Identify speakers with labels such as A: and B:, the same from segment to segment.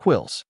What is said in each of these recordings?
A: Quills.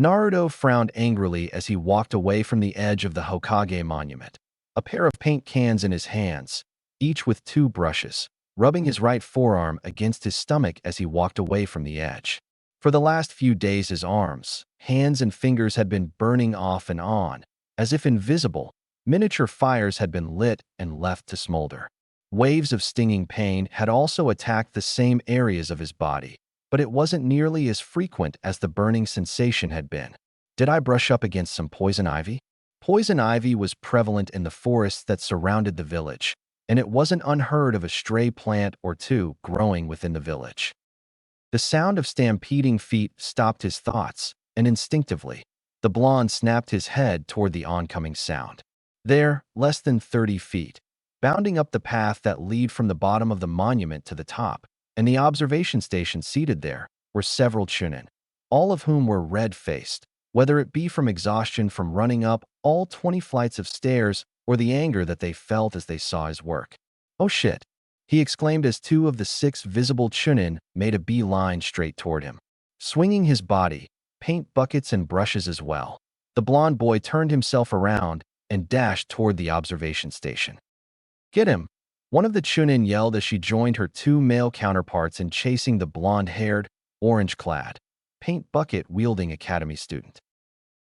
A: Naruto frowned angrily as he walked away from the edge of the Hokage monument, a pair of paint cans in his hands, each with 2 brushes, rubbing his right forearm against his stomach as he walked away from the edge. For the last few days his arms, hands, and fingers had been burning off and on, as if invisible, miniature fires had been lit and left to smolder. Waves of stinging pain had also attacked the same areas of his body, but it wasn't nearly as frequent as the burning sensation had been. Did I brush up against some poison ivy? Poison ivy was prevalent in the forests that surrounded the village, and it wasn't unheard of a stray plant or 2 growing within the village. The sound of stampeding feet stopped his thoughts, and instinctively, the blonde snapped his head toward the oncoming sound. There, less than 30 feet, bounding up the path that lead from the bottom of the monument to the top, and the observation station seated there, were several chunin, all of whom were red-faced, whether it be from exhaustion from running up all 20 flights of stairs or the anger that they felt as they saw his work. "Oh shit," he exclaimed as 2 of the 6 visible chunin made a beeline straight toward him. Swinging his body, paint buckets and brushes as well, the blonde boy turned himself around and dashed toward the observation station. "Get him!" one of the chunin yelled as she joined her 2 male counterparts in chasing the blonde-haired, orange-clad, paint-bucket-wielding academy student.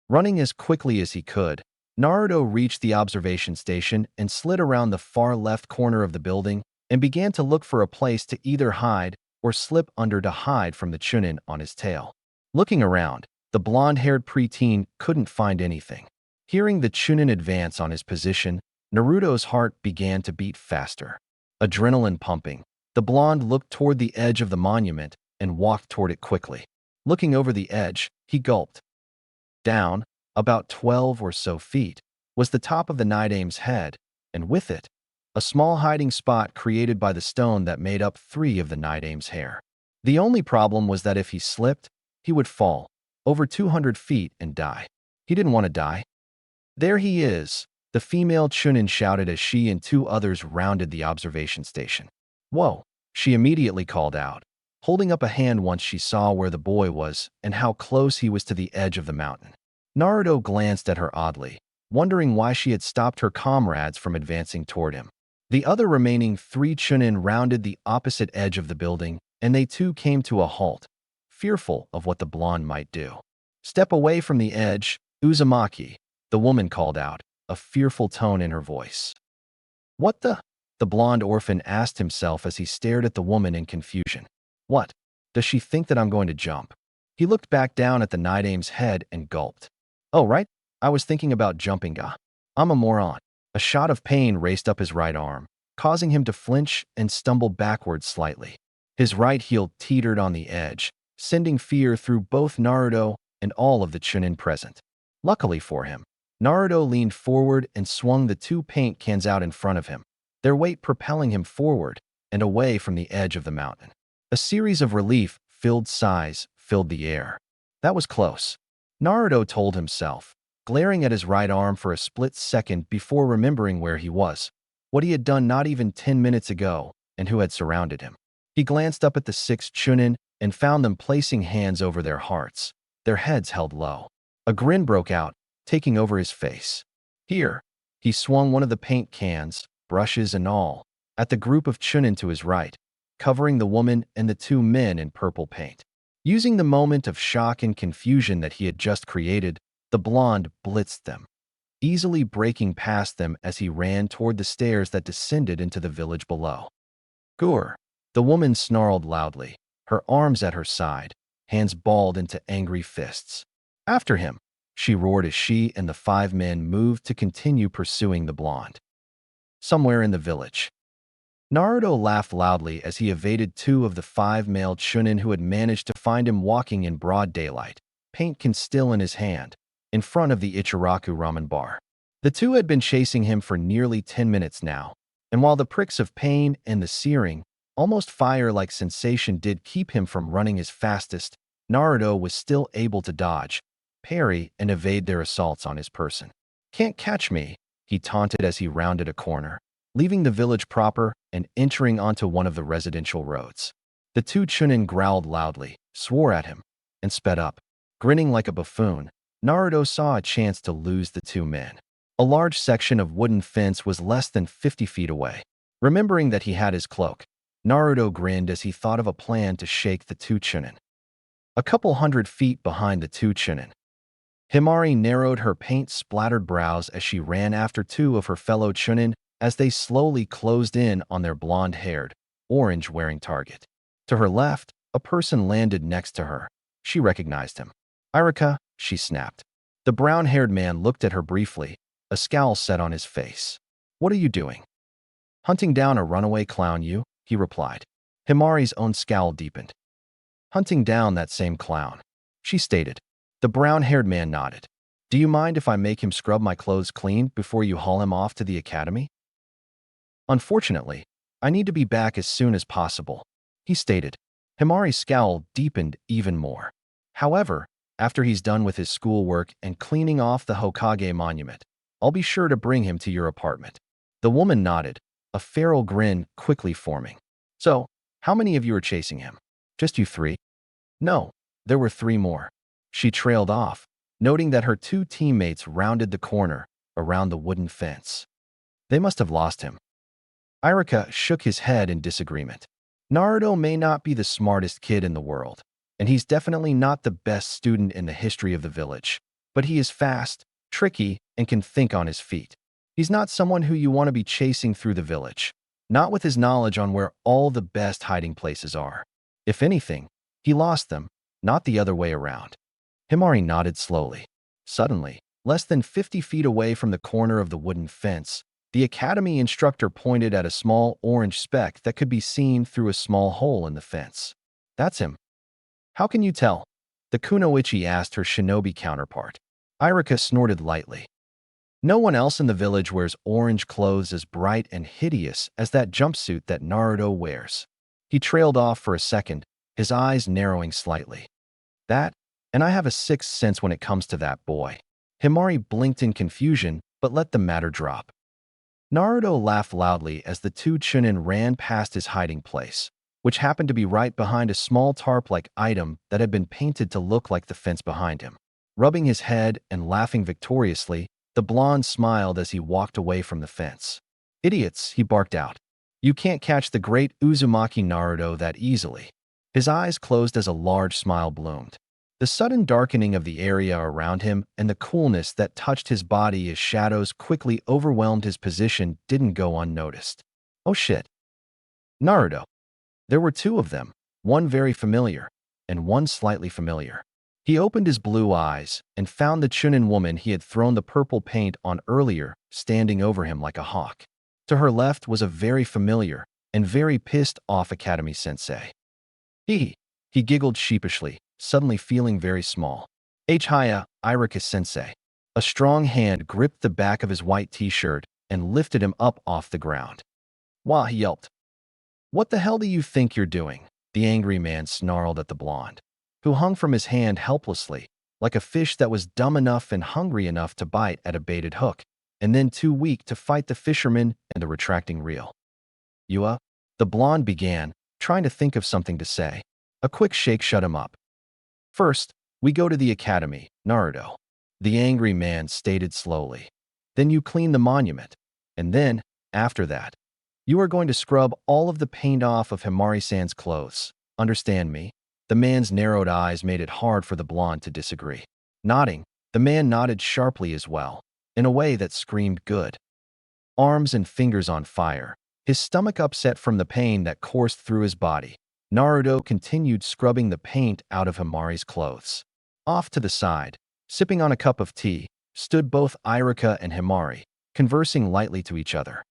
A: Running as quickly as he could, Naruto reached the observation station and slid around the far left corner of the building and began to look for a place to either hide or slip under to hide from the chunin on his tail. Looking around, the blonde-haired preteen couldn't find anything. Hearing the chunin advance on his position, Naruto's heart began to beat faster. Adrenaline pumping, the blonde looked toward the edge of the monument and walked toward it quickly. Looking over the edge, he gulped. Down, about 12 or so feet, was the top of the Nidame's head, and with it, a small hiding spot created by the stone that made up 3 of the Nidame's hair. The only problem was that if he slipped, he would fall over 200 feet and die. He didn't want to die. "There he is," the female chunin shouted as she and 2 others rounded the observation station. "Whoa," she immediately called out, holding up a hand once she saw where the boy was and how close he was to the edge of the mountain. Naruto glanced at her oddly, wondering why she had stopped her comrades from advancing toward him. The other remaining 3 chunin rounded the opposite edge of the building, and they too came to a halt, fearful of what the blonde might do. "Step away from the edge, Uzumaki," the woman called out, a fearful tone in her voice. "What the?" the blonde orphan asked himself as he stared at the woman in confusion. "What? Does she think that I'm going to jump?" He looked back down at the Nidame's head and gulped. "Oh, right, I was thinking about jumping. I'm a moron." A shot of pain raced up his right arm, causing him to flinch and stumble backwards slightly. His right heel teetered on the edge, sending fear through both Naruto and all of the chunin present. Luckily for him, Naruto leaned forward and swung the 2 paint cans out in front of him, their weight propelling him forward and away from the edge of the mountain. A series of relief-filled sighs filled the air. That was close, Naruto told himself, glaring at his right arm for a split second before remembering where he was, what he had done not even 10 minutes ago, and who had surrounded him. He glanced up at the 6 chunin and found them placing hands over their hearts, their heads held low. A grin broke out, taking over his face. "Here," he swung one of the paint cans, brushes and all, at the group of chunin to his right, covering the woman and the 2 men in purple paint. Using the moment of shock and confusion that he had just created, the blonde blitzed them, easily breaking past them as he ran toward the stairs that descended into the village below. "Gur," the woman snarled loudly, her arms at her side, hands balled into angry fists. "After him," she roared as she and the 5 men moved to continue pursuing the blonde. Somewhere in the village, Naruto laughed loudly as he evaded 2 of the 5 male chunin who had managed to find him walking in broad daylight, paint can still in his hand, in front of the Ichiraku ramen bar. The 2 had been chasing him for nearly 10 minutes now, and while the pricks of pain and the searing, almost fire-like sensation did keep him from running his fastest, Naruto was still able to dodge, parry, and evade their assaults on his person. "Can't catch me," he taunted as he rounded a corner, leaving the village proper and entering onto one of the residential roads. The 2 chunin growled loudly, swore at him, and sped up. Grinning like a buffoon, Naruto saw a chance to lose the two men. A large section of wooden fence was less than 50 feet away. Remembering that he had his cloak, Naruto grinned as he thought of a plan to shake the two chunin. A couple hundred feet behind the two chunin, Himari narrowed her paint-splattered brows as she ran after two of her fellow chunin as they slowly closed in on their blonde-haired, orange-wearing target. To her left, a person landed next to her. She recognized him. "Iruka," she snapped. The brown-haired man looked at her briefly, a scowl set on his face. "What are you doing?" "Hunting down a runaway clown, he replied. Himari's own scowl deepened. "Hunting down that same clown," she stated. The brown-haired man nodded. "Do you mind if I make him scrub my clothes clean before you haul him off to the academy?" "Unfortunately, I need to be back as soon as possible," he stated. Himari's scowl deepened even more. "However, after he's done with his schoolwork and cleaning off the Hokage monument, I'll be sure to bring him to your apartment." The woman nodded, a feral grin quickly forming. "So, how many of you are chasing him? Just you three?" "No, there were three more." She trailed off, noting that her two teammates rounded the corner around the wooden fence. They must have lost him. Iruka shook his head in disagreement. Naruto may not be the smartest kid in the world, and he's definitely not the best student in the history of the village, but he is fast, tricky, and can think on his feet. He's not someone who you want to be chasing through the village, not with his knowledge on where all the best hiding places are. If anything, he lost them, not the other way around. Himari nodded slowly. Suddenly, less than 50 feet away from the corner of the wooden fence, the academy instructor pointed at a small orange speck that could be seen through a small hole in the fence. "That's him." "How can you tell?" the kunoichi asked her shinobi counterpart. Iruka snorted lightly. "No one else in the village wears orange clothes as bright and hideous as that jumpsuit that Naruto wears." He trailed off for a second, his eyes narrowing slightly. "That, and I have a sixth sense when it comes to that boy." Himari blinked in confusion, but let the matter drop. Naruto laughed loudly as the two chunin ran past his hiding place, which happened to be right behind a small tarp-like item that had been painted to look like the fence behind him. Rubbing his head and laughing victoriously, the blonde smiled as he walked away from the fence. "Idiots," he barked out. "You can't catch the great Uzumaki Naruto that easily." His eyes closed as a large smile bloomed. The sudden darkening of the area around him and the coolness that touched his body as shadows quickly overwhelmed his position didn't go unnoticed. "Oh shit. Naruto." There were two of them, one very familiar, and one slightly familiar. He opened his blue eyes and found the chunin woman he had thrown the purple paint on earlier standing over him like a hawk. To her left was a very familiar and very pissed-off Academy sensei. He giggled sheepishly, suddenly feeling very small. "Hiya, Iruka sensei." A strong hand gripped the back of his white t-shirt and lifted him up off the ground. "Wah," he yelped. "What the hell do you think you're doing?" the angry man snarled at the blonde, who hung from his hand helplessly, like a fish that was dumb enough and hungry enough to bite at a baited hook, and then too weak to fight the fisherman and the retracting reel. "You, the blonde began, trying to think of something to say. A quick shake shut him up. "First, we go to the academy, Naruto," the angry man stated slowly. "Then you clean the monument. And then, after that, you are going to scrub all of the paint off of Himari-san's clothes. Understand me?" The man's narrowed eyes made it hard for the blonde to disagree. Nodding, the man nodded sharply as well, in a way that screamed good. Arms and fingers on fire, his stomach upset from the pain that coursed through his body, Naruto continued scrubbing the paint out of Himari's clothes. Off to the side, sipping on a cup of tea, stood both Iruka and Himari, conversing lightly to each other.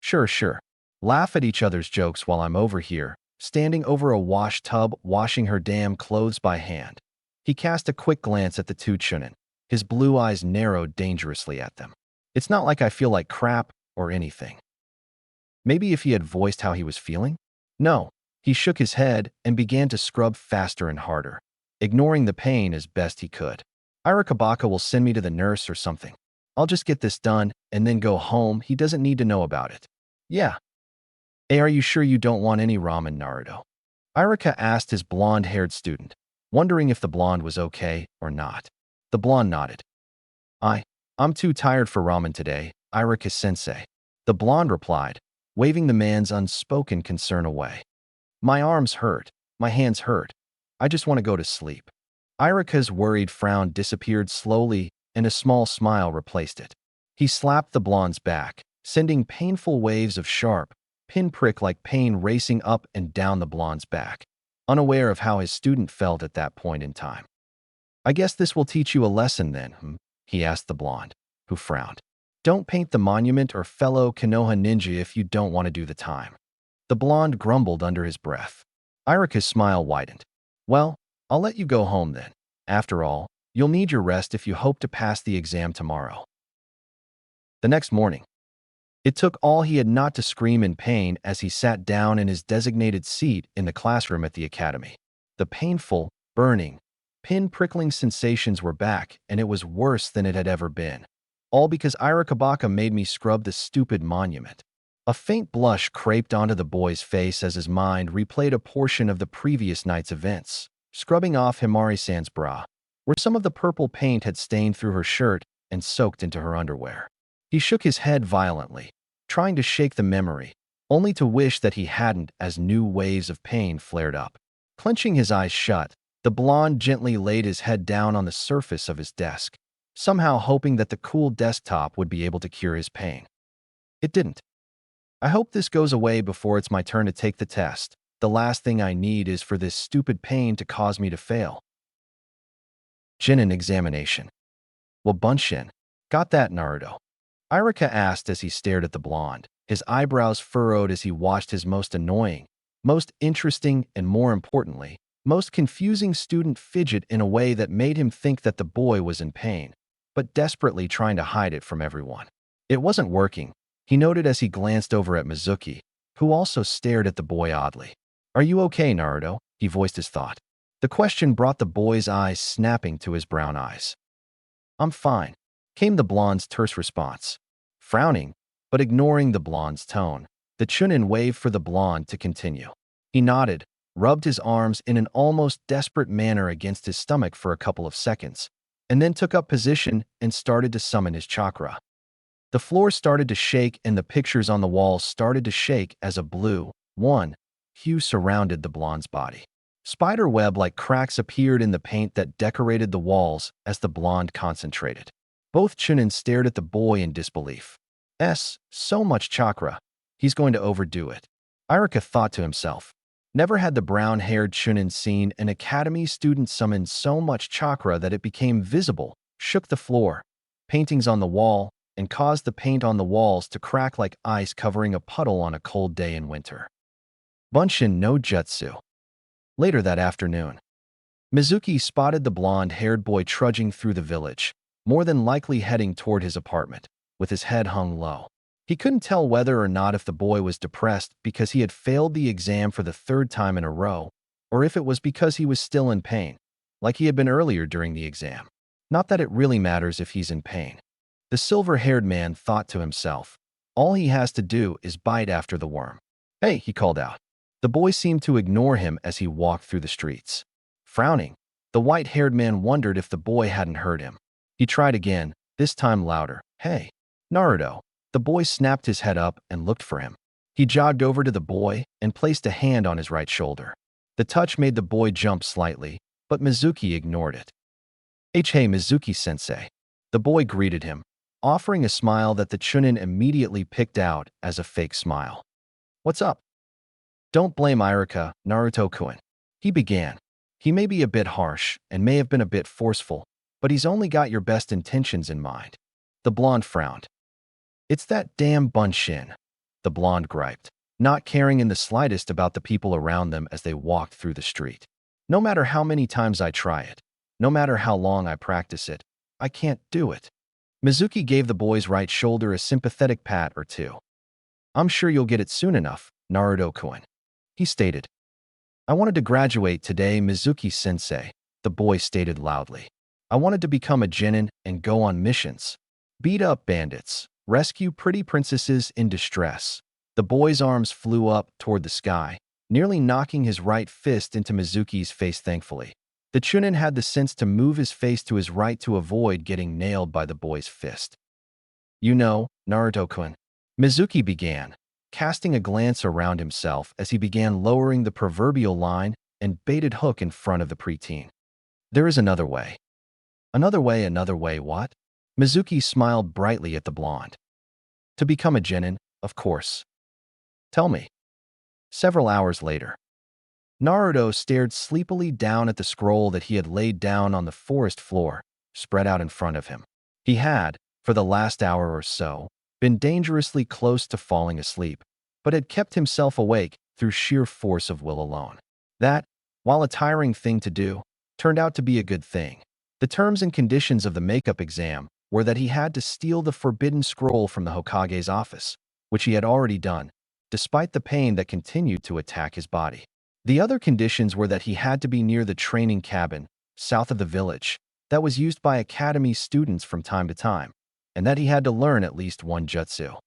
A: Sure. Laugh at each other's jokes while I'm over here, standing over a wash tub washing her damn clothes by hand." He cast a quick glance at the two chunin. His blue eyes narrowed dangerously at them. "It's not like I feel like crap or anything." Maybe if he had voiced how he was feeling? No. He shook his head and began to scrub faster and harder, ignoring the pain as best he could. "Iruka will send me to the nurse or something. I'll just get this done and then go home. He doesn't need to know about it." "Yeah." "Hey, are you sure you don't want any ramen, Naruto?" Iruka asked his blonde-haired student. wondering if the blonde was okay or not. The blonde nodded. I'm too tired for ramen today, Iruka-sensei. The blonde replied, waving the man's unspoken concern away. My arms hurt. My hands hurt. I just want to go to sleep. Iruka's worried frown disappeared slowly, and a small smile replaced it. He slapped the blonde's back, sending painful waves of sharp, pinprick-like pain racing up and down the blonde's back, unaware of how his student felt at that point in time. I guess this will teach you a lesson then, he asked the blonde, who frowned. Don't paint the monument or fellow Konoha ninja if you don't want to do the time. The blonde grumbled under his breath. Iruka's smile widened. Well, I'll let you go home then. After all, you'll need your rest if you hope to pass the exam tomorrow. The next morning, it took all he had not to scream in pain as he sat down in his designated seat in the classroom at the academy. The painful, burning, pin-prickling sensations were back, and it was worse than it had ever been. All because Iruka made me scrub the stupid monument. A faint blush creped onto the boy's face as his mind replayed a portion of the previous night's events, scrubbing off Himari-san's bra, where some of the purple paint had stained through her shirt and soaked into her underwear. He shook his head violently, trying to shake the memory, only to wish that he hadn't as new waves of pain flared up. Clenching his eyes shut, the blonde gently laid his head down on the surface of his desk, somehow hoping that the cool desktop would be able to cure his pain. It didn't. I hope this goes away before it's my turn to take the test. The last thing I need is for this stupid pain to cause me to fail. Chunin examination. Well, Bunshin, got that, Naruto? Iruka asked as he stared at the blonde, his eyebrows furrowed as he watched his most annoying, most interesting, and more importantly, most confusing student fidget in a way that made him think that the boy was in pain, but desperately trying to hide it from everyone. It wasn't working, he noted as he glanced over at Mizuki, who also stared at the boy oddly. Are you okay, Naruto? He voiced his thought. The question brought the boy's eyes snapping to his brown eyes. I'm fine, came the blonde's terse response. Frowning, but ignoring the blonde's tone, the chunin waved for the blonde to continue. He nodded, rubbed his arms in an almost desperate manner against his stomach for a couple of seconds, and then took up position and started to summon his chakra. The floor started to shake and the pictures on the walls started to shake as a blue, hue surrounded the blonde's body. Spider web-like cracks appeared in the paint that decorated the walls as the blonde concentrated. Both chunin stared at the boy in disbelief. So much chakra. He's going to overdo it. Iruka thought to himself. Never had the brown-haired chunin seen an academy student summon so much chakra that it became visible, shook the floor, paintings on the wall, and caused the paint on the walls to crack like ice covering a puddle on a cold day in winter. Bunshin no jutsu. Later that afternoon, Mizuki spotted the blonde-haired boy trudging through the village, more than likely heading toward his apartment, with his head hung low. He couldn't tell whether or not if the boy was depressed because he had failed the exam for the third time in a row, or if it was because he was still in pain, like he had been earlier during the exam. Not that it really matters if he's in pain. The silver-haired man thought to himself. All he has to do is bite after the worm. Hey, he called out. The boy seemed to ignore him as he walked through the streets. Frowning, the white-haired man wondered if the boy hadn't heard him. He tried again, this time louder. Hey, Naruto. The boy snapped his head up and looked for him. He jogged over to the boy and placed a hand on his right shoulder. The touch made the boy jump slightly, but Mizuki ignored it. Hey, Mizuki-sensei. The boy greeted him, offering a smile that the chunin immediately picked out as a fake smile. What's up? Don't blame Iruka, Naruto-kun. He began. He may be a bit harsh and may have been a bit forceful, but he's only got your best intentions in mind. The blonde frowned. It's that damn Bunshin, the blonde griped, not caring in the slightest about the people around them as they walked through the street. No matter how many times I try it, no matter how long I practice it, I can't do it. Mizuki gave the boy's right shoulder a sympathetic pat or two. I'm sure you'll get it soon enough, Naruto-kun. He stated. I wanted to graduate today, Mizuki-sensei, the boy stated loudly. I wanted to become a genin and go on missions. Beat up bandits, rescue pretty princesses in distress. The boy's arms flew up toward the sky, nearly knocking his right fist into Mizuki's face thankfully. The chunin had the sense to move his face to his right to avoid getting nailed by the boy's fist. "You know, Naruto-kun," Mizuki began, casting a glance around himself as he began lowering the proverbial line and baited hook in front of the preteen. "There is another way." Another way what?" Mizuki smiled brightly at the blonde. "To become a genin, of course." "Tell me." Several hours later, Naruto stared sleepily down at the scroll that he had laid down on the forest floor, spread out in front of him. He had, for the last hour or so, been dangerously close to falling asleep, but had kept himself awake through sheer force of will alone. That, while a tiring thing to do, turned out to be a good thing. The terms and conditions of the makeup exam were that he had to steal the forbidden scroll from the Hokage's office, which he had already done, despite the pain that continued to attack his body. The other conditions were that he had to be near the training cabin, south of the village, that was used by academy students from time to time, and that he had to learn at least one jutsu.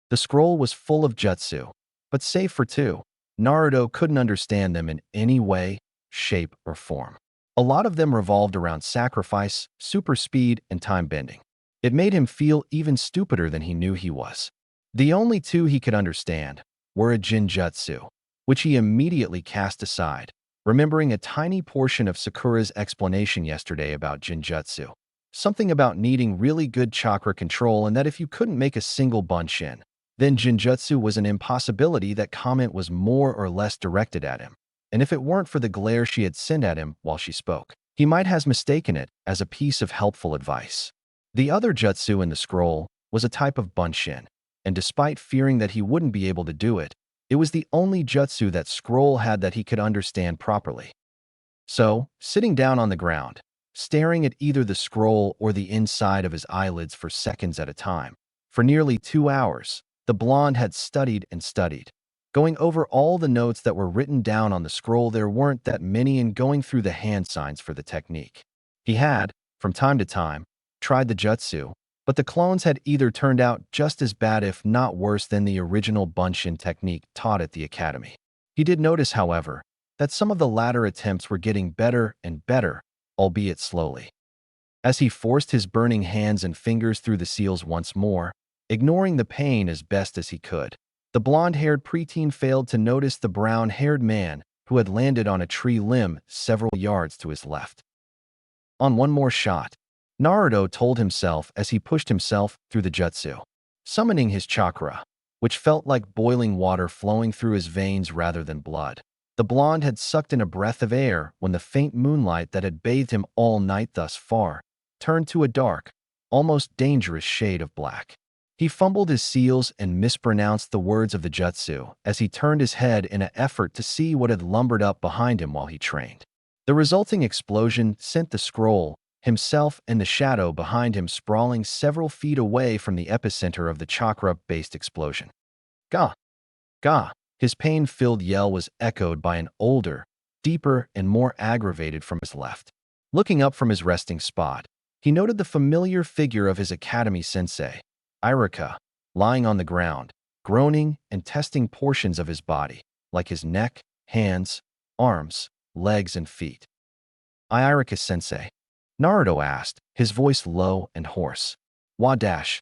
A: The scroll was full of jutsu, but save for two, Naruto couldn't understand them in any way, shape, or form. A lot of them revolved around sacrifice, super speed, and time bending. It made him feel even stupider than he knew he was. The only two he could understand were a jinjutsu, which he immediately cast aside, remembering a tiny portion of Sakura's explanation yesterday about jinjutsu. Something about needing really good chakra control and that if you couldn't make a single bunshin, then jinjutsu was an impossibility. That comment was more or less directed at him, and if it weren't for the glare she had sent at him while she spoke, he might have mistaken it as a piece of helpful advice. The other jutsu in the scroll was a type of bunshin, and despite fearing that he wouldn't be able to do it, it was the only jutsu that scroll had that he could understand properly. So, sitting down on the ground, staring at either the scroll or the inside of his eyelids for seconds at a time, for nearly 2 hours, the blonde had studied and studied. Going over all the notes that were written down on the scroll, there weren't that many, and going through the hand signs for the technique. He had, from time to time, tried the jutsu, but the clones had either turned out just as bad if not worse than the original bunshin technique taught at the academy. He did notice, however, that some of the latter attempts were getting better and better, albeit slowly. As he forced his burning hands and fingers through the seals once more, ignoring the pain as best as he could, the blonde-haired preteen failed to notice the brown-haired man who had landed on a tree limb several yards to his left. On one more shot, Naruto told himself as he pushed himself through the jutsu, summoning his chakra, which felt like boiling water flowing through his veins rather than blood. The blonde had sucked in a breath of air when the faint moonlight that had bathed him all night thus far turned to a dark, almost dangerous shade of black. He fumbled his seals and mispronounced the words of the jutsu as he turned his head in an effort to see what had lumbered up behind him while he trained. The resulting explosion sent the scroll, himself, and the shadow behind him sprawling several feet away from the epicenter of the chakra-based explosion. "Gah! Gah!" His pain-filled yell was echoed by an older, deeper, and more aggravated from his left. Looking up from his resting spot, he noted the familiar figure of his academy sensei, Iruka, lying on the ground, groaning and testing portions of his body, like his neck, hands, arms, legs, and feet. "Iruka-sensei?" Naruto asked, his voice low and hoarse. "Wadash."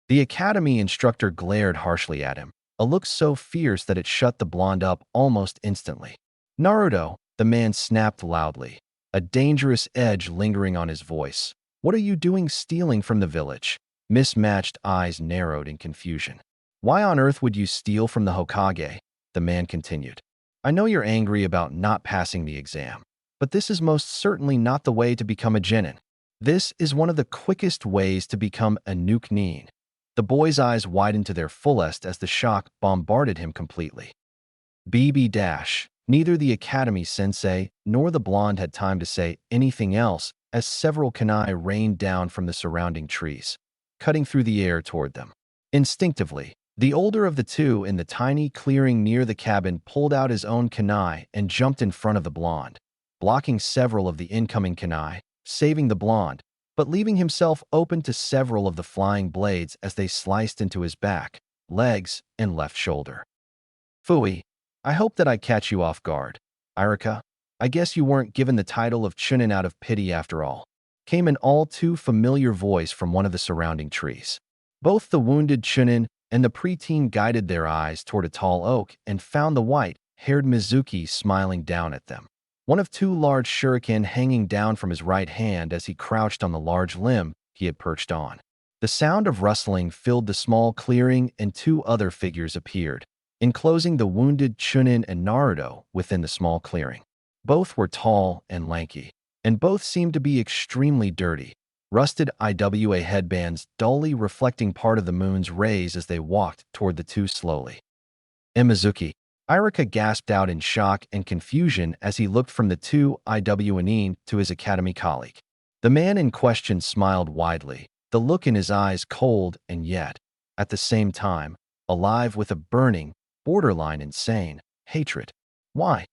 A: The academy instructor glared harshly at him, a look so fierce that it shut the blonde up almost instantly. "Naruto," the man snapped loudly, a dangerous edge lingering on his voice. "What are you doing stealing from the village?" Mismatched eyes narrowed in confusion. "Why on earth would you steal from the Hokage?" the man continued. "I know you're angry about not passing the exam, but this is most certainly not the way to become a genin. This is one of the quickest ways to become a nuke-nin." The boy's eyes widened to their fullest as the shock bombarded him completely. BB-. Neither the academy sensei nor the blonde had time to say anything else as several kunai rained down from the surrounding trees, cutting through the air toward them. Instinctively, the older of the two in the tiny clearing near the cabin pulled out his own kunai and jumped in front of the blonde, blocking several of the incoming kunai, saving the blonde, but leaving himself open to several of the flying blades as they sliced into his back, legs, and left shoulder. "Phooey, I hope that I catch you off guard, Iruka," I guess you weren't given the title of chunin out of pity after all," came an all too familiar voice from one of the surrounding trees. Both the wounded chunin and the preteen guided their eyes toward a tall oak and found the white-haired Mizuki smiling down at them. One of two large shuriken hanging down from his right hand as he crouched on the large limb he had perched on. The sound of rustling filled the small clearing and two other figures appeared, enclosing the wounded chunin and Naruto within the small clearing. Both were tall and lanky, and both seemed to be extremely dirty. Rusted IWA headbands dully reflecting part of the moon's rays as they walked toward the two slowly. Mizuki, Iruka gasped out in shock and confusion as he looked from the two IWNine to his academy colleague. The man in question smiled widely, the look in his eyes cold and yet, at the same time, alive with a burning, borderline insane hatred. Why?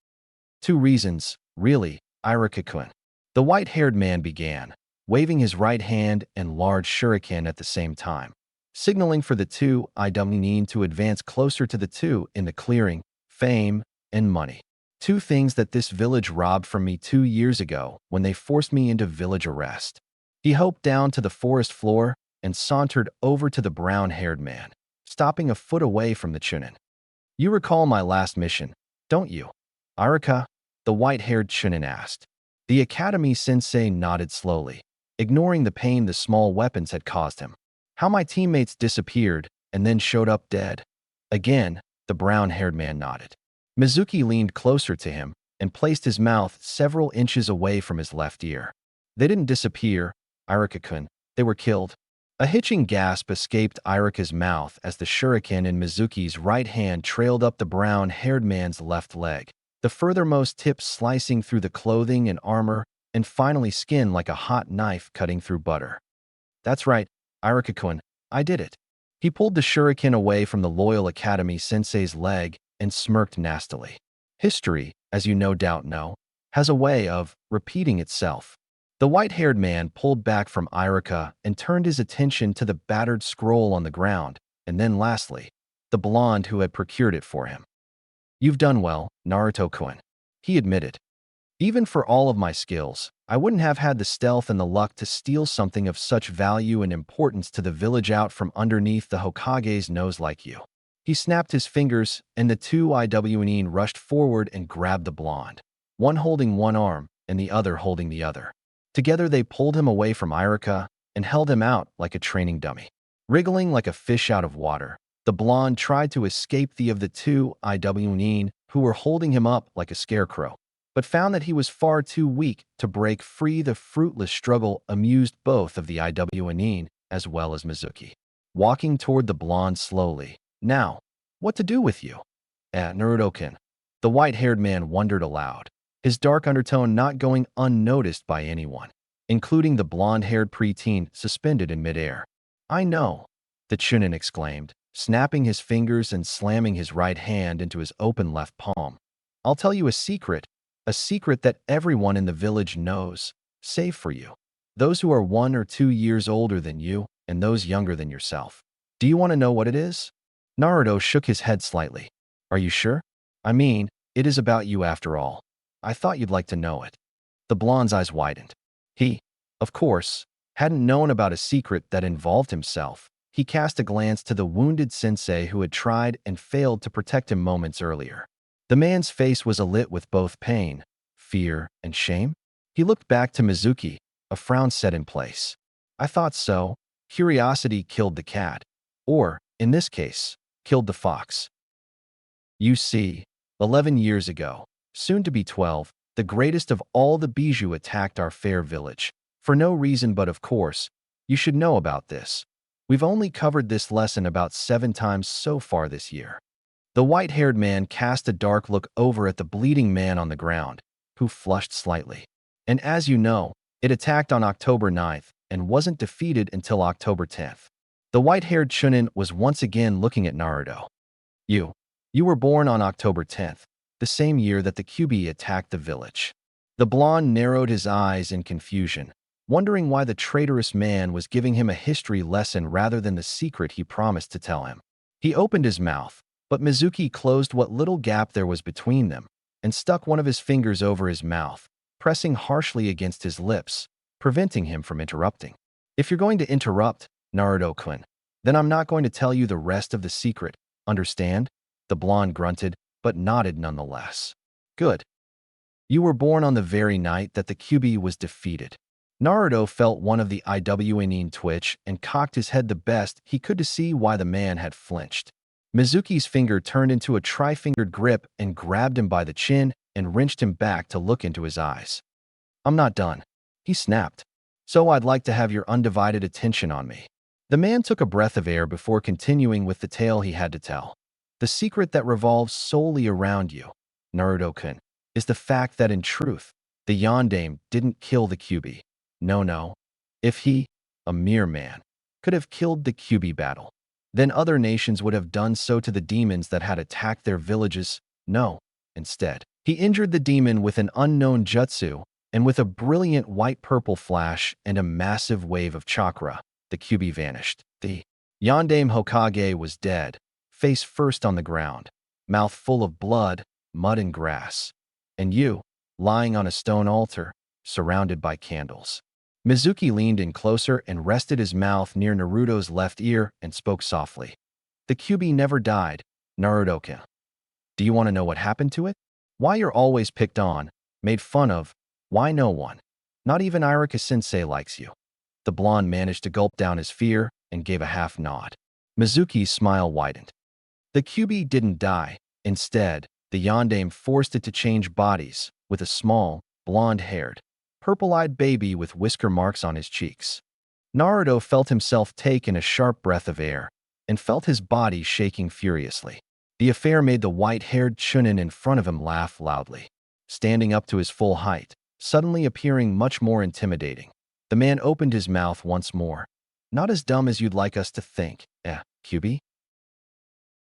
A: Two reasons, really, Iruka-kun. The white-haired man began, waving his right hand and large shuriken at the same time, signaling for the two IWNine to advance closer to the two in the clearing, fame, and money. Two things that this village robbed from me 2 years ago when they forced me into village arrest. He hoped down to the forest floor and sauntered over to the brown-haired man, stopping a foot away from the chunin. You recall my last mission, don't you, Iruka? The white-haired chunin asked. The academy sensei nodded slowly, ignoring the pain the small weapons had caused him. How my teammates disappeared and then showed up dead. Again, the brown-haired man nodded. Mizuki leaned closer to him and placed his mouth several inches away from his left ear. They didn't disappear, Iruka-kun. They were killed. A hitching gasp escaped Iruka's mouth as the shuriken in Mizuki's right hand trailed up the brown-haired man's left leg, the furthermost tip slicing through the clothing and armor and finally skin like a hot knife cutting through butter. That's right, Iruka-kun, I did it. He pulled the shuriken away from the loyal academy sensei's leg and smirked nastily. History, as you no doubt know, has a way of repeating itself. The white-haired man pulled back from Iruka and turned his attention to the battered scroll on the ground, and then lastly, the blonde who had procured it for him. You've done well, Naruto-kun, he admitted. Even for all of my skills, I wouldn't have had the stealth and the luck to steal something of such value and importance to the village out from underneath the Hokage's nose like you. He snapped his fingers, and the two IWNine rushed forward and grabbed the blonde, one holding one arm and the other holding the other. Together they pulled him away from Iruka and held him out like a training dummy. Wriggling like a fish out of water, the blonde tried to escape the two IWNine who were holding him up like a scarecrow, but found that he was far too weak to break free. The fruitless struggle amused both of the IWNine as well as Mizuki. Walking toward the blonde slowly. Now, what to do with you? Naruto-kun. The white-haired man wondered aloud, his dark undertone not going unnoticed by anyone, including the blonde-haired preteen suspended in midair. I know, the chunin exclaimed, snapping his fingers and slamming his right hand into his open left palm. I'll tell you a secret that everyone in the village knows, save for you. Those who are 1 or 2 years older than you and those younger than yourself. Do you want to know what it is? Naruto shook his head slightly. Are you sure? I mean, it is about you after all. I thought you'd like to know it. The blonde's eyes widened. He, of course, hadn't known about a secret that involved himself. He cast a glance to the wounded sensei who had tried and failed to protect him moments earlier. The man's face was alit with both pain, fear, and shame. He looked back to Mizuki, a frown set in place. I thought so. Curiosity killed the cat. Or, in this case, killed the fox. You see, 11 years ago, soon to be 12, the greatest of all the bijou attacked our fair village. For no reason but of course, you should know about this. We've only covered this lesson about 7 times so far this year. The white-haired man cast a dark look over at the bleeding man on the ground, who flushed slightly. And as you know, it attacked on October 9th and wasn't defeated until October 10th. The white-haired chunin was once again looking at Naruto. You were born on October 10th, the same year that the Kyuubi attacked the village. The blonde narrowed his eyes in confusion, wondering why the traitorous man was giving him a history lesson rather than the secret he promised to tell him. He opened his mouth, but Mizuki closed what little gap there was between them, and stuck one of his fingers over his mouth, pressing harshly against his lips, preventing him from interrupting. If you're going to interrupt, Naruto-kun, then I'm not going to tell you the rest of the secret, understand? The blonde grunted, but nodded nonetheless. Good. You were born on the very night that the Kyuubi was defeated. Naruto felt one of the Iwnin twitch and cocked his head the best he could to see why the man had flinched. Mizuki's finger turned into a tri-fingered grip and grabbed him by the chin and wrenched him back to look into his eyes. I'm not done, he snapped. So I'd like to have your undivided attention on me. The man took a breath of air before continuing with the tale he had to tell. The secret that revolves solely around you, Naruto-kun, is the fact that in truth, the Yondaime didn't kill the Kyuubi. No. If he, a mere man, could have killed the Kyuubi battle, then other nations would have done so to the demons that had attacked their villages. No, instead, he injured the demon with an unknown jutsu, and with a brilliant white-purple flash and a massive wave of chakra, the Kyuubi vanished. The Yondaime Hokage was dead, face first on the ground, mouth full of blood, mud and grass. And you, lying on a stone altar, surrounded by candles. Mizuki leaned in closer and rested his mouth near Naruto's left ear and spoke softly. The Kyuubi never died, Naruto-kun. Do you want to know what happened to it? Why you're always picked on, made fun of, why no one, not even Iruka-sensei likes you. The blonde managed to gulp down his fear and gave a half nod. Mizuki's smile widened. The Kyuubi didn't die. Instead, the Yondaime forced it to change bodies with a small, blonde-haired, purple-eyed baby with whisker marks on his cheeks. Naruto felt himself take in a sharp breath of air and felt his body shaking furiously. The affair made the white-haired chunin in front of him laugh loudly, standing up to his full height, suddenly appearing much more intimidating. The man opened his mouth once more. Not as dumb as you'd like us to think, Kyuubi?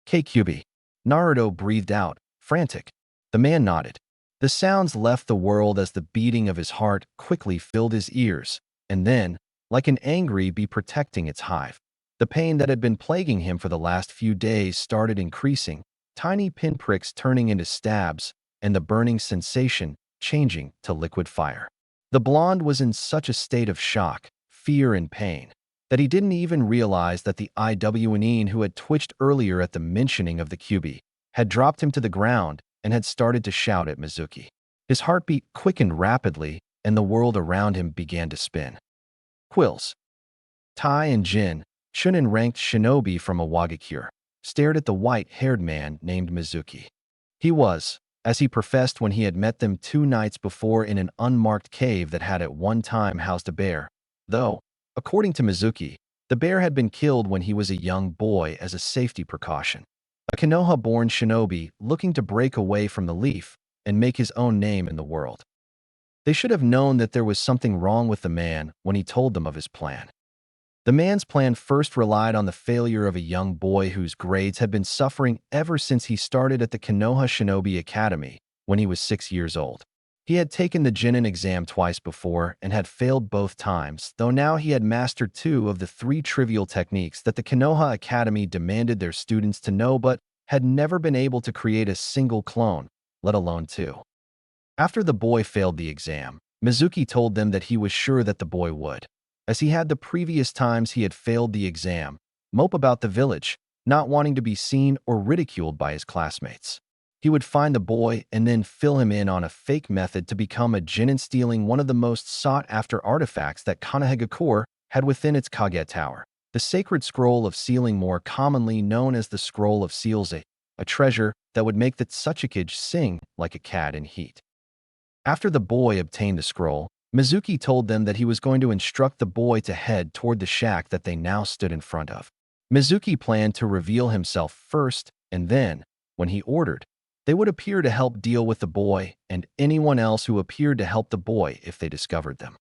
A: Kyuubi. Naruto breathed out, frantic. The man nodded. The sounds left the world as the beating of his heart quickly filled his ears, and then, like an angry bee protecting its hive, the pain that had been plaguing him for the last few days started increasing, tiny pinpricks turning into stabs, and the burning sensation changing to liquid fire. The blonde was in such a state of shock, fear, and pain that he didn't even realize that the Iwnin who had twitched earlier at the mentioning of the Kyuubi had dropped him to the ground and had started to shout at Mizuki. His heartbeat quickened rapidly, and the world around him began to spin. Quills. Tai and Jin, chunin-ranked shinobi from Iwagakure, stared at the white-haired man named Mizuki. He was, as he professed when he had met them 2 nights before in an unmarked cave that had at one time housed a bear, though, according to Mizuki, the bear had been killed when he was a young boy as a safety precaution. A Konoha-born shinobi looking to break away from the leaf and make his own name in the world. They should have known that there was something wrong with the man when he told them of his plan. The man's plan first relied on the failure of a young boy whose grades had been suffering ever since he started at the Konoha Shinobi Academy when he was 6 years old. He had taken the Genin exam twice before and had failed both times, though now he had mastered 2 of the 3 trivial techniques that the Konoha Academy demanded their students to know but had never been able to create a single clone, let alone 2. After the boy failed the exam, Mizuki told them that he was sure that the boy would, as he had the previous times he had failed the exam, mope about the village, not wanting to be seen or ridiculed by his classmates. He would find the boy and then fill him in on a fake method to become a Genin, stealing one of the most sought-after artifacts that Konohagakure had within its Kage Tower, the sacred scroll of sealing, more commonly known as the Scroll of Seals, a treasure that would make the Tsuchikage sing like a cat in heat. After the boy obtained the scroll, Mizuki told them that he was going to instruct the boy to head toward the shack that they now stood in front of. Mizuki planned to reveal himself first, and then, when he ordered, they would appear to help deal with the boy and anyone else who appeared to help the boy if they discovered them.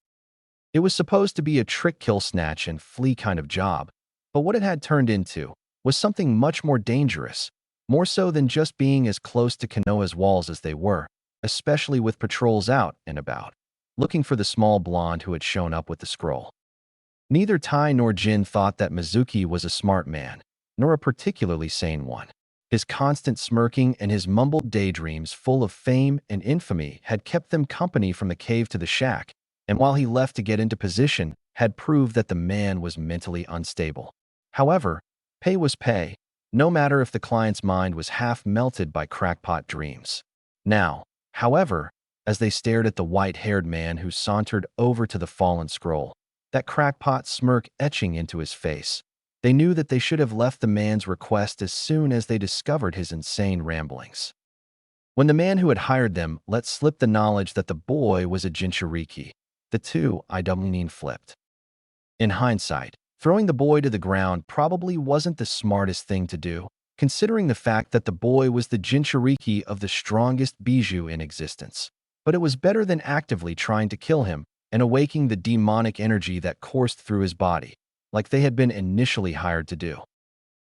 A: It was supposed to be a trick, kill, snatch, and flee kind of job, but what it had turned into was something much more dangerous, more so than just being as close to Konoha's walls as they were, especially with patrols out and about, looking for the small blonde who had shown up with the scroll. Neither Tai nor Jin thought that Mizuki was a smart man, nor a particularly sane one. His constant smirking and his mumbled daydreams full of fame and infamy had kept them company from the cave to the shack, and while he left to get into position, had proved that the man was mentally unstable. However, pay was pay, no matter if the client's mind was half melted by crackpot dreams. Now, however, as they stared at the white-haired man who sauntered over to the fallen scroll, that crackpot smirk etching into his face, they knew that they should have left the man's request as soon as they discovered his insane ramblings. When the man who had hired them let slip the knowledge that the boy was a Jinchuriki, the two I flipped. In hindsight, throwing the boy to the ground probably wasn't the smartest thing to do, considering the fact that the boy was the Jinchuriki of the strongest bijou in existence. But it was better than actively trying to kill him and awaking the demonic energy that coursed through his body, like they had been initially hired to do.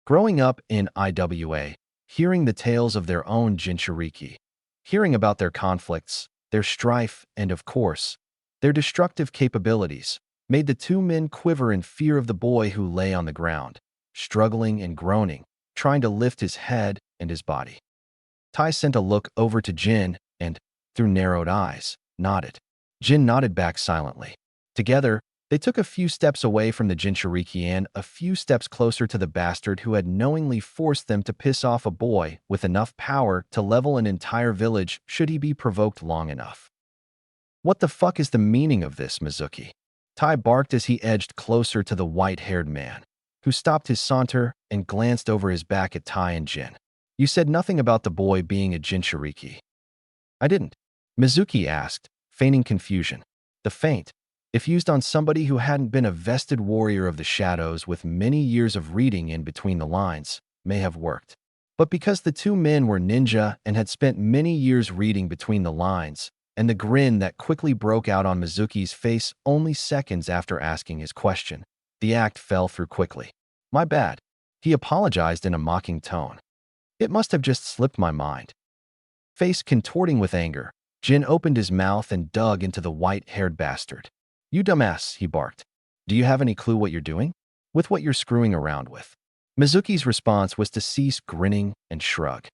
A: Growing up in IWA, hearing the tales of their own Jinchuriki, hearing about their conflicts, their strife, and of course, their destructive capabilities, made the two men quiver in fear of the boy who lay on the ground, struggling and groaning, trying to lift his head and his body. Tai sent a look over to Jin and, through narrowed eyes, nodded. Jin nodded back silently. Together, they took a few steps away from the Jinchuriki and a few steps closer to the bastard who had knowingly forced them to piss off a boy with enough power to level an entire village should he be provoked long enough. What the fuck is the meaning of this, Mizuki? Tai barked as he edged closer to the white-haired man, who stopped his saunter and glanced over his back at Tai and Jin. You said nothing about the boy being a Jinchuriki. I didn't. Mizuki asked, feigning confusion. The feint, if used on somebody who hadn't been a vested warrior of the shadows with many years of reading in between the lines, may have worked. But because the two men were ninja and had spent many years reading between the lines, and the grin that quickly broke out on Mizuki's face only seconds after asking his question, the act fell through quickly. My bad. He apologized in a mocking tone. It must have just slipped my mind. Face contorting with anger, Jin opened his mouth and dug into the white-haired bastard. You dumbass, he barked. Do you have any clue what you're doing? With what you're screwing around with? Mizuki's response was to cease grinning and shrug.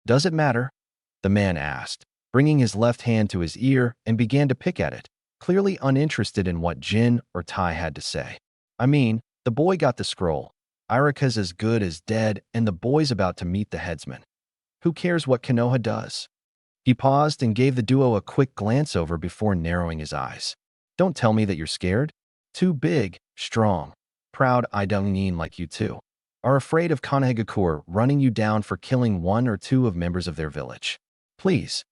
A: Does it matter? The man asked, bringing his left hand to his ear and began to pick at it, clearly uninterested in what Jin or Tai had to say. I mean, the boy got the scroll. Iruka's as good as dead and the boy's about to meet the headsman. Who cares what Konoha does? He paused and gave the duo a quick glance over before narrowing his eyes. Don't tell me that you're scared. Too big, strong, proud Idanin like you two are afraid of Konohagakure running you down for killing one or two of members of their village. Please.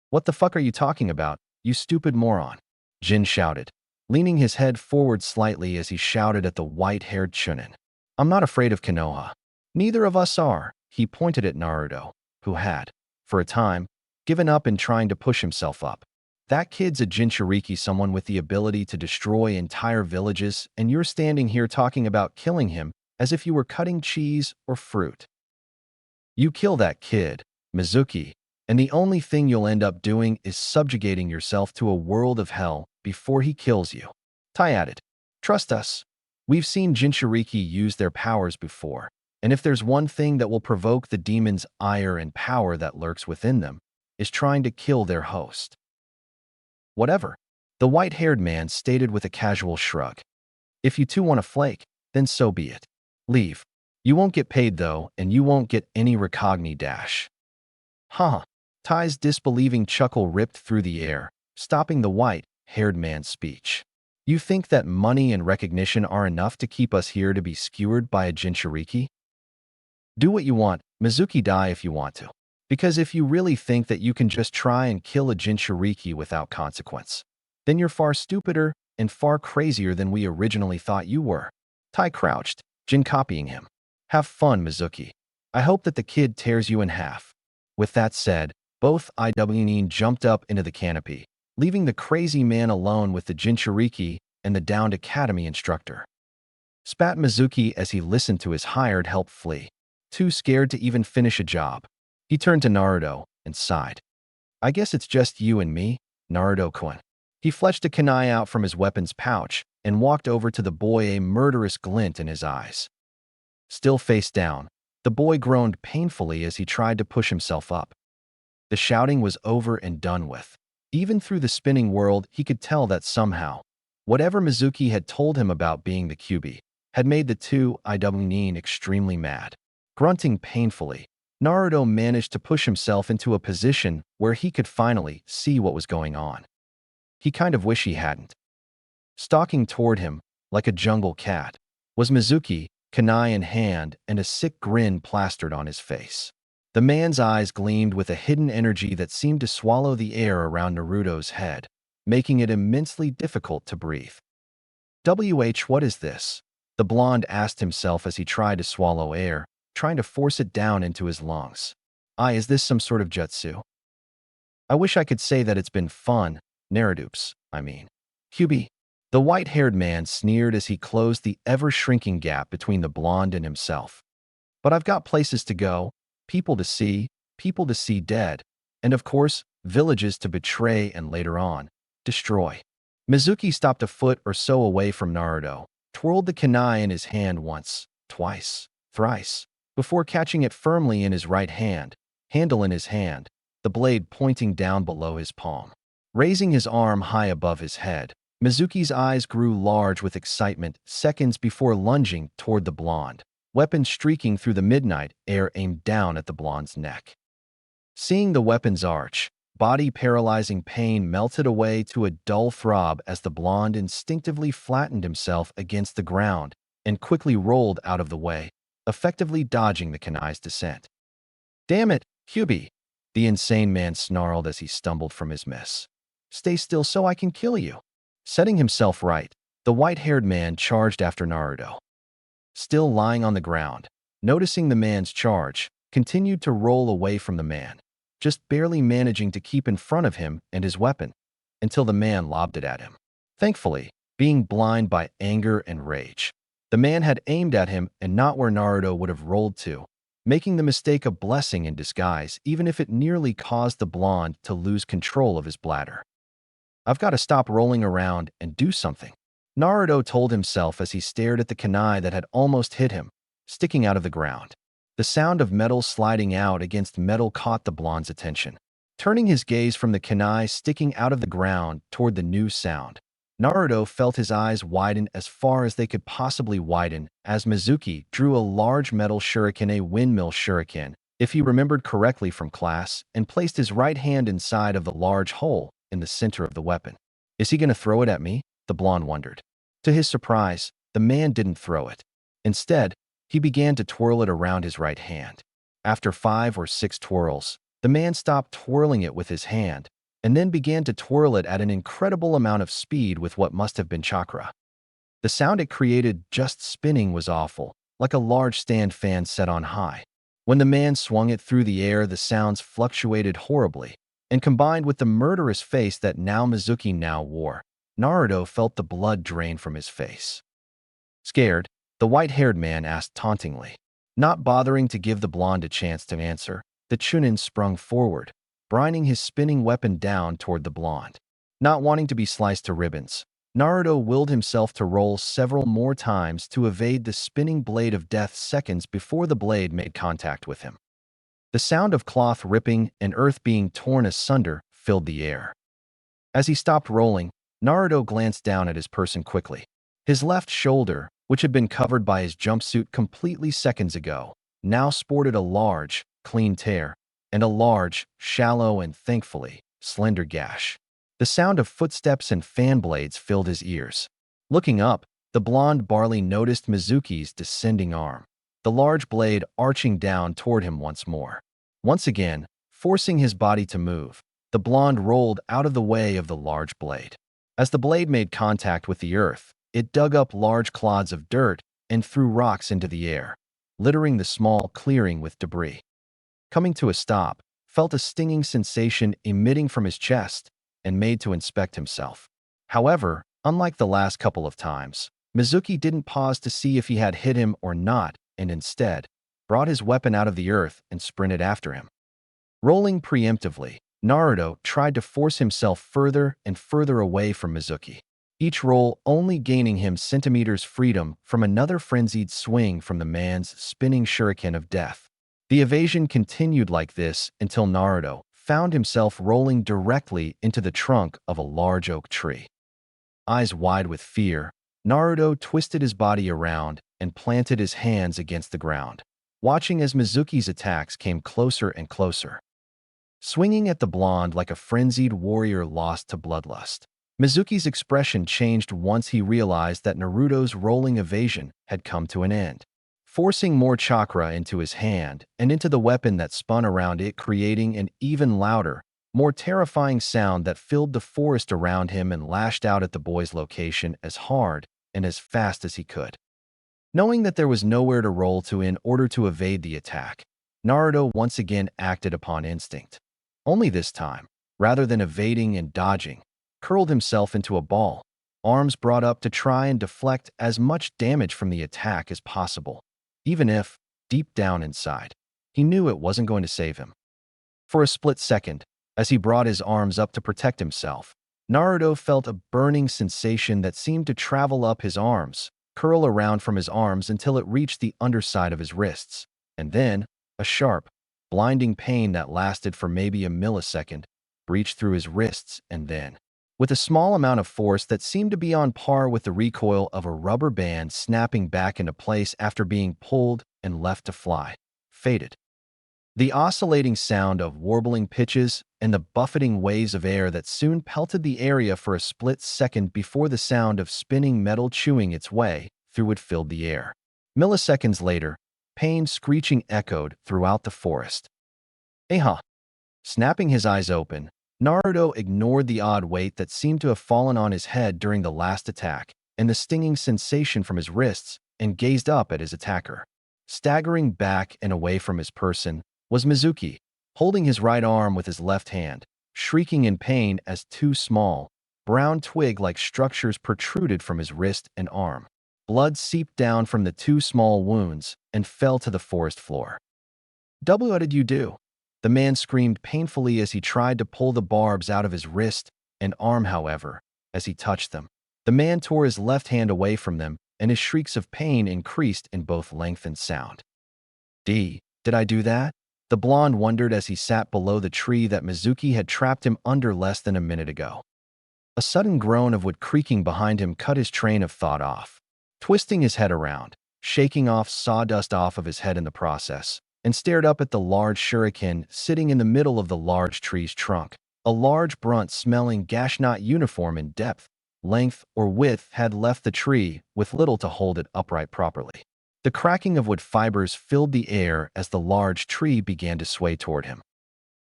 A: What the fuck are you talking about, you stupid moron? Jin shouted, leaning his head forward slightly as he shouted at the white-haired chunin. I'm not afraid of Konoha. Neither of us are. He pointed at Naruto, who had, for a time, given up in trying to push himself up. That kid's a Jinchuriki, someone with the ability to destroy entire villages, and you're standing here talking about killing him as if you were cutting cheese or fruit. You kill that kid, Mizuki, and the only thing you'll end up doing is subjugating yourself to a world of hell before he kills you. Tai added, trust us. We've seen Jinchuriki use their powers before, and if there's one thing that will provoke the demon's ire and power that lurks within them, is trying to kill their host. Whatever, the white-haired man stated with a casual shrug. If you two want to flake, then so be it. Leave. You won't get paid though, and you won't get any recogni dash. Huh. Tai's disbelieving chuckle ripped through the air, stopping the white-haired man's speech. You think that money and recognition are enough to keep us here to be skewered by a Jinchuriki? Do what you want, Mizuki, die if you want to. Because if you really think that you can just try and kill a Jinchuriki without consequence, then you're far stupider and far crazier than we originally thought you were. Tai crouched, Jin copying him. Have fun, Mizuki. I hope that the kid tears you in half. With that said, both IWN jumped up into the canopy, leaving the crazy man alone with the Jinchuriki and the downed academy instructor. Spat Mizuki as he listened to his hired help flee, too scared to even finish a job. He turned to Naruto and sighed. I guess it's just you and me, Naruto-kun. He fletched a kunai out from his weapon's pouch and walked over to the boy, a murderous glint in his eyes. Still face down, The boy groaned painfully as he tried to push himself up. The shouting was over and done with. Even through the spinning world, he could tell that somehow, whatever Mizuki had told him about being the Kyuubi had made the two Iwnin extremely mad. Grunting painfully, Naruto managed to push himself into a position where he could finally see what was going on. He kind of wished he hadn't. Stalking toward him, like a jungle cat, was Mizuki, kunai in hand and a sick grin plastered on his face. The man's eyes gleamed with a hidden energy that seemed to swallow the air around Naruto's head, making it immensely difficult to breathe. What is this? The blonde asked himself as he tried to swallow air, trying to force it down into his lungs. Is this some sort of jutsu? I wish I could say that it's been fun, Narutoops, I mean. Kyuubi. The white-haired man sneered as he closed the ever-shrinking gap between the blonde and himself. But I've got places to go, people to see dead, and of course, villages to betray and later on, destroy. Mizuki stopped a foot or so away from Naruto, twirled the kunai in his hand once, twice, thrice, before catching it firmly in his right hand, handle in his hand, the blade pointing down below his palm. Raising his arm high above his head, Mizuki's eyes grew large with excitement seconds before lunging toward the blonde, weapon streaking through the midnight air aimed down at the blonde's neck. Seeing the weapon's arch, body-paralyzing pain melted away to a dull throb as the blonde instinctively flattened himself against the ground and quickly rolled out of the way, effectively dodging the kunai's descent. "Damn it, Kyuubi!" the insane man snarled as he stumbled from his miss. "Stay still so I can kill you." Setting himself right, the white-haired man charged after Naruto. Still lying on the ground, noticing the man's charge, continued to roll away from the man, just barely managing to keep in front of him and his weapon, until the man lobbed it at him. Thankfully, being blind by anger and rage, the man had aimed at him and not where Naruto would have rolled to, making the mistake a blessing in disguise even if it nearly caused the blonde to lose control of his bladder. "I've got to stop rolling around and do something," Naruto told himself as he stared at the kunai that had almost hit him, sticking out of the ground. The sound of metal sliding out against metal caught the blonde's attention. Turning his gaze from the kunai sticking out of the ground toward the new sound, Naruto felt his eyes widen as far as they could possibly widen as Mizuki drew a large metal shuriken, a windmill shuriken, if he remembered correctly from class, and placed his right hand inside of the large hole in the center of the weapon. "Is he going to throw it at me?" the blonde wondered. To his surprise, the man didn't throw it. Instead, he began to twirl it around his right hand. After 5 or 6 twirls, the man stopped twirling it with his hand and then began to twirl it at an incredible amount of speed with what must have been chakra. The sound it created just spinning was awful, like a large stand fan set on high. When the man swung it through the air, the sounds fluctuated horribly, and combined with the murderous face that Mizuki now wore, Naruto felt the blood drain from his face. Scared, the white-haired man asked tauntingly. Not bothering to give the blonde a chance to answer, the chunin sprung forward, brining his spinning weapon down toward the blonde. Not wanting to be sliced to ribbons, Naruto willed himself to roll several more times to evade the spinning blade of death seconds before the blade made contact with him. The sound of cloth ripping and earth being torn asunder filled the air. As he stopped rolling, Naruto glanced down at his person quickly. His left shoulder, which had been covered by his jumpsuit completely seconds ago, now sported a large, clean tear, and a large, shallow and, thankfully, slender gash. The sound of footsteps and fan blades filled his ears. Looking up, the blonde Barley noticed Mizuki's descending arm, the large blade arching down toward him once more. Once again, forcing his body to move, the blonde rolled out of the way of the large blade. As the blade made contact with the earth, it dug up large clods of dirt and threw rocks into the air, littering the small clearing with debris. Coming to a stop, felt a stinging sensation emitting from his chest and made to inspect himself. However, unlike the last couple of times, Mizuki didn't pause to see if he had hit him or not and instead brought his weapon out of the earth and sprinted after him. Rolling preemptively, Naruto tried to force himself further and further away from Mizuki. each roll only gaining him centimeters freedom from another frenzied swing from the man's spinning shuriken of death. The evasion continued like this until Naruto found himself rolling directly into the trunk of a large oak tree. Eyes wide with fear, Naruto twisted his body around and planted his hands against the ground, watching as Mizuki's attacks came closer and closer. Swinging at the blonde like a frenzied warrior lost to bloodlust, Mizuki's expression changed once he realized that Naruto's rolling evasion had come to an end, forcing more chakra into his hand and into the weapon that spun around it, creating an even louder, more terrifying sound that filled the forest around him and lashed out at the boy's location as hard and as fast as he could. Knowing that there was nowhere to roll to in order to evade the attack, Naruto once again acted upon instinct. Only this time, rather than evading and dodging, curled himself into a ball, arms brought up to try and deflect as much damage from the attack as possible, even if, deep down inside, he knew it wasn't going to save him. For a split second, as he brought his arms up to protect himself, Naruto felt a burning sensation that seemed to travel up his arms, curl around from his arms until it reached the underside of his wrists, and then, a sharp, blinding pain that lasted for maybe a millisecond breached through his wrists and then, with a small amount of force that seemed to be on par with the recoil of a rubber band snapping back into place after being pulled and left to fly, faded. The oscillating sound of warbling pitches and the buffeting waves of air that soon pelted the area for a split second before the sound of spinning metal chewing its way through it filled the air. Milliseconds later, pain screeching echoed throughout the forest. Aha! Snapping his eyes open, Naruto ignored the odd weight that seemed to have fallen on his head during the last attack and the stinging sensation from his wrists and gazed up at his attacker. Staggering back and away from his person was Mizuki, holding his right arm with his left hand, shrieking in pain as two small, brown twig-like structures protruded from his wrist and arm. Blood seeped down from the two small wounds and fell to the forest floor. "What did you do?" The man screamed painfully as he tried to pull the barbs out of his wrist and arm. However, as he touched them, the man tore his left hand away from them, and his shrieks of pain increased in both length and sound. Did I do that?" The blonde wondered as he sat below the tree that Mizuki had trapped him under less than a minute ago. A sudden groan of wood creaking behind him cut his train of thought off. Twisting his head around, shaking off sawdust off of his head in the process, and stared up at the large shuriken sitting in the middle of the large tree's trunk. A large brunt-smelling gashnot uniform in depth, length, or width had left the tree with little to hold it upright properly. The cracking of wood fibers filled the air as the large tree began to sway toward him.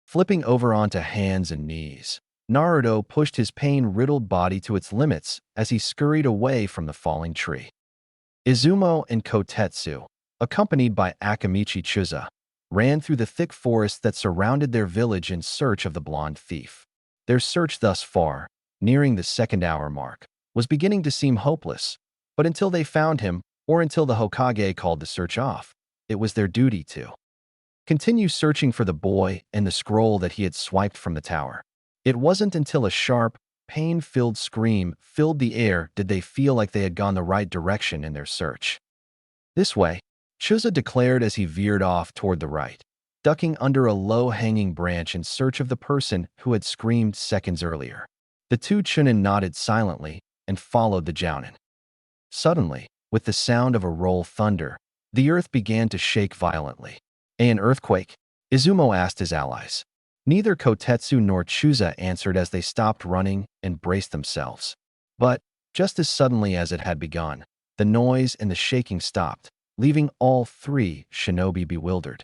A: Flipping over onto hands and knees, Naruto pushed his pain-riddled body to its limits as he scurried away from the falling tree. Izumo and Kotetsu, accompanied by Akamichi Chuza, ran through the thick forest that surrounded their village in search of the blonde thief. Their search thus far, nearing the second-hour mark, was beginning to seem hopeless, but until they found him, or until the Hokage called the search off, it was their duty to continue searching for the boy and the scroll that he had swiped from the tower. It wasn't until a sharp, pain-filled scream filled the air did they feel like they had gone the right direction in their search. "This way," Chuza declared as he veered off toward the right, ducking under a low-hanging branch in search of the person who had screamed seconds earlier. The two chunin nodded silently and followed the jounin. Suddenly, with the sound of a roll thunder, the earth began to shake violently. "An earthquake?" Izumo asked his allies. Neither Kotetsu nor Chuza answered as they stopped running and braced themselves. But, just as suddenly as it had begun, the noise and the shaking stopped, leaving all three shinobi bewildered.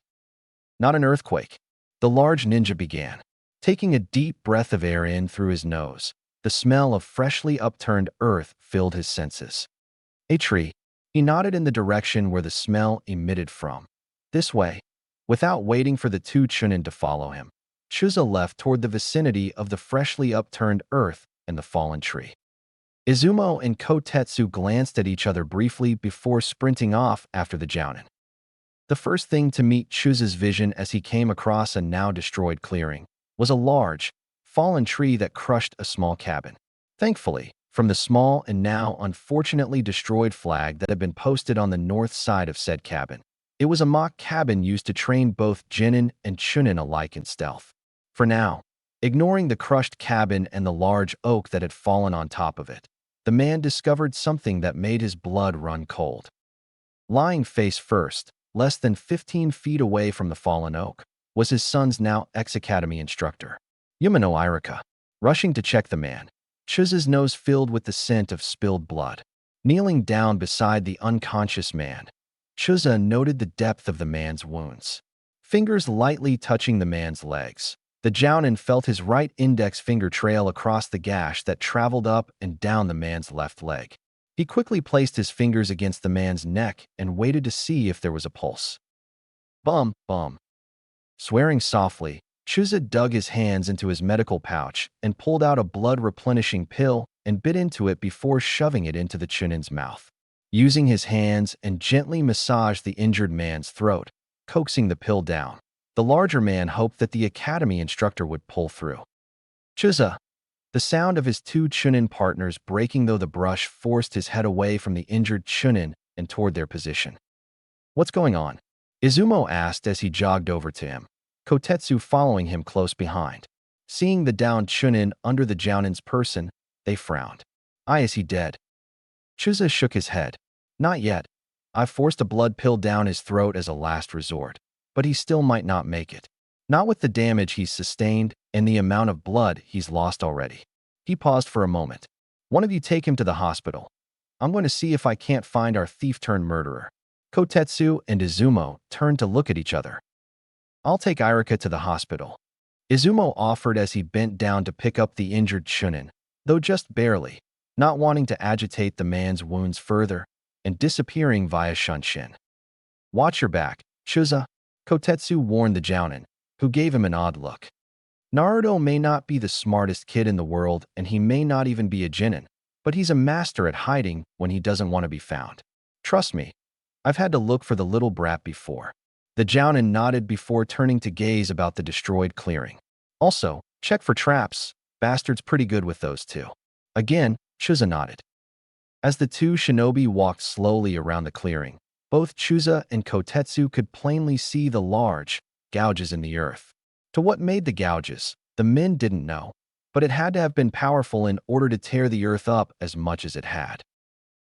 A: "Not an earthquake," the large ninja began, taking a deep breath of air in through his nose. The smell of freshly upturned earth filled his senses. "A tree." He nodded in the direction where the smell emitted from. "This way." Without waiting for the two chunin to follow him, Chuza left toward the vicinity of the freshly upturned earth and the fallen tree. Izumo and Kotetsu glanced at each other briefly before sprinting off after the jounin. The first thing to meet Chuza's vision as he came across a now destroyed clearing was a large, fallen tree that crushed a small cabin. Thankfully, from the small and now unfortunately destroyed flag that had been posted on the north side of said cabin. It was a mock cabin used to train both genin and chunin alike in stealth. For now, ignoring the crushed cabin and the large oak that had fallen on top of it, the man discovered something that made his blood run cold. Lying face first, less than 15 feet away from the fallen oak, was his son's now ex-academy instructor, Yumino Iruka. Rushing to check the man, Chuza's nose filled with the scent of spilled blood. Kneeling down beside the unconscious man, Chuza noted the depth of the man's wounds. Fingers lightly touching the man's legs, the jounin felt his right index finger trail across the gash that traveled up and down the man's left leg. He quickly placed his fingers against the man's neck and waited to see if there was a pulse. Bum, bum. Swearing softly, Chuza dug his hands into his medical pouch and pulled out a blood-replenishing pill and bit into it before shoving it into the chunin's mouth. Using his hands and gently massaged the injured man's throat, coaxing the pill down. The larger man hoped that the academy instructor would pull through. Chuza! The sound of his two chunin partners breaking though the brush forced his head away from the injured chunin and toward their position. What's going on? Izumo asked as he jogged over to him, Kotetsu following him close behind. Seeing the downed chunin under the jounin's person, they frowned. Is he dead? Chuza shook his head. Not yet. I've forced a blood pill down his throat as a last resort, but he still might not make it. Not with the damage he's sustained and the amount of blood he's lost already. He paused for a moment. One of you take him to the hospital. I'm going to see if I can't find our thief-turned-murderer. Kotetsu and Izumo turned to look at each other. I'll take Iruka to the hospital. Izumo offered as he bent down to pick up the injured chunin, though just barely, not wanting to agitate the man's wounds further, and disappearing via shunshin. Watch your back, Chuza, Kotetsu warned the jounin, who gave him an odd look. Naruto may not be the smartest kid in the world and he may not even be a genin, but he's a master at hiding when he doesn't want to be found. Trust me, I've had to look for the little brat before. The jounin nodded before turning to gaze about the destroyed clearing. Also, check for traps, bastard's pretty good with those too. Again, Chuza nodded. As the two shinobi walked slowly around the clearing, both Chuza and Kotetsu could plainly see the large gouges in the earth. To what made the gouges, the men didn't know, but it had to have been powerful in order to tear the earth up as much as it had.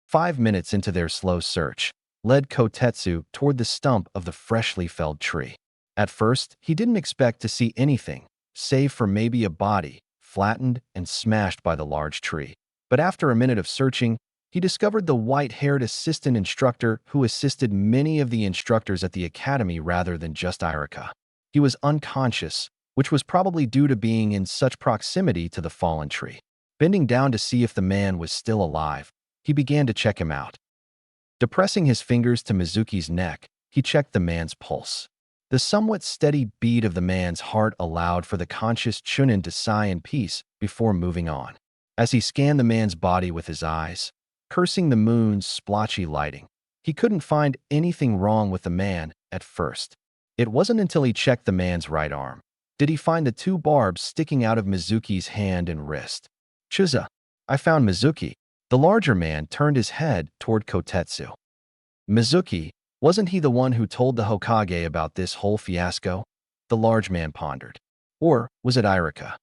A: 5 minutes into their slow search, led Kotetsu toward the stump of the freshly felled tree. At first, he didn't expect to see anything, save for maybe a body, flattened and smashed by the large tree. But after a minute of searching, he discovered the white-haired assistant instructor who assisted many of the instructors at the academy rather than just Iruka. He was unconscious, which was probably due to being in such proximity to the fallen tree. Bending down to see if the man was still alive, he began to check him out. Depressing his fingers to Mizuki's neck, he checked the man's pulse. The somewhat steady beat of the man's heart allowed for the conscious chunin to sigh in peace before moving on. As he scanned the man's body with his eyes, cursing the moon's splotchy lighting, he couldn't find anything wrong with the man at first. It wasn't until he checked the man's right arm did he find the 2 barbs sticking out of Mizuki's hand and wrist. Chuza, I found Mizuki. The larger man turned his head toward Kotetsu. Mizuki, wasn't he the one who told the Hokage about this whole fiasco? The large man pondered. Or was it Iruka?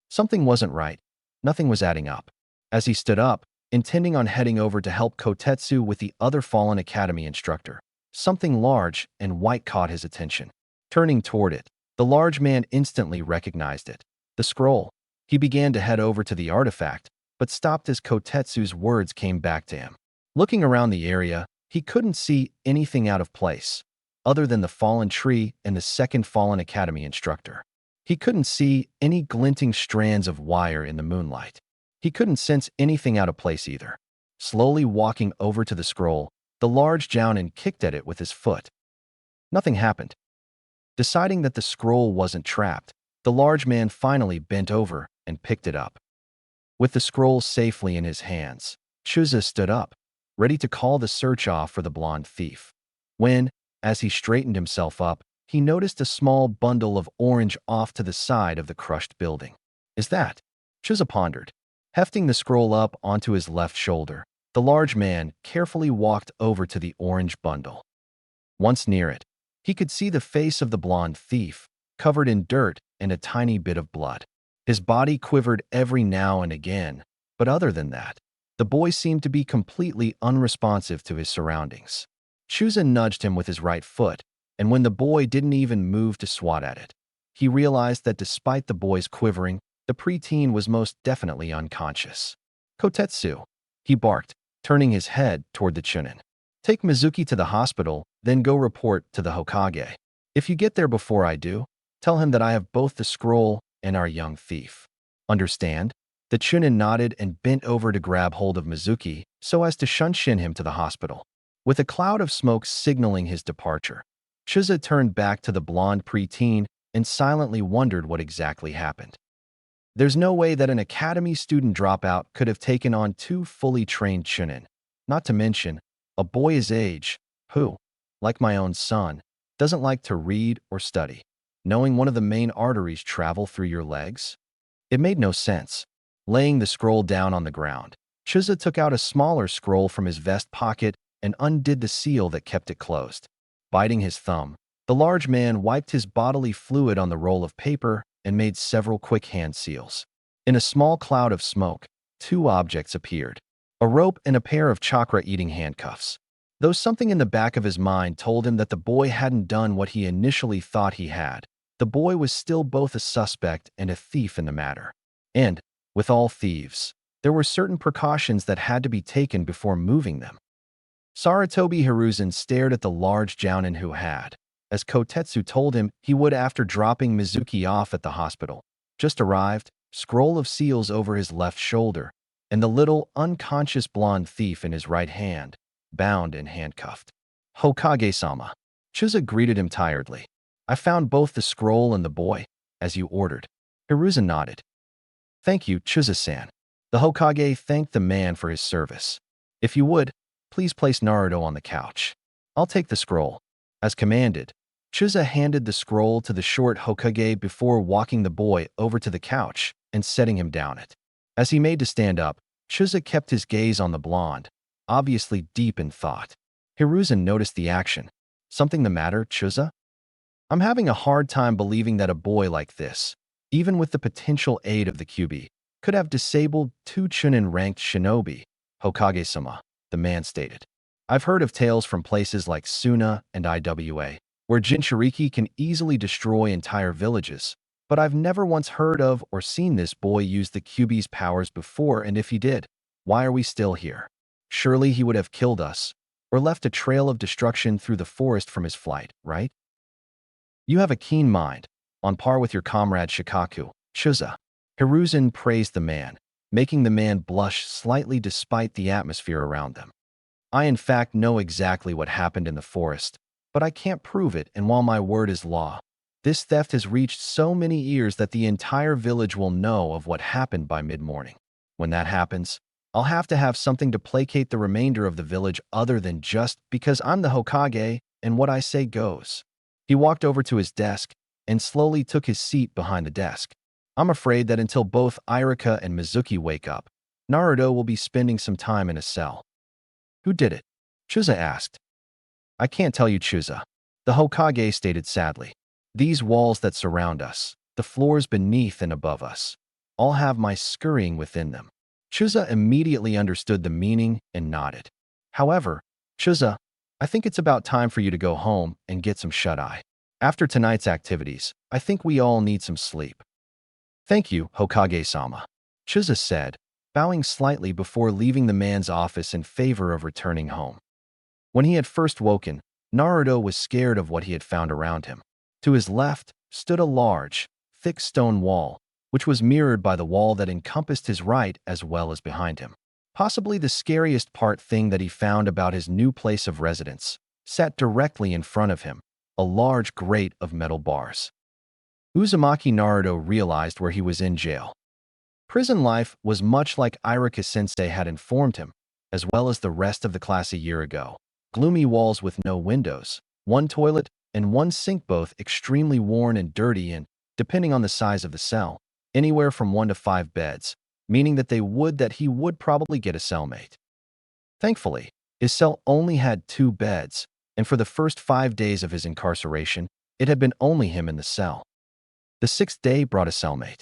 A: Something wasn't right. Nothing was adding up. As he stood up, intending on heading over to help Kotetsu with the other fallen academy instructor, something large and white caught his attention. Turning toward it, the large man instantly recognized it. The scroll. He began to head over to the artifact, but stopped as Kotetsu's words came back to him. Looking around the area, he couldn't see anything out of place, other than the fallen tree and the second fallen academy instructor. He couldn't see any glinting strands of wire in the moonlight. He couldn't sense anything out of place either. Slowly walking over to the scroll, the large jounin kicked at it with his foot. Nothing happened. Deciding that the scroll wasn't trapped, the large man finally bent over and picked it up. With the scroll safely in his hands, Chuza stood up, ready to call the search off for the blonde thief. When, as he straightened himself up, he noticed a small bundle of orange off to the side of the crushed building. Is that? Chuza pondered. Hefting the scroll up onto his left shoulder, the large man carefully walked over to the orange bundle. Once near it, he could see the face of the blonde thief, covered in dirt and a tiny bit of blood. His body quivered every now and again, but other than that, the boy seemed to be completely unresponsive to his surroundings. Chuza nudged him with his right foot, and when the boy didn't even move to swat at it, he realized that despite the boy's quivering, the preteen was most definitely unconscious. Kotetsu, he barked, turning his head toward the chunin. Take Mizuki to the hospital, then go report to the Hokage. If you get there before I do, tell him that I have both the scroll and our young thief. Understand? The chunin nodded and bent over to grab hold of Mizuki so as to shunshin him to the hospital. With a cloud of smoke signaling his departure, Chuza turned back to the blonde preteen and silently wondered what exactly happened. There's no way that an academy student dropout could have taken on two fully trained chunin, not to mention a boy his age who, like my own son, doesn't like to read or study, knowing one of the main arteries travel through your legs? It made no sense. Laying the scroll down on the ground, Chuza took out a smaller scroll from his vest pocket and undid the seal that kept it closed. Biting his thumb, the large man wiped his bodily fluid on the roll of paper and made several quick hand seals. In a small cloud of smoke, two objects appeared: a rope and a pair of chakra-eating handcuffs. Though something in the back of his mind told him that the boy hadn't done what he initially thought he had, the boy was still both a suspect and a thief in the matter. And, with all thieves, there were certain precautions that had to be taken before moving them. Sarutobi Hiruzen stared at the large jounin who had, as Kotetsu told him he would after dropping Mizuki off at the hospital, just arrived, scroll of seals over his left shoulder, and the little, unconscious blonde thief in his right hand, bound and handcuffed. Hokage-sama. Chuza greeted him tiredly. I found both the scroll and the boy, as you ordered. Hiruzen nodded. Thank you, Chuza-san. The Hokage thanked the man for his service. If you would, please place Naruto on the couch. I'll take the scroll. As commanded, Chuza handed the scroll to the short Hokage before walking the boy over to the couch and setting him down it. As he made to stand up, Chuza kept his gaze on the blonde, obviously deep in thought. Hiruzen noticed the action. Something the matter, Chuza? I'm having a hard time believing that a boy like this, even with the potential aid of the QB, could have disabled two chunin-ranked shinobi, Hokage-sama, the man stated. I've heard of tales from places like Suna and IWA, where Jinchuriki can easily destroy entire villages, but I've never once heard of or seen this boy use the QB's powers before, and if he did, why are we still here? Surely he would have killed us, or left a trail of destruction through the forest from his flight, right? You have a keen mind, on par with your comrade Shikaku, Chuza. Hiruzen praised the man, making the man blush slightly despite the atmosphere around them. I in fact know exactly what happened in the forest, but I can't prove it, and while my word is law, this theft has reached so many ears that the entire village will know of what happened by mid-morning. When that happens, I'll have to have something to placate the remainder of the village other than just because I'm the Hokage and what I say goes. He walked over to his desk and slowly took his seat behind the desk. I'm afraid that until both Iruka and Mizuki wake up, Naruto will be spending some time in a cell. Who did it? Chuza asked. I can't tell you, Chuza. The Hokage stated sadly. These walls that surround us, the floors beneath and above us, all have my scurrying within them. Chuza immediately understood the meaning and nodded. However, Chuza, I think it's about time for you to go home and get some shut-eye. After tonight's activities, I think we all need some sleep. Thank you, Hokage-sama, Chuza said, bowing slightly before leaving the man's office in favor of returning home. When he had first woken, Naruto was scared of what he had found around him. To his left stood a large, thick stone wall, which was mirrored by the wall that encompassed his right as well as behind him. Possibly the scariest thing that he found about his new place of residence sat directly in front of him, a large grate of metal bars. Uzumaki Naruto realized where he was in jail. Prison life was much like Iruka-sensei had informed him, as well as the rest of the class a year ago. Gloomy walls with no windows, one toilet, and one sink, both extremely worn and dirty, and, depending on the size of the cell, anywhere from 1 to 5 beds, meaning that he would probably get a cellmate. Thankfully, his cell only had 2 beds, and for the first 5 days of his incarceration, it had been only him in the cell. The 6th day brought a cellmate.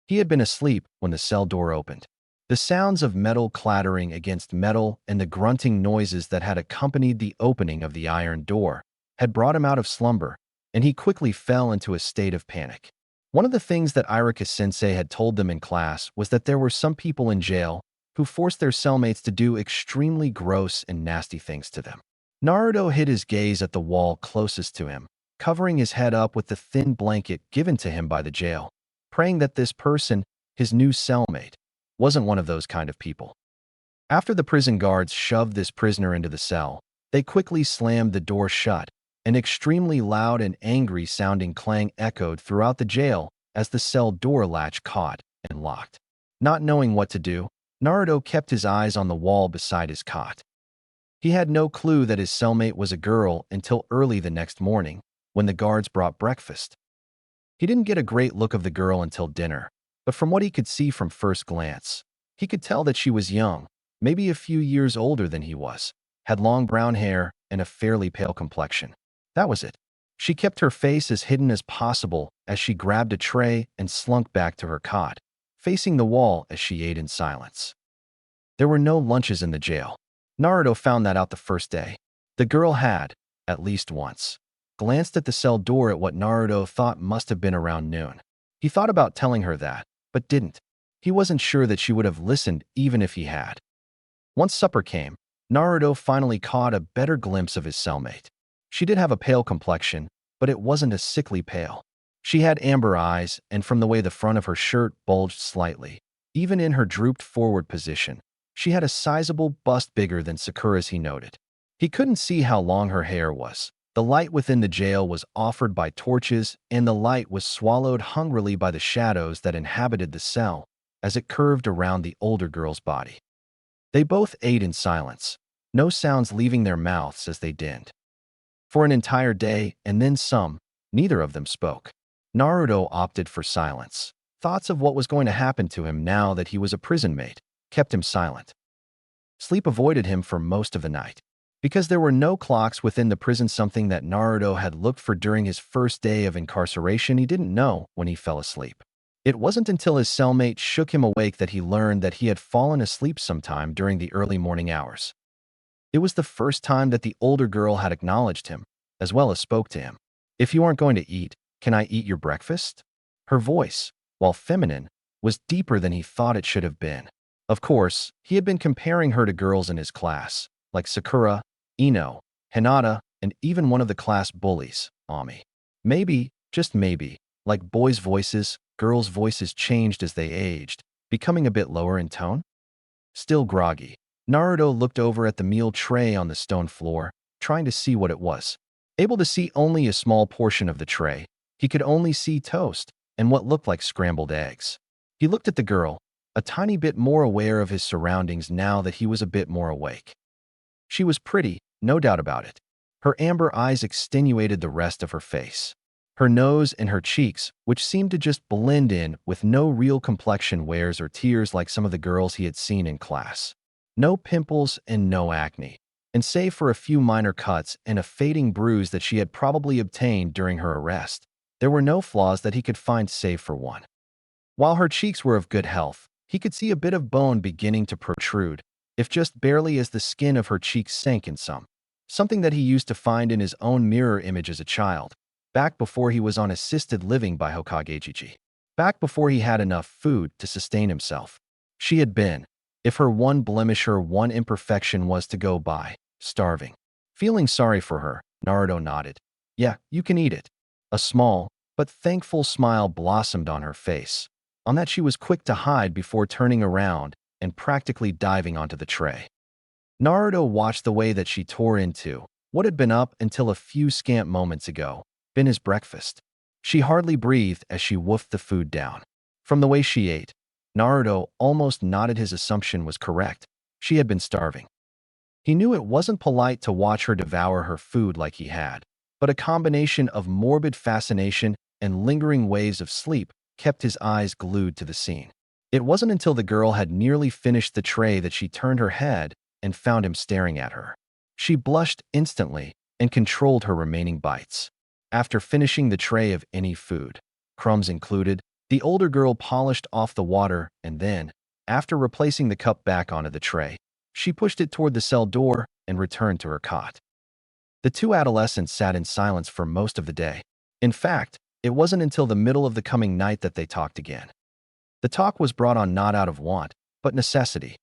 A: He had been asleep when the cell door opened. The sounds of metal clattering against metal and the grunting noises that had accompanied the opening of the iron door had brought him out of slumber, and he quickly fell into a state of panic. One of the things that Iruka-sensei had told them in class was that there were some people in jail who forced their cellmates to do extremely gross and nasty things to them. Naruto hid his gaze at the wall closest to him, covering his head up with the thin blanket given to him by the jail, praying that this person, his new cellmate, wasn't one of those kind of people. After the prison guards shoved this prisoner into the cell, they quickly slammed the door shut. An extremely loud and angry-sounding clang echoed throughout the jail as the cell door latch caught and locked. Not knowing what to do, Naruto kept his eyes on the wall beside his cot. He had no clue that his cellmate was a girl until early the next morning, when the guards brought breakfast. He didn't get a great look of the girl until dinner, but from what he could see from first glance, he could tell that she was young, maybe a few years older than he was, had long brown hair and a fairly pale complexion. That was it. She kept her face as hidden as possible as she grabbed a tray and slunk back to her cot, facing the wall as she ate in silence. There were no lunches in the jail. Naruto found that out the first day. The girl had, at least once, glanced at the cell door at what Naruto thought must have been around noon. He thought about telling her that, but didn't. He wasn't sure that she would have listened even if he had. Once supper came, Naruto finally caught a better glimpse of his cellmate. She did have a pale complexion, but it wasn't a sickly pale. She had amber eyes, and from the way the front of her shirt bulged slightly, even in her drooped forward position, she had a sizable bust bigger than Sakura's, he noted. He couldn't see how long her hair was. The light within the jail was offered by torches, and the light was swallowed hungrily by the shadows that inhabited the cell as it curved around the older girl's body. They both ate in silence, no sounds leaving their mouths as they dinned. For an entire day, and then some, neither of them spoke. Naruto opted for silence. Thoughts of what was going to happen to him now that he was a prison mate kept him silent. Sleep avoided him for most of the night. Because there were no clocks within the prison, something that Naruto had looked for during his first day of incarceration, he didn't know when he fell asleep. It wasn't until his cellmate shook him awake that he learned that he had fallen asleep sometime during the early morning hours. It was the first time that the older girl had acknowledged him, as well as spoke to him. "If you aren't going to eat, can I eat your breakfast?" Her voice, while feminine, was deeper than he thought it should have been. Of course, he had been comparing her to girls in his class, like Sakura, Ino, Hinata, and even one of the class bullies, Ami. Maybe, just maybe, like boys' voices, girls' voices changed as they aged, becoming a bit lower in tone. Still groggy, Naruto looked over at the meal tray on the stone floor, trying to see what it was. Able to see only a small portion of the tray, he could only see toast and what looked like scrambled eggs. He looked at the girl, a tiny bit more aware of his surroundings now that he was a bit more awake. She was pretty, no doubt about it. Her amber eyes extenuated the rest of her face. Her nose and her cheeks, which seemed to just blend in with no real complexion wears or tears like some of the girls he had seen in class. No pimples and no acne. And save for a few minor cuts and a fading bruise that she had probably obtained during her arrest, there were no flaws that he could find save for one. While her cheeks were of good health, he could see a bit of bone beginning to protrude, if just barely, as the skin of her cheeks sank in something that he used to find in his own mirror image as a child, back before he was on assisted living by Hokage, back before he had enough food to sustain himself. She had been, if her one blemish or one imperfection was to go by, starving. Feeling sorry for her, Naruto nodded. "Yeah, you can eat it." A small, but thankful smile blossomed on her face, on that she was quick to hide before turning around and practically diving onto the tray. Naruto watched the way that she tore into what had been up until a few scant moments ago, been his breakfast. She hardly breathed as she woofed the food down. From the way she ate, Naruto almost nodded his assumption was correct. She had been starving. He knew it wasn't polite to watch her devour her food like he had, but a combination of morbid fascination and lingering waves of sleep kept his eyes glued to the scene. It wasn't until the girl had nearly finished the tray that she turned her head and found him staring at her. She blushed instantly and controlled her remaining bites. After finishing the tray of any food, crumbs included, the older girl polished off the water and then, after replacing the cup back onto the tray, she pushed it toward the cell door and returned to her cot. The two adolescents sat in silence for most of the day. In fact, it wasn't until the middle of the coming night that they talked again. The talk was brought on not out of want, but necessity.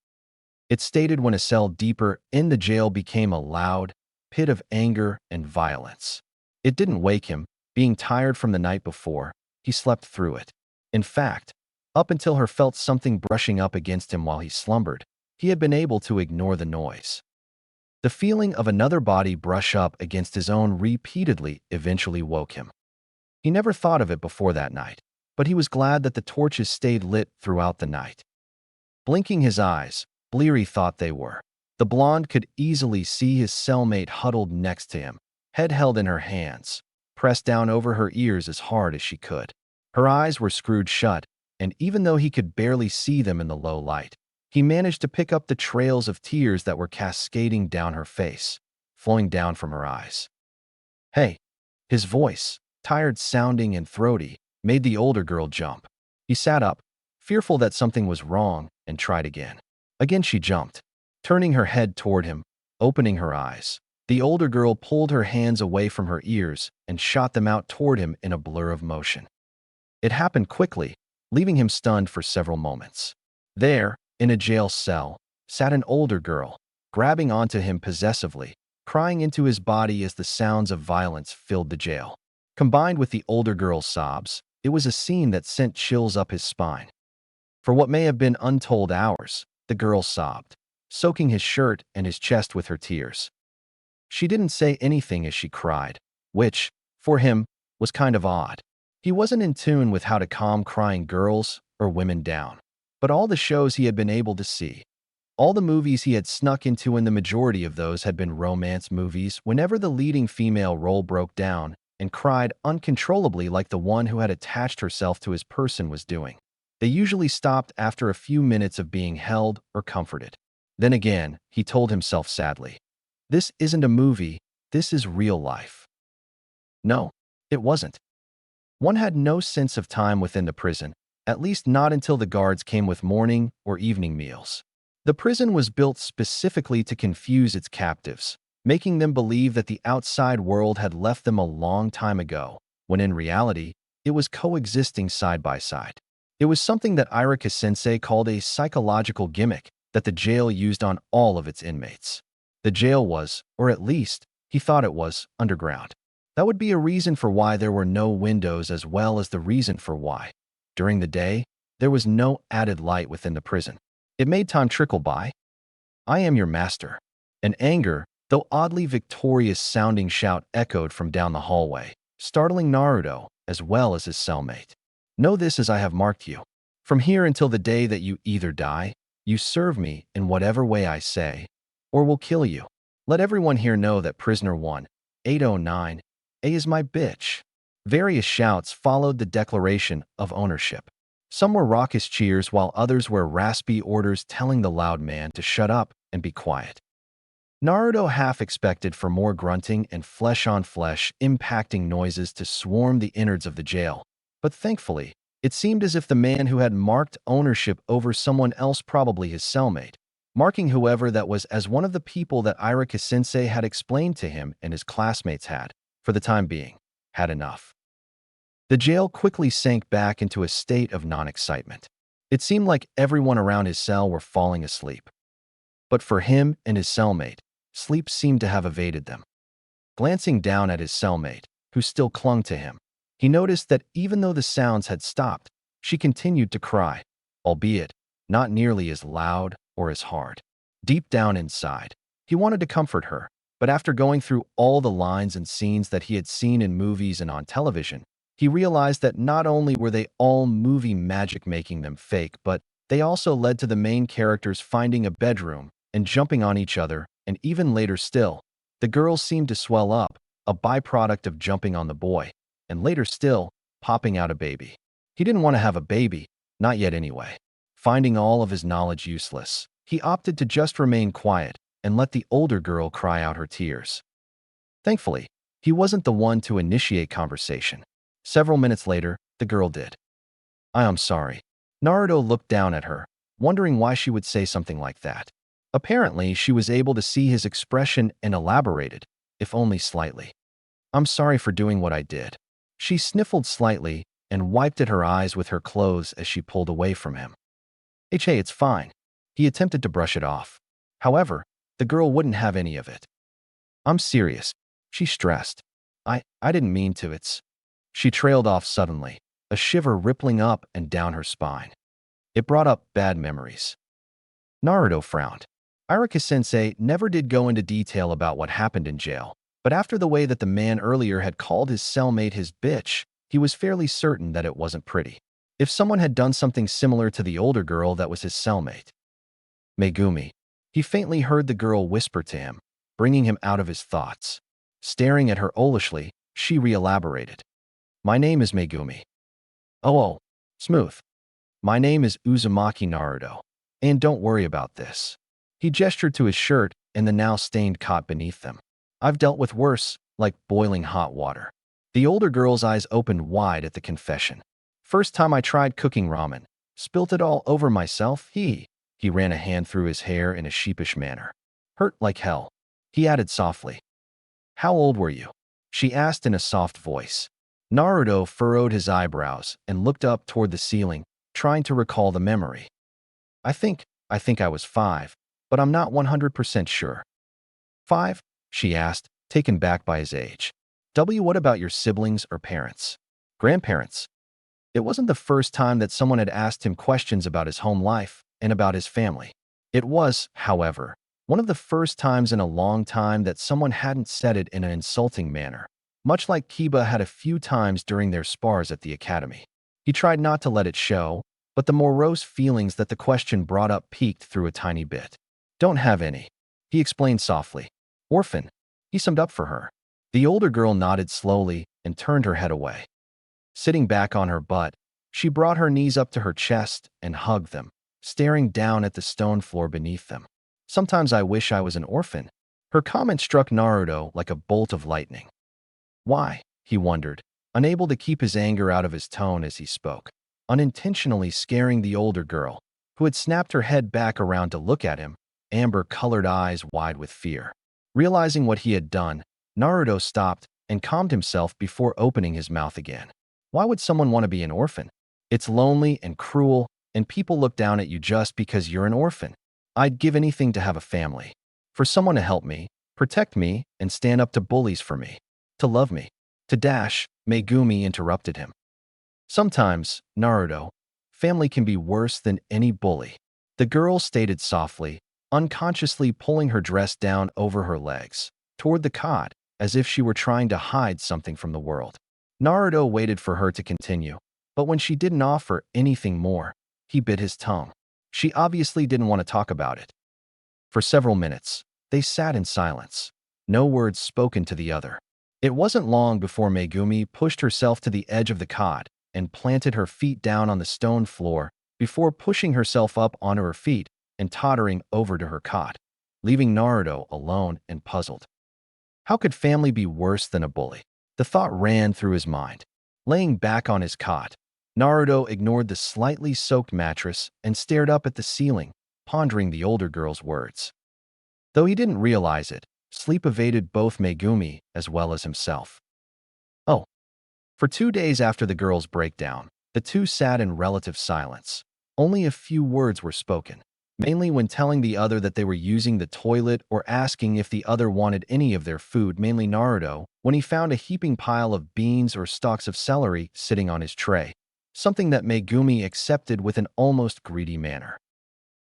A: It stated when a cell deeper in the jail became a loud pit of anger and violence. It didn't wake him. Being tired from the night before, he slept through it. In fact, up until he felt something brushing up against him while he slumbered, he had been able to ignore the noise. The feeling of another body brush up against his own repeatedly eventually woke him. He never thought of it before that night, but he was glad that the torches stayed lit throughout the night. Blinking his eyes, bleary thought they were. The blonde could easily see his cellmate huddled next to him, head held in her hands, pressed down over her ears as hard as she could. Her eyes were screwed shut, and even though he could barely see them in the low light, he managed to pick up the trails of tears that were cascading down her face, flowing down from her eyes. "Hey!" His voice, tired sounding and throaty, made the older girl jump. He sat up, fearful that something was wrong, and tried again. Again she jumped, turning her head toward him, opening her eyes. The older girl pulled her hands away from her ears and shot them out toward him in a blur of motion. It happened quickly, leaving him stunned for several moments. There, in a jail cell, sat an older girl, grabbing onto him possessively, crying into his body as the sounds of violence filled the jail. Combined with the older girl's sobs, it was a scene that sent chills up his spine. For what may have been untold hours, the girl sobbed, soaking his shirt and his chest with her tears. She didn't say anything as she cried, which, for him, was kind of odd. He wasn't in tune with how to calm crying girls or women down. But all the shows he had been able to see, all the movies he had snuck into, and the majority of those had been romance movies, whenever the leading female role broke down and cried uncontrollably like the one who had attached herself to his person was doing, they usually stopped after a few minutes of being held or comforted. Then again, he told himself sadly, this isn't a movie, this is real life. No, it wasn't. One had no sense of time within the prison, at least not until the guards came with morning or evening meals. The prison was built specifically to confuse its captives, making them believe that the outside world had left them a long time ago, when in reality, it was coexisting side by side. It was something that Iruka-sensei called a psychological gimmick that the jail used on all of its inmates. The jail was, or at least, he thought it was, underground. That would be a reason for why there were no windows, as well as the reason for why, during the day, there was no added light within the prison. It made time trickle by. "I am your master." An anger, though oddly victorious-sounding shout echoed from down the hallway, startling Naruto as well as his cellmate. "Know this as I have marked you. From here until the day that you either die, you serve me in whatever way I say, or will kill you. Let everyone here know that prisoner 1-809 A is my bitch." Various shouts followed the declaration of ownership. Some were raucous cheers, while others were raspy orders telling the loud man to shut up and be quiet. Naruto half expected for more grunting and flesh-on-flesh impacting noises to swarm the innards of the jail, but thankfully, it seemed as if the man who had marked ownership over someone else, probably his cellmate, marking whoever that was as one of the people that Iruka-sensei had explained to him and his classmates had, for the time being, had enough. The jail quickly sank back into a state of non-excitement. It seemed like everyone around his cell were falling asleep. But for him and his cellmate, sleep seemed to have evaded them. Glancing down at his cellmate, who still clung to him, he noticed that even though the sounds had stopped, she continued to cry, albeit not nearly as loud or as hard. Deep down inside, he wanted to comfort her, but after going through all the lines and scenes that he had seen in movies and on television, he realized that not only were they all movie magic making them fake, but they also led to the main characters finding a bedroom and jumping on each other, and even later still, the girl seemed to swell up, a byproduct of jumping on the boy, and later still, popping out a baby. He didn't want to have a baby, not yet anyway. Finding all of his knowledge useless, he opted to just remain quiet and let the older girl cry out her tears. Thankfully, he wasn't the one to initiate conversation. Several minutes later, the girl did. "I am sorry." Naruto looked down at her, wondering why she would say something like that. Apparently, she was able to see his expression and elaborated, if only slightly. "I'm sorry for doing what I did." She sniffled slightly and wiped at her eyes with her clothes as she pulled away from him. Hey, it's fine." He attempted to brush it off. However, the girl wouldn't have any of it. "I'm serious," she stressed. I didn't mean to, it's..." She trailed off suddenly, a shiver rippling up and down her spine. It brought up bad memories. Naruto frowned. Iruka-sensei never did go into detail about what happened in jail, but after the way that the man earlier had called his cellmate his bitch, he was fairly certain that it wasn't pretty. If someone had done something similar to the older girl that was his cellmate. "Megumi." He faintly heard the girl whisper to him, bringing him out of his thoughts. Staring at her owlishly, she re-elaborated. "My name is Megumi." Oh, smooth. "My name is Uzumaki Naruto. And don't worry about this." He gestured to his shirt and the now stained cot beneath them. "I've dealt with worse, like boiling hot water." The older girl's eyes opened wide at the confession. "First time I tried cooking ramen. Spilt it all over myself, He ran a hand through his hair in a sheepish manner. "Hurt like hell." He added softly. "How old were you?" she asked in a soft voice. Naruto furrowed his eyebrows and looked up toward the ceiling, trying to recall the memory. I think I was 5, but I'm not 100% sure." "5?" she asked, taken back by his age. What about your siblings or parents?" "Grandparents." It wasn't the first time that someone had asked him questions about his home life and about his family. It was, however, one of the first times in a long time that someone hadn't said it in an insulting manner, much like Kiba had a few times during their spars at the academy. He tried not to let it show, but the morose feelings that the question brought up peaked through a tiny bit. "Don't have any," he explained softly. "Orphan." He summed up for her. The older girl nodded slowly and turned her head away. Sitting back on her butt, she brought her knees up to her chest and hugged them, staring down at the stone floor beneath them. "Sometimes I wish I was an orphan." Her comment struck Naruto like a bolt of lightning. Why? He wondered, unable to keep his anger out of his tone as he spoke, unintentionally scaring the older girl, who had snapped her head back around to look at him, amber-colored eyes wide with fear. Realizing what he had done, Naruto stopped and calmed himself before opening his mouth again. Why would someone want to be an orphan? It's lonely and cruel, and people look down at you just because you're an orphan. I'd give anything to have a family. For someone to help me, protect me, and stand up to bullies for me. To love me. To dash, Megumi interrupted him. Sometimes, Naruto, family can be worse than any bully. The girl stated softly, unconsciously pulling her dress down over her legs, toward the cot, as if she were trying to hide something from the world. Naruto waited for her to continue, but when she didn't offer anything more, he bit his tongue. She obviously didn't want to talk about it. For several minutes, they sat in silence, no words spoken to the other. It wasn't long before Megumi pushed herself to the edge of the cot and planted her feet down on the stone floor before pushing herself up onto her feet and tottering over to her cot, leaving Naruto alone and puzzled. How could family be worse than a bully? The thought ran through his mind. Laying back on his cot, Naruto ignored the slightly soaked mattress and stared up at the ceiling, pondering the older girl's words. Though he didn't realize it, sleep evaded both Megumi as well as himself. Oh. For 2 days after the girl's breakdown, the two sat in relative silence. Only a few words were spoken, mainly when telling the other that they were using the toilet or asking if the other wanted any of their food, mainly Naruto, when he found a heaping pile of beans or stalks of celery sitting on his tray, something that Megumi accepted with an almost greedy manner.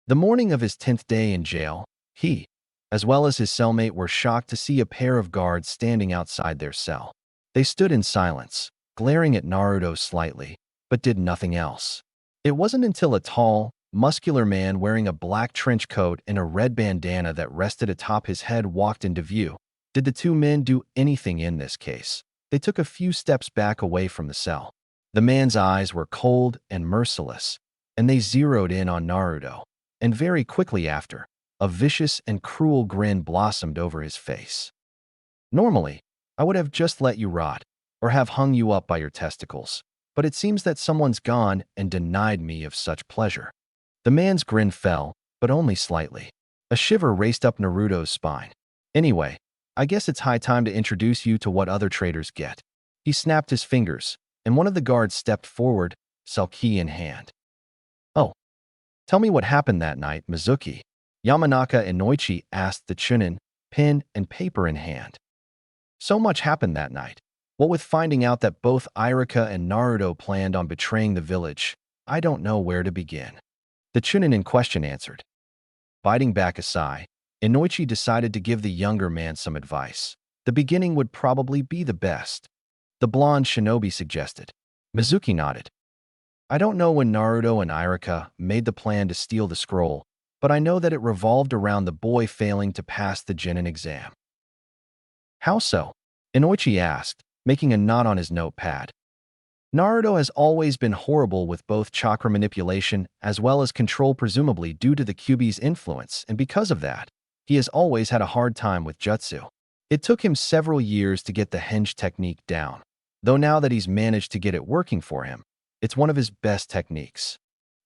A: The morning of his 10th day in jail, he, as well as his cellmate, were shocked to see a pair of guards standing outside their cell. They stood in silence, glaring at Naruto slightly, but did nothing else. It wasn't until a tall, muscular man wearing a black trench coat and a red bandana that rested atop his head walked into view did the two men do anything in this case. They took a few steps back away from the cell. The man's eyes were cold and merciless, and they zeroed in on Naruto. And very quickly after, a vicious and cruel grin blossomed over his face. Normally, I would have just let you rot, or have hung you up by your testicles, but it seems that someone's gone and denied me of such pleasure. The man's grin fell, but only slightly. A shiver raced up Naruto's spine. Anyway, I guess it's high time to introduce you to what other traitors get. He snapped his fingers, and one of the guards stepped forward, selkie in hand. Oh, tell me what happened that night, Mizuki. Yamanaka and Noichi asked the chunin, pen and paper in hand. So much happened that night. What with finding out that both Iruka and Naruto planned on betraying the village, I don't know where to begin. The chunin in question answered. Biting back a sigh, Inoichi decided to give the younger man some advice. The beginning would probably be the best. The blonde shinobi suggested. Mizuki nodded. I don't know when Naruto and Iruka made the plan to steal the scroll, but I know that it revolved around the boy failing to pass the Genin exam. How so? Inoichi asked, making a knot on his notepad. Naruto has always been horrible with both chakra manipulation as well as control, presumably due to the Kyuubi's influence, and because of that, he has always had a hard time with jutsu. It took him several years to get the henge technique down, though now that he's managed to get it working for him, it's one of his best techniques.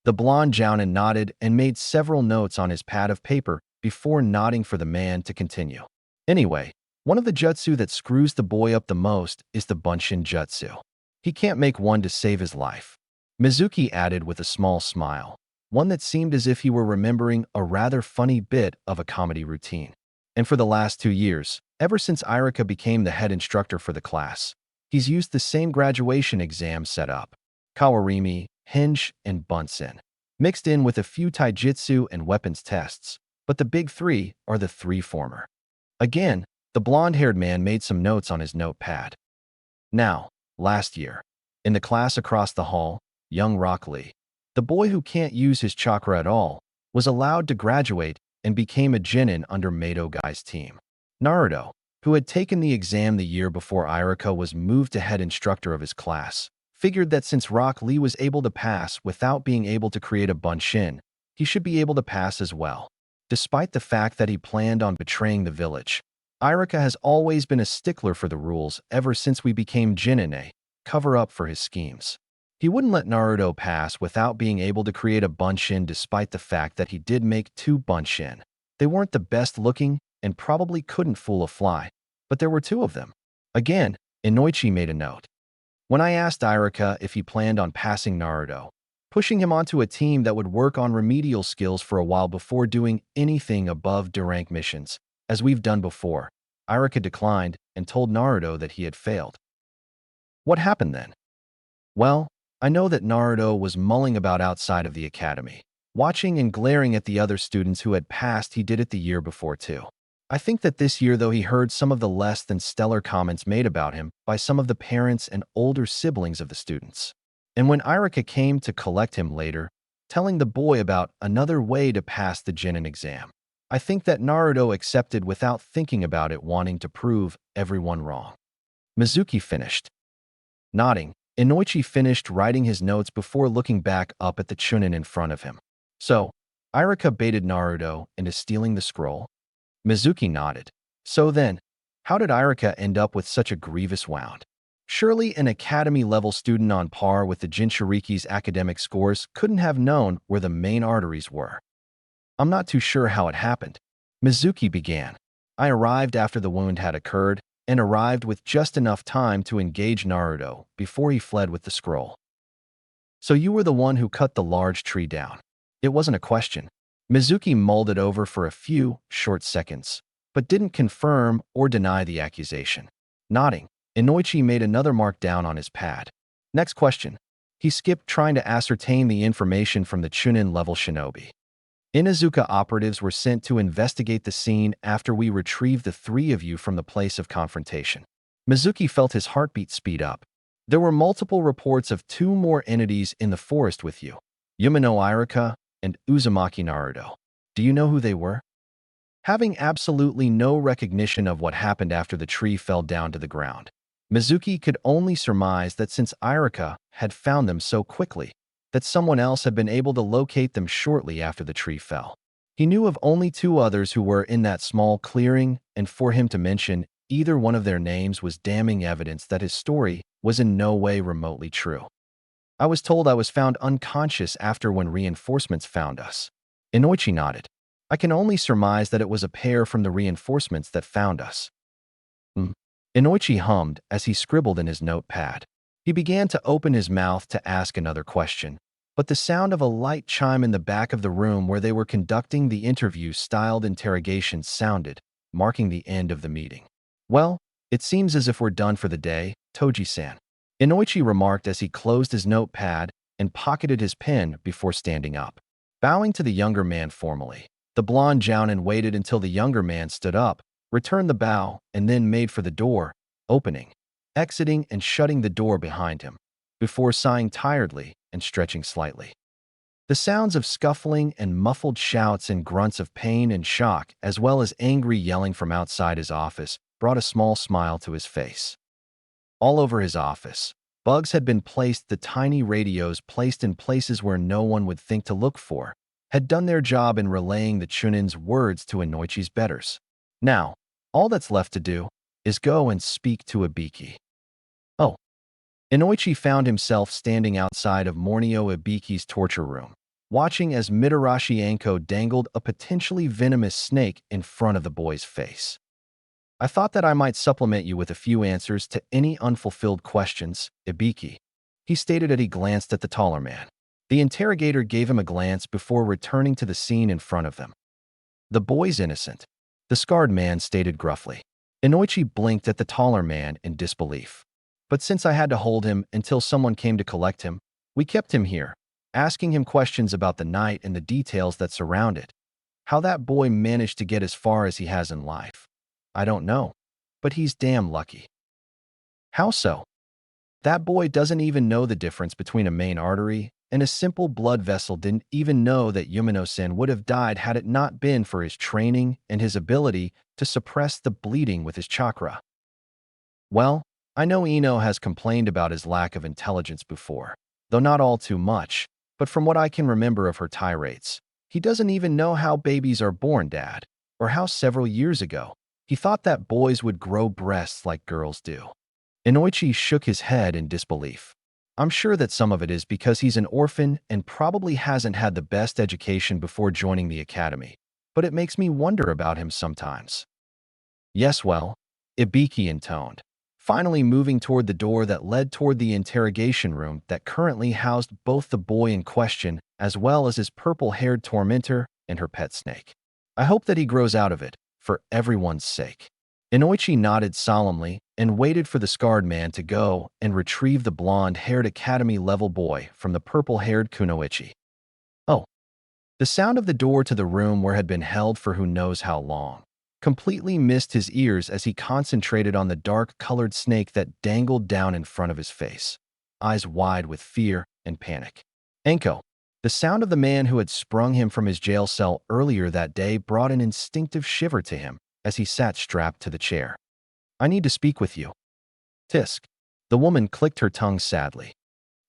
A: The blonde jounin nodded and made several notes on his pad of paper before nodding for the man to continue. Anyway, one of the jutsu that screws the boy up the most is the bunshin jutsu. He can't make one to save his life. Mizuki added with a small smile, one that seemed as if he were remembering a rather funny bit of a comedy routine. And for the last 2 years, ever since Iruka became the head instructor for the class, he's used the same graduation exam setup, kawarimi, henge, and bunsen, mixed in with a few taijutsu and weapons tests, but the big three are the three former. Again, the blonde-haired man made some notes on his notepad. Now, last year, in the class across the hall, young Rock Lee, the boy who can't use his chakra at all, was allowed to graduate and became a genin under Mato Guy's team. Naruto, who had taken the exam the year before Iruka was moved to head instructor of his class, figured that since Rock Lee was able to pass without being able to create a bunshin, he should be able to pass as well. Despite the fact that he planned on betraying the village, Iruka has always been a stickler for the rules ever since we became genin, a cover-up for his schemes. He wouldn't let Naruto pass without being able to create a bunshin, despite the fact that he did make 2 bunshin. They weren't the best looking and probably couldn't fool a fly, but there were 2 of them. Again, Inoichi made a note. When I asked Iruka if he planned on passing Naruto, pushing him onto a team that would work on remedial skills for a while before doing anything above D-rank missions, as we've done before, Iruka declined and told Naruto that he had failed. What happened then? Well, I know that Naruto was mulling about outside of the academy, watching and glaring at the other students who had passed. He did it the year before too. I think that this year, though, he heard some of the less than stellar comments made about him by some of the parents and older siblings of the students. And when Iruka came to collect him later, telling the boy about another way to pass the genin exam, I think that Naruto accepted without thinking about it, wanting to prove everyone wrong. Mizuki finished. Nodding, Inoichi finished writing his notes before looking back up at the chunin in front of him. So, Iruka baited Naruto into stealing the scroll? Mizuki nodded. So then, how did Iruka end up with such a grievous wound? Surely an academy-level student on par with the Jinchuriki's academic scores couldn't have known where the main arteries were. I'm not too sure how it happened. Mizuki began. I arrived after the wound had occurred, and arrived with just enough time to engage Naruto before he fled with the scroll. So you were the one who cut the large tree down. It wasn't a question. Mizuki mulled it over for a few short seconds, but didn't confirm or deny the accusation. Nodding, Inoichi made another mark down on his pad. Next question. He skipped trying to ascertain the information from the chunin-level shinobi. Inuzuka operatives were sent to investigate the scene after we retrieved the 3 of you from the place of confrontation. Mizuki felt his heartbeat speed up. There were multiple reports of 2 more entities in the forest with you, Yumino Iruka and Uzumaki Naruto. Do you know who they were? Having absolutely no recognition of what happened after the tree fell down to the ground, Mizuki could only surmise that since Iruka had found them so quickly, that someone else had been able to locate them shortly after the tree fell. He knew of only 2 others who were in that small clearing, and for him to mention either one of their names was damning evidence that his story was in no way remotely true. I was told I was found unconscious after when reinforcements found us. Inoichi nodded. I can only surmise that it was a pair from the reinforcements that found us. Inoichi hummed as he scribbled in his notepad. He began to open his mouth to ask another question, but the sound of a light chime in the back of the room where they were conducting the interview-styled interrogations sounded, marking the end of the meeting. Well, it seems as if we're done for the day, Toji-san. Inoichi remarked as he closed his notepad and pocketed his pen before standing up. Bowing to the younger man formally, the blonde jounin waited until the younger man stood up, returned the bow, and then made for the door, opening, exiting, and shutting the door behind him, before sighing tiredly and stretching slightly. The sounds of scuffling and muffled shouts and grunts of pain and shock, as well as angry yelling from outside his office, brought a small smile to his face. All over his office, bugs had been placed. The tiny radios placed in places where no one would think to look for had done their job in relaying the chunin's words to Inoichi's betters. Now, all that's left to do is go and speak to Ibiki. Oh. Inoichi found himself standing outside of Mornio Ibiki's torture room, watching as Mitarashi Anko dangled a potentially venomous snake in front of the boy's face. I thought that I might supplement you with a few answers to any unfulfilled questions, Ibiki, he stated as he glanced at the taller man. The interrogator gave him a glance before returning to the scene in front of them. The boy's innocent, the scarred man stated gruffly. Inoichi blinked at the taller man in disbelief. But since I had to hold him until someone came to collect him, we kept him here, asking him questions about the night and the details that surround it. How that boy managed to get as far as he has in life, I don't know, but he's damn lucky. How so? That boy doesn't even know the difference between a main artery and a simple blood vessel. Didn't even know that Yumino-sen would have died had it not been for his training and his ability to suppress the bleeding with his chakra. Well, I know Ino has complained about his lack of intelligence before, though not all too much, but from what I can remember of her tirades, he doesn't even know how babies are born, Dad, or how several years ago he thought that boys would grow breasts like girls do. Inoichi shook his head in disbelief. I'm sure that some of it is because he's an orphan and probably hasn't had the best education before joining the academy, but it makes me wonder about him sometimes. Yes, well, Ibiki intoned, finally moving toward the door that led toward the interrogation room that currently housed both the boy in question as well as his purple-haired tormentor and her pet snake. I hope that he grows out of it, for everyone's sake. Inoichi nodded solemnly and waited for the scarred man to go and retrieve the blonde-haired academy-level boy from the purple-haired kunoichi. Oh. The sound of the door to the room where had been held for who knows how long completely missed his ears as he concentrated on the dark-colored snake that dangled down in front of his face, eyes wide with fear and panic. Anko. The sound of the man who had sprung him from his jail cell earlier that day brought an instinctive shiver to him as he sat strapped to the chair. I need to speak with you. Tisk. The woman clicked her tongue sadly.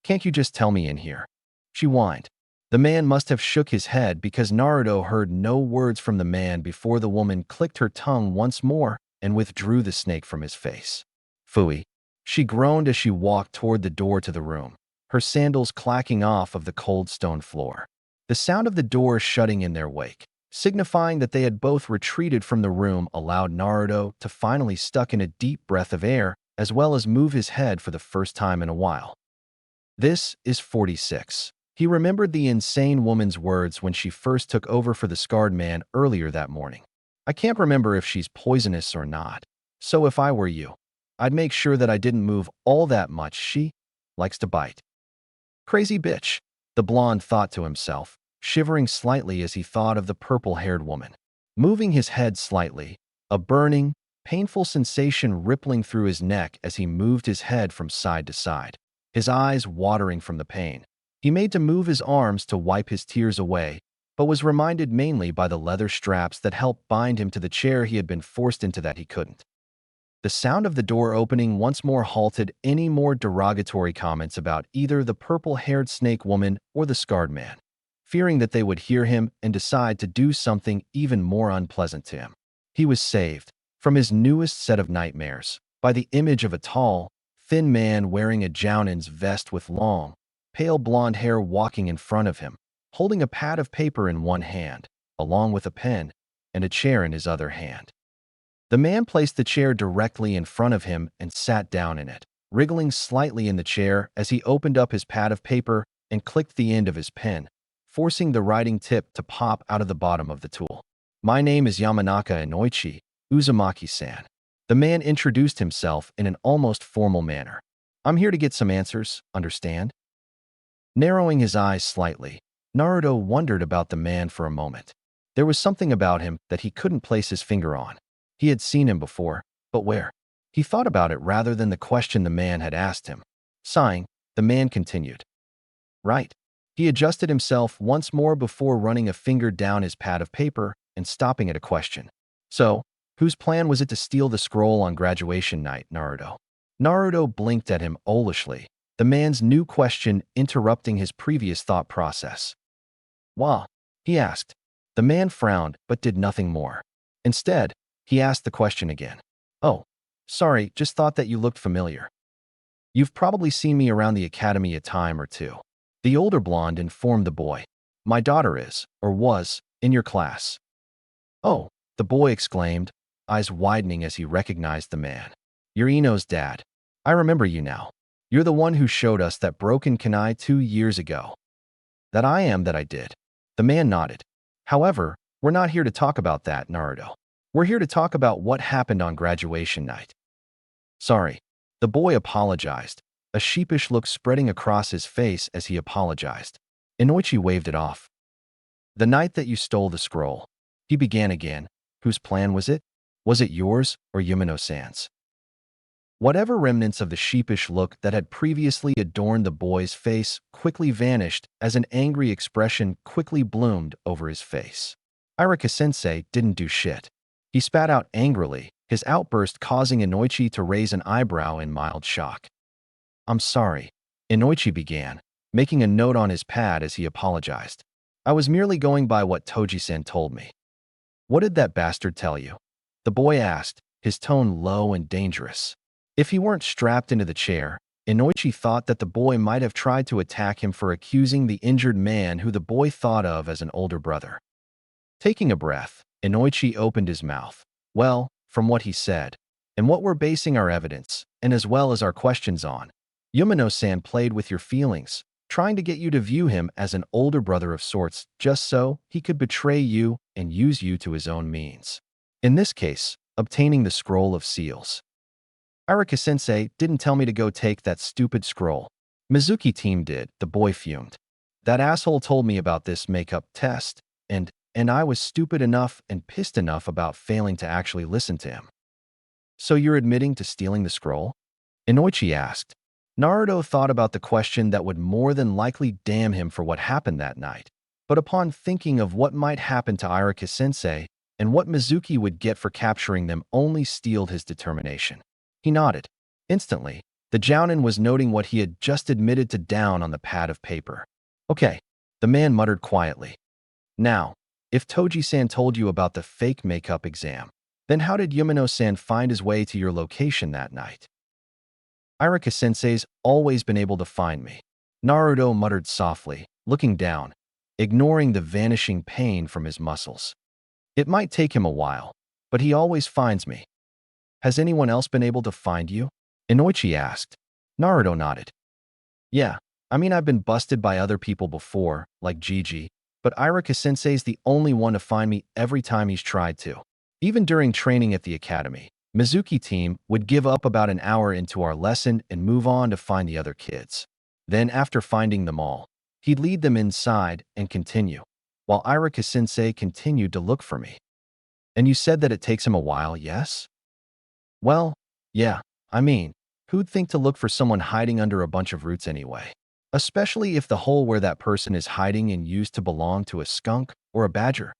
A: Can't you just tell me in here? She whined. The man must have shook his head because Naruto heard no words from the man before the woman clicked her tongue once more and withdrew the snake from his face. Phooey. She groaned as she walked toward the door to the room, her sandals clacking off of the cold stone floor. The sound of the door shutting in their wake, signifying that they had both retreated from the room, allowed Naruto to finally suck in a deep breath of air as well as move his head for the first time in a while. This is 46. He remembered the insane woman's words when she first took over for the scarred man earlier that morning. I can't remember if she's poisonous or not, so if I were you, I'd make sure that I didn't move all that much. She likes to bite. Crazy bitch, the blonde thought to himself, shivering slightly as he thought of the purple-haired woman. Moving his head slightly, a burning, painful sensation rippling through his neck as he moved his head from side to side, his eyes watering from the pain. He made to move his arms to wipe his tears away, but was reminded mainly by the leather straps that helped bind him to the chair he had been forced into that he couldn't. The sound of the door opening once more halted any more derogatory comments about either the purple-haired snake woman or the scarred man, fearing that they would hear him and decide to do something even more unpleasant to him. He was saved from his newest set of nightmares by the image of a tall, thin man wearing a jounin's vest with long, pale blonde hair walking in front of him, holding a pad of paper in one hand, along with a pen and a chair in his other hand. The man placed the chair directly in front of him and sat down in it, wriggling slightly in the chair as he opened up his pad of paper and clicked the end of his pen, forcing the writing tip to pop out of the bottom of the tool. "My name is Yamanaka Inoichi, Uzumaki-san." The man introduced himself in an almost formal manner. "I'm here to get some answers, understand?" Narrowing his eyes slightly, Naruto wondered about the man for a moment. There was something about him that he couldn't place his finger on. He had seen him before, but where? He thought about it rather than the question the man had asked him. Sighing, the man continued. "Right." He adjusted himself once more before running a finger down his pad of paper and stopping at a question. "So, whose plan was it to steal the scroll on graduation night, Naruto?" Naruto blinked at him owlishly, the man's new question interrupting his previous thought process. "Wah?" he asked. The man frowned but did nothing more. Instead, he asked the question again. "Oh, sorry, just thought that you looked familiar. You've probably seen me around the academy a time or two." The older blonde informed the boy. "My daughter is, or was, in your class." "Oh," the boy exclaimed, eyes widening as he recognized the man. "You're Ino's dad. I remember you now. You're the one who showed us that broken kunai 2 years ago." "That I did." The man nodded. "However, we're not here to talk about that, Naruto. We're here to talk about what happened on graduation night." "Sorry." The boy apologized, a sheepish look spreading across his face as he apologized. Inoichi waved it off. "The night that you stole the scroll," he began again. "Whose plan was it? Was it yours or Yumino-san's?" Whatever remnants of the sheepish look that had previously adorned the boy's face quickly vanished as an angry expression quickly bloomed over his face. Iruka-sensei didn't do shit. He spat out angrily, his outburst causing Inoichi to raise an eyebrow in mild shock. "I'm sorry," Inoichi began, making a note on his pad as he apologized. "I was merely going by what Toji-san told me." "What did that bastard tell you?" the boy asked, his tone low and dangerous. If he weren't strapped into the chair, Inoichi thought that the boy might have tried to attack him for accusing the injured man who the boy thought of as an older brother. Taking a breath, Inoichi opened his mouth. "Well, from what he said, and what we're basing our evidence, and as well as our questions on, Yumino-san played with your feelings, trying to get you to view him as an older brother of sorts just so he could betray you and use you to his own means. In this case, obtaining the scroll of seals. Iruka-sensei didn't tell me to go take that stupid scroll. Mizuki team did," the boy fumed. "That asshole told me about this makeup test, and I was stupid enough and pissed enough about failing to actually listen to him." "So you're admitting to stealing the scroll?" Inoichi asked. Naruto thought about the question that would more than likely damn him for what happened that night, but upon thinking of what might happen to Iruka-sensei and what Mizuki would get for capturing them only steeled his determination. He nodded. Instantly, the jounin was noting what he had just admitted to down on the pad of paper. "Okay," the man muttered quietly. "Now, if Toji-san told you about the fake makeup exam, then how did Yumino-san find his way to your location that night?" "Iruka-sensei's always been able to find me," Naruto muttered softly, looking down, ignoring the vanishing pain from his muscles. "It might take him a while, but he always finds me." "Has anyone else been able to find you?" Inoichi asked. Naruto nodded. "Yeah, I mean I've been busted by other people before, like Gigi, but Iruka-sensei's the only one to find me every time he's tried to. Even during training at the academy, Mizuki team would give up about an hour into our lesson and move on to find the other kids. Then after finding them all, he'd lead them inside and continue, while Iruka-sensei continued to look for me." "And you said that it takes him a while, yes?" "Well, yeah, I mean, who'd think to look for someone hiding under a bunch of roots anyway? Especially if the hole where that person is hiding and used to belong to a skunk or a badger?"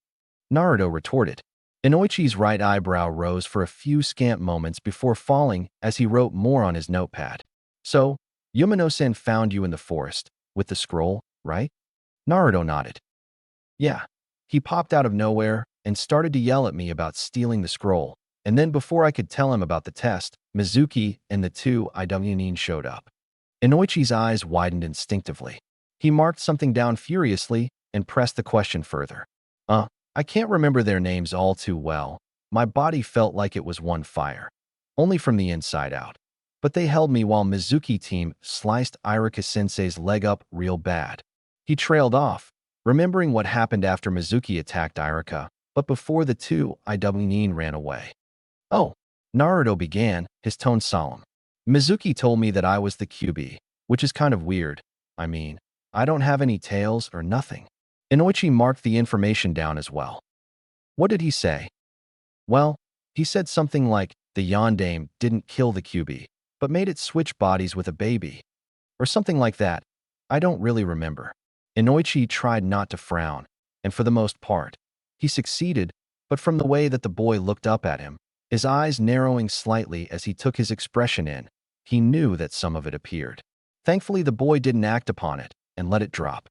A: Naruto retorted. Inoichi's right eyebrow rose for a few scant moments before falling as he wrote more on his notepad. So, Yumano-sen found you in the forest, with the scroll, right? Naruto nodded. Yeah. He popped out of nowhere and started to yell at me about stealing the scroll, and then before I could tell him about the test, Mizuki and the two Iwnin showed up. Inoichi's eyes widened instinctively. He marked something down furiously and pressed the question further. I can't remember their names all too well. My body felt like it was one fire. Only from the inside out. But they held me while Mizuki team sliced Iruka-sensei's leg up real bad. He trailed off, remembering what happened after Mizuki attacked Iruka, but before the two Iwnin ran away. Oh, Naruto began, his tone solemn. Mizuki told me that I was the QB, which is kind of weird. I mean, I don't have any tails or nothing. Inoichi marked the information down as well. What did he say? Well, he said something like the yondaime didn't kill the QB, but made it switch bodies with a baby. Or something like that. I don't really remember. Inoichi tried not to frown, and for the most part, he succeeded, but from the way that the boy looked up at him, his eyes narrowing slightly as he took his expression in, he knew that some of it appeared. Thankfully, the boy didn't act upon it and let it drop.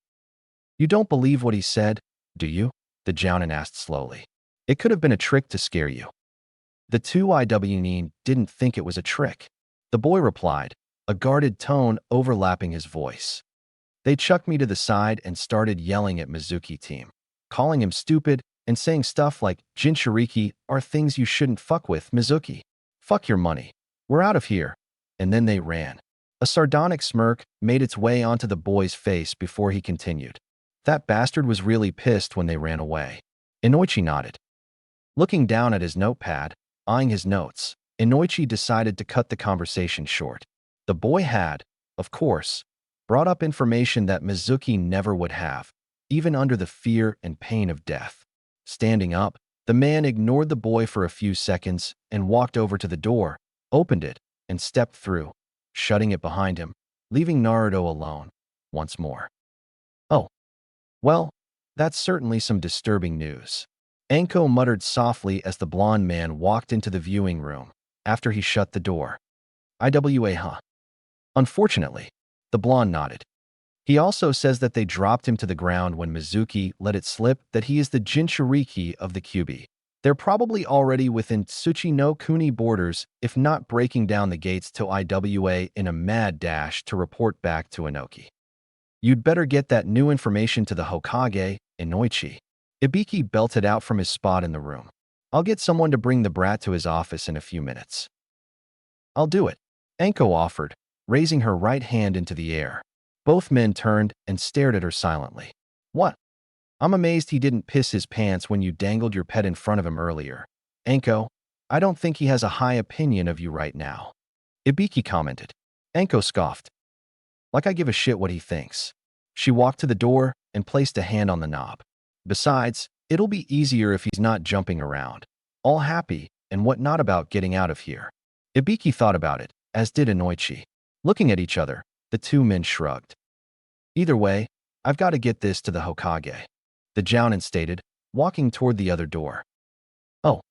A: You don't believe what he said, do you? The Jounin asked slowly. It could have been a trick to scare you. The two Iwnin didn't think it was a trick. The boy replied, a guarded tone overlapping his voice. They chucked me to the side and started yelling at Mizuki team, calling him stupid and saying stuff like, Jinchuriki are things you shouldn't fuck with, Mizuki. Fuck your money. We're out of here. And then they ran. A sardonic smirk made its way onto the boy's face before he continued. That bastard was really pissed when they ran away. Inoichi nodded. Looking down at his notepad, eyeing his notes, Inoichi decided to cut the conversation short. The boy had, of course, brought up information that Mizuki never would have, even under the fear and pain of death. Standing up, the man ignored the boy for a few seconds and walked over to the door, opened it, and stepped through, shutting it behind him, leaving Naruto alone, once more. Oh. Well, that's certainly some disturbing news. Anko muttered softly as the blonde man walked into the viewing room, after he shut the door. Iwa, huh? Unfortunately, the blonde nodded. He also says that they dropped him to the ground when Mizuki let it slip that he is the Jinchuriki of the QB. They're probably already within Tsuchi no Kuni borders, if not breaking down the gates to Iwa in a mad dash to report back to Inoki. You'd better get that new information to the Hokage, Inoichi. Ibiki belted out from his spot in the room. I'll get someone to bring the brat to his office in a few minutes. I'll do it, Anko offered, raising her right hand into the air. Both men turned and stared at her silently. What? I'm amazed he didn't piss his pants when you dangled your pet in front of him earlier. Anko, I don't think he has a high opinion of you right now. Ibiki commented. Anko scoffed. Like I give a shit what he thinks. She walked to the door and placed a hand on the knob. Besides, it'll be easier if he's not jumping around. All happy and whatnot about getting out of here. Ibiki thought about it, as did Inoichi. Looking at each other, the two men shrugged. Either way, I've got to get this to the Hokage, the Jounin stated, walking toward the other door. Oh.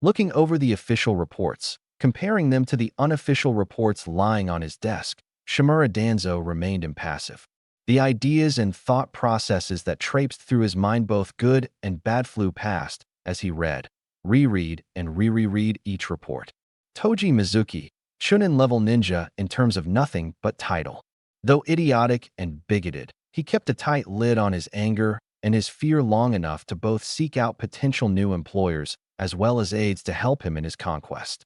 A: Looking over the official reports, comparing them to the unofficial reports lying on his desk, Shimura Danzo remained impassive. The ideas and thought processes that traipsed through his mind, both good and bad, flew past as he read, reread, and reread each report. Toji Mizuki, chunin level ninja in terms of nothing but title. Though idiotic and bigoted, he kept a tight lid on his anger and his fear long enough to both seek out potential new employers as well as aides to help him in his conquest.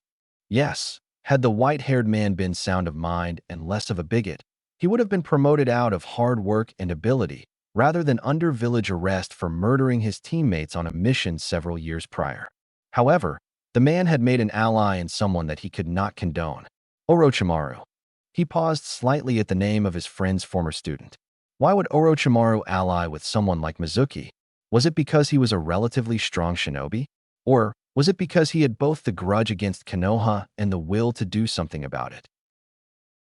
A: Yes, had the white-haired man been sound of mind and less of a bigot, he would have been promoted out of hard work and ability, rather than under village arrest for murdering his teammates on a mission several years prior. However, the man had made an ally in someone that he could not condone. Orochimaru. He paused slightly at the name of his friend's former student. Why would Orochimaru ally with someone like Mizuki? Was it because he was a relatively strong shinobi? Or was it because he had both the grudge against Konoha and the will to do something about it?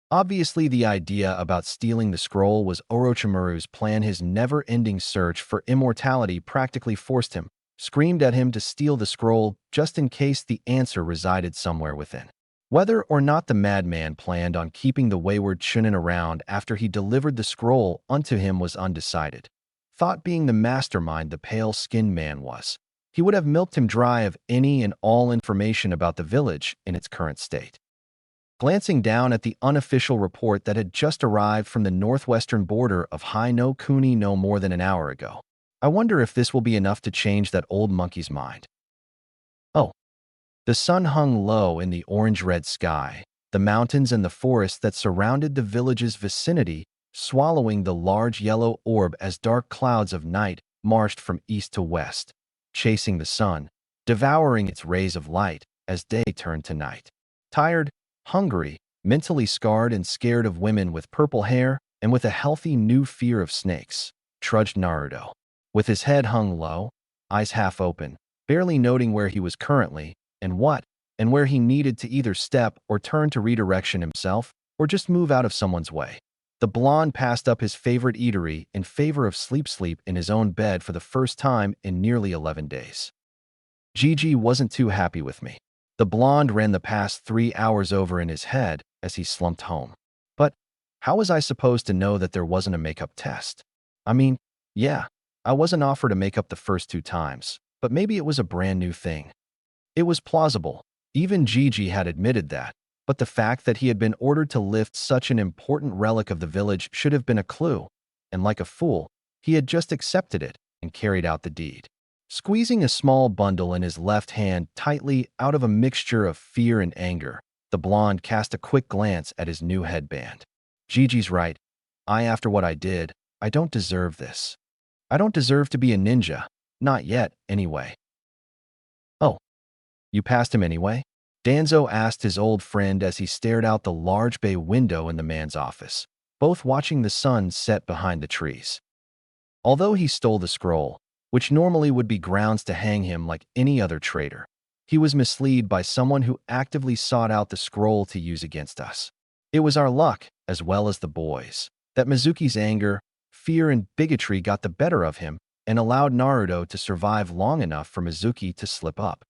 A: Obviously, the idea about stealing the scroll was Orochimaru's plan. His never-ending search for immortality practically forced him, screamed at him to steal the scroll just in case the answer resided somewhere within. Whether or not the madman planned on keeping the wayward chunin around after he delivered the scroll unto him was undecided. Thought being the mastermind the pale-skinned man was, he would have milked him dry of any and all information about the village in its current state. Glancing down at the unofficial report that had just arrived from the northwestern border of Hai no Kuni no more than an hour ago, I wonder if this will be enough to change that old monkey's mind. Oh. The sun hung low in the orange-red sky, the mountains and the forests that surrounded the village's vicinity swallowing the large yellow orb as dark clouds of night marched from east to west, chasing the sun, devouring its rays of light as day turned to night. Tired, hungry, mentally scarred and scared of women with purple hair and with a healthy new fear of snakes, trudged Naruto. With his head hung low, eyes half open, barely noting where he was currently, and where he needed to either step or turn to redirection himself, or just move out of someone's way. The blonde passed up his favorite eatery in favor of sleep in his own bed for the first time in nearly 11 days. Gigi wasn't too happy with me. The blonde ran the past 3 hours over in his head as he slumped home. But how was I supposed to know that there wasn't a makeup test? I mean, yeah, I wasn't offered a makeup the first 2 times, but maybe it was a brand new thing. It was plausible. Even Gigi had admitted that, but the fact that he had been ordered to lift such an important relic of the village should have been a clue, and like a fool, he had just accepted it and carried out the deed. Squeezing a small bundle in his left hand tightly out of a mixture of fear and anger, the blonde cast a quick glance at his new headband. Gigi's right. After what I did, I don't deserve this. I don't deserve to be a ninja. Not yet, anyway. Oh. You passed him anyway? Danzo asked his old friend as he stared out the large bay window in the man's office, both watching the sun set behind the trees. Although he stole the scroll, which normally would be grounds to hang him like any other traitor, he was misled by someone who actively sought out the scroll to use against us. It was our luck, as well as the boys, that Mizuki's anger, fear, and bigotry got the better of him and allowed Naruto to survive long enough for Mizuki to slip up.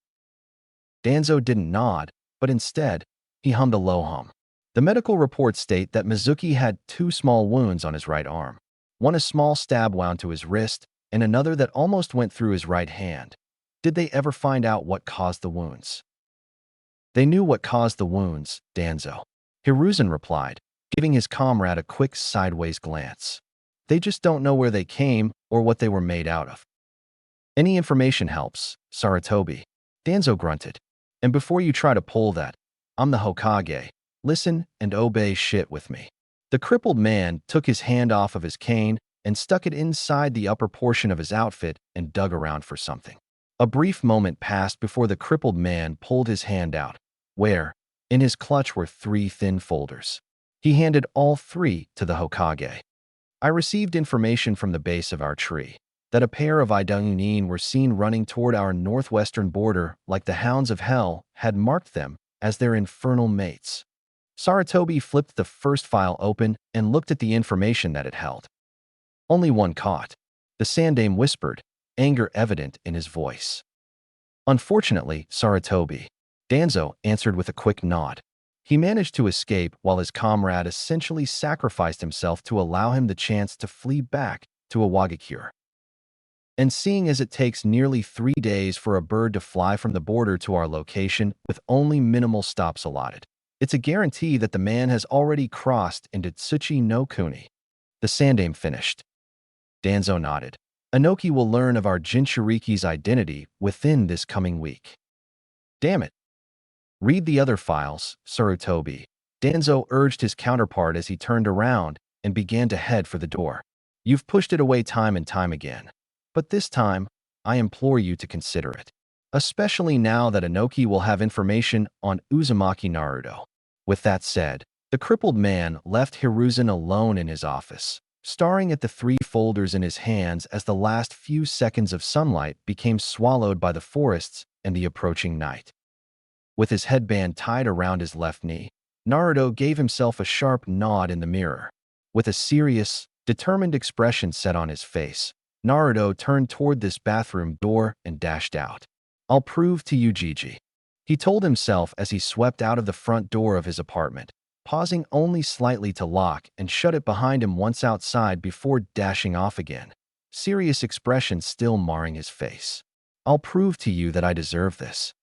A: Danzo didn't nod, but instead, he hummed a low hum. The medical reports state that Mizuki had 2 small wounds on his right arm, one a small stab wound to his wrist, and another that almost went through his right hand. Did they ever find out what caused the wounds? They knew what caused the wounds, Danzo. Hiruzen replied, giving his comrade a quick sideways glance. They just don't know where they came or what they were made out of. Any information helps, Sarutobi. Danzo grunted. And before you try to pull that, I'm the Hokage. Listen and obey shit with me. The crippled man took his hand off of his cane and stuck it inside the upper portion of his outfit and dug around for something. A brief moment passed before the crippled man pulled his hand out, where, in his clutch were 3 thin folders. He handed all 3 to the Hokage. I received information from the base of our tree that a pair of Idanunin were seen running toward our northwestern border like the hounds of hell had marked them as their infernal mates. Sarutobi flipped the first file open and looked at the information that it held. Only one caught. The Sandame whispered, anger evident in his voice. Unfortunately, Sarutobi. Danzo answered with a quick nod. He managed to escape while his comrade essentially sacrificed himself to allow him the chance to flee back to Iwagakure. And seeing as it takes nearly 3 days for a bird to fly from the border to our location with only minimal stops allotted, it's a guarantee that the man has already crossed into Tsuchi no Kuni. The Sandame finished. Danzo nodded. Inoki will learn of our Jinchuriki's identity within this coming week. Damn it. Read the other files, Sarutobi. Danzo urged his counterpart as he turned around and began to head for the door. You've pushed it away time and time again. But this time, I implore you to consider it. Especially now that Inoki will have information on Uzumaki Naruto. With that said, the crippled man left Hiruzen alone in his office, staring at the 3 folders in his hands as the last few seconds of sunlight became swallowed by the forests and the approaching night. With his headband tied around his left knee, Naruto gave himself a sharp nod in the mirror. With a serious, determined expression set on his face, Naruto turned toward this bathroom door and dashed out. I'll prove to you, Gigi, he told himself as he swept out of the front door of his apartment, pausing only slightly to lock and shut it behind him once outside before dashing off again, serious expression still marring his face. I'll prove to you that I deserve this.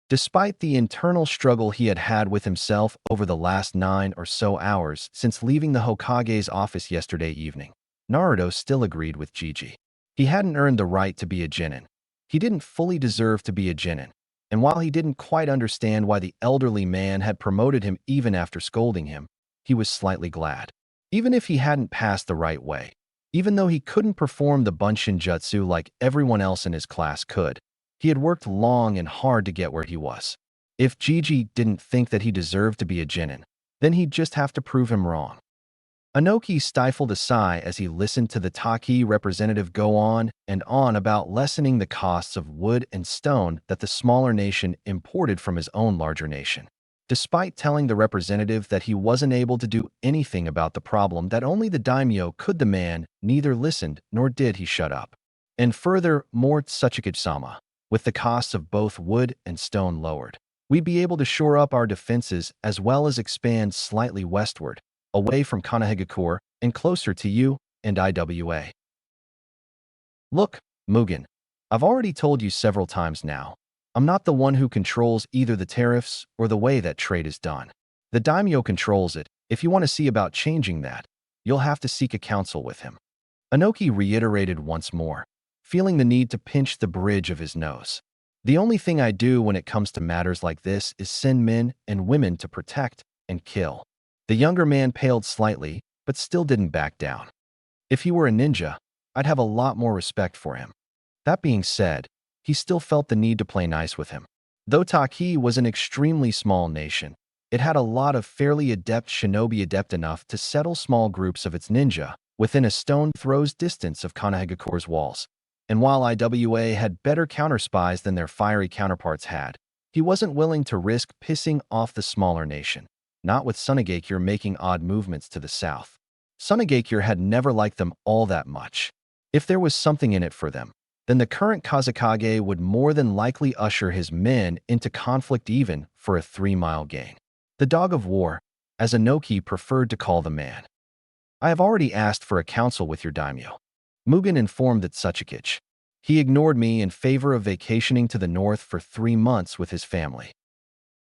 A: Despite the internal struggle he had had with himself over the last 9 or so hours since leaving the Hokage's office yesterday evening, Naruto still agreed with Gigi. He hadn't earned the right to be a genin. He didn't fully deserve to be a genin, and while he didn't quite understand why the elderly man had promoted him even after scolding him, he was slightly glad. Even if he hadn't passed the right way, even though he couldn't perform the bunshin jutsu like everyone else in his class could, he had worked long and hard to get where he was. If Gigi didn't think that he deserved to be a genin, then he'd just have to prove him wrong. Inoki stifled a sigh as he listened to the Taki representative go on and on about lessening the costs of wood and stone that the smaller nation imported from his own larger nation. Despite telling the representative that he wasn't able to do anything about the problem that only the daimyo could, the man neither listened nor did he shut up. And furthermore, Tsuchikage-sama, with the costs of both wood and stone lowered, we'd be able to shore up our defenses as well as expand slightly westward, away from Konohagakure and closer to you and Iwa. Look, Mugen, I've already told you several times now, I'm not the one who controls either the tariffs or the way that trade is done. The daimyo controls it. If you want to see about changing that, you'll have to seek a counsel with him. Inoki reiterated once more, feeling the need to pinch the bridge of his nose. The only thing I do when it comes to matters like this is send men and women to protect and kill. The younger man paled slightly, but still didn't back down. If he were a ninja, I'd have a lot more respect for him. That being said, he still felt the need to play nice with him. Though Taki was an extremely small nation, it had a lot of fairly adept shinobi adept enough to settle small groups of its ninja within a stone throw's distance of Konohagakure's walls. And while Iwa had better counterspies than their fiery counterparts had, he wasn't willing to risk pissing off the smaller nation, not with Sunagakure making odd movements to the south. Sunagakure had never liked them all that much. If there was something in it for them, then the current Kazekage would more than likely usher his men into conflict even for a 3-mile gain. The dog of war, as Inoki preferred to call the man. I have already asked for a council with your daimyo, Mugen informed the Tsuchikage. He ignored me in favor of vacationing to the north for 3 months with his family.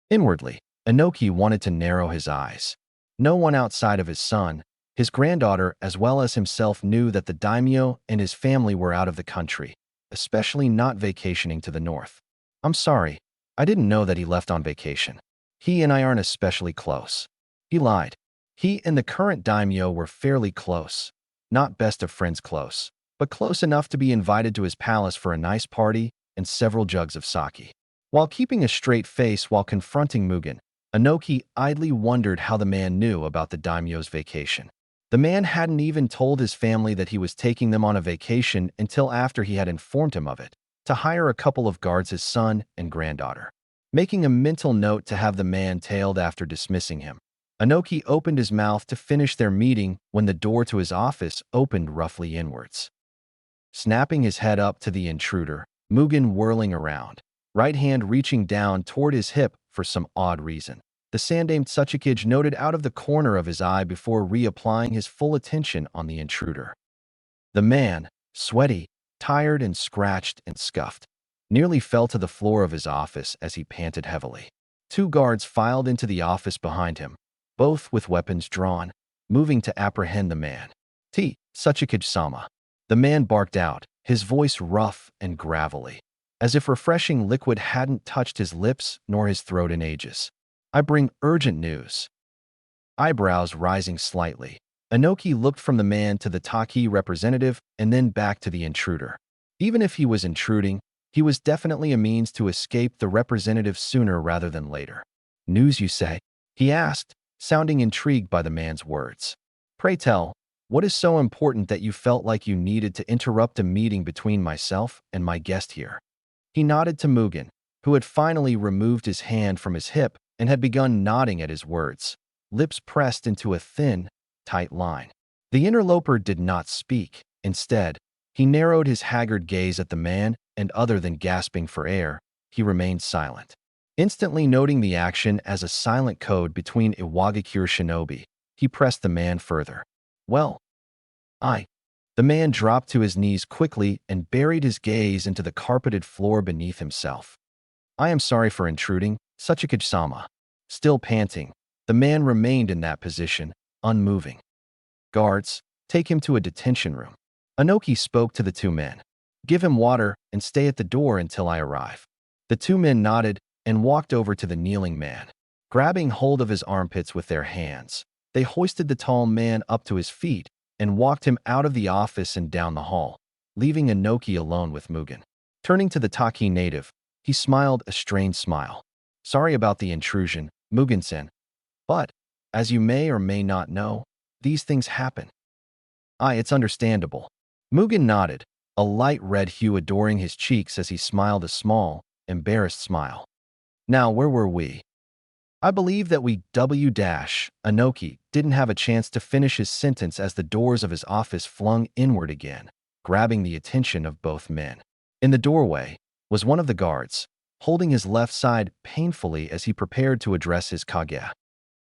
A: Inwardly, Inoki wanted to narrow his eyes. No one outside of his son, his granddaughter, as well as himself knew that the daimyo and his family were out of the country, especially not vacationing to the north. I'm sorry, I didn't know that he left on vacation. He and I aren't especially close. He lied. He and the current daimyo were fairly close. Not best of friends close, but close enough to be invited to his palace for a nice party and several jugs of sake. While keeping a straight face while confronting Mugen, Inoki idly wondered how the man knew about the daimyo's vacation. The man hadn't even told his family that he was taking them on a vacation until after he had informed him of it, to hire a couple of guards, his son and granddaughter. Making a mental note to have the man tailed after dismissing him, Inoki opened his mouth to finish their meeting when the door to his office opened roughly inwards. Snapping his head up to the intruder, Mugen whirling around, right hand reaching down toward his hip for some odd reason. The Sandaime Tsuchikage noted out of the corner of his eye before reapplying his full attention on the intruder. The man, sweaty, tired and scratched and scuffed, nearly fell to the floor of his office as he panted heavily. 2 guards filed into the office behind him, both with weapons drawn, moving to apprehend the man. Tsuchikage-sama. The man barked out, his voice rough and gravelly, as if refreshing liquid hadn't touched his lips nor his throat in ages. I bring urgent news. Eyebrows rising slightly, Inoki looked from the man to the Taki representative and then back to the intruder. Even if he was intruding, he was definitely a means to escape the representative sooner rather than later. News, you say? He asked, sounding intrigued by the man's words. Pray tell, what is so important that you felt like you needed to interrupt a meeting between myself and my guest here? He nodded to Mugen, who had finally removed his hand from his hip and had begun nodding at his words, lips pressed into a thin, tight line. The interloper did not speak. Instead, He narrowed his haggard gaze at the man, and other than gasping for air, he remained silent. Instantly noting the action as a silent code between Iwagakure shinobi, he pressed the man further. Well, The man dropped to his knees quickly and buried his gaze into the carpeted floor beneath himself. I am sorry for intruding, Tsuchikage-sama. Still panting, the man remained in that position, unmoving. Guards, take him to a detention room. Inoki spoke to the two men. Give him water and stay at the door until I arrive. The two men nodded and walked over to the kneeling man. Grabbing hold of his armpits with their hands, they hoisted the tall man up to his feet and walked him out of the office and down the hall, leaving Inoki alone with Mugen. Turning to the Taki native, he smiled a strained smile. Sorry about the intrusion, Mugen-sen. But, as you may or may not know, these things happen. It's understandable. Mugen nodded, a light red hue adoring his cheeks as he smiled a small, embarrassed smile. Now, where were we? I believe that Inoki didn't have a chance to finish his sentence as the doors of his office flung inward again, grabbing the attention of both men. In the doorway was one of the guards, holding his left side painfully as he prepared to address his Kage.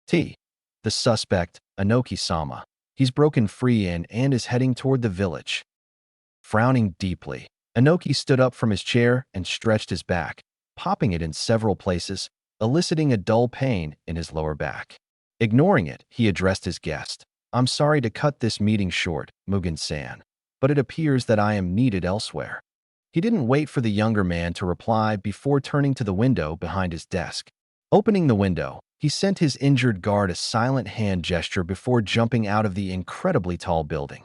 A: The suspect, Inoki-sama. He's broken free and is heading toward the village. Frowning deeply, Inoki stood up from his chair and stretched his back, popping it in several places, eliciting a dull pain in his lower back. Ignoring it, he addressed his guest. I'm sorry to cut this meeting short, Mugen-san, but it appears that I am needed elsewhere. He didn't wait for the younger man to reply before turning to the window behind his desk. Opening the window, he sent his injured guard a silent hand gesture before jumping out of the incredibly tall building.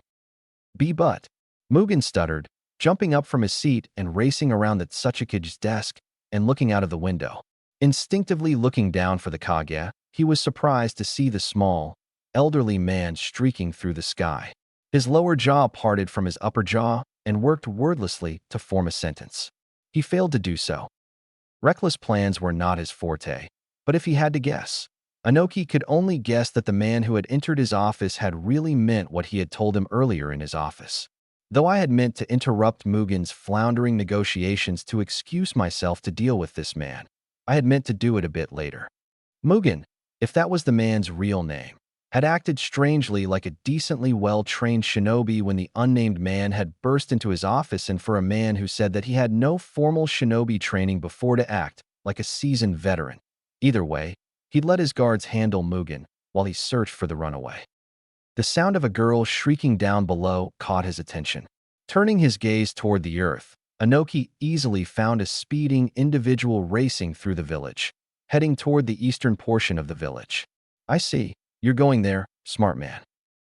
A: But, Mugen stuttered, jumping up from his seat and racing around the Tsuchikage's desk and looking out of the window. Instinctively looking down for the Kage, he was surprised to see the small, elderly man streaking through the sky. His lower jaw parted from his upper jaw and worked wordlessly to form a sentence. He failed to do so. Reckless plans were not his forte, but if he had to guess, Inoki could only guess that the man who had entered his office had really meant what he had told him earlier in his office. Though I had meant to interrupt Mugen's floundering negotiations to excuse myself to deal with this man, I had meant to do it a bit later. Mugen, if that was the man's real name, had acted strangely like a decently well-trained shinobi when the unnamed man had burst into his office, and for a man who said that he had no formal shinobi training before to act like a seasoned veteran. Either way, he'd let his guards handle Mugen while he searched for the runaway. The sound of a girl shrieking down below caught his attention. Turning his gaze toward the earth, Inoki easily found a speeding individual racing through the village, heading toward the eastern portion of the village. I see, you're going there, smart man.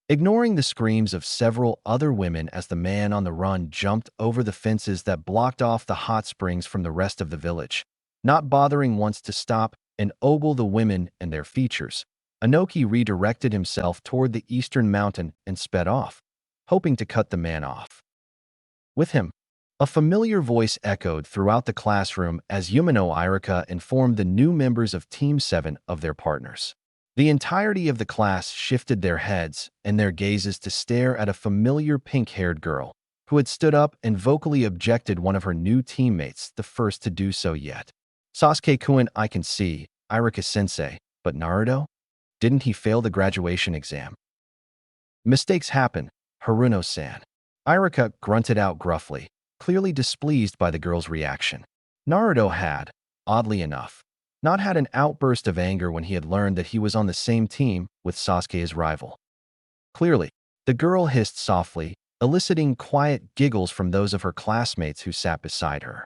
A: Ignoring the screams of several other women as the man on the run jumped over the fences that blocked off the hot springs from the rest of the village, not bothering once to stop and ogle the women and their features, Inoki redirected himself toward the eastern mountain and sped off, hoping to cut the man off. With him, a familiar voice echoed throughout the classroom as Yumino Iruka informed the new members of Team 7 of their partners. The entirety of the class shifted their heads and their gazes to stare at a familiar pink-haired girl who had stood up and vocally objected one of her new teammates, the first to do so yet. Sasuke-kun, I can see, Iruka-sensei, but Naruto? Didn't he fail the graduation exam? Mistakes happen, Haruno-san. Iruka grunted out gruffly, clearly displeased by the girl's reaction. Naruto had, oddly enough, not had an outburst of anger when he had learned that he was on the same team with Sasuke's rival. Clearly, the girl hissed softly, eliciting quiet giggles from those of her classmates who sat beside her.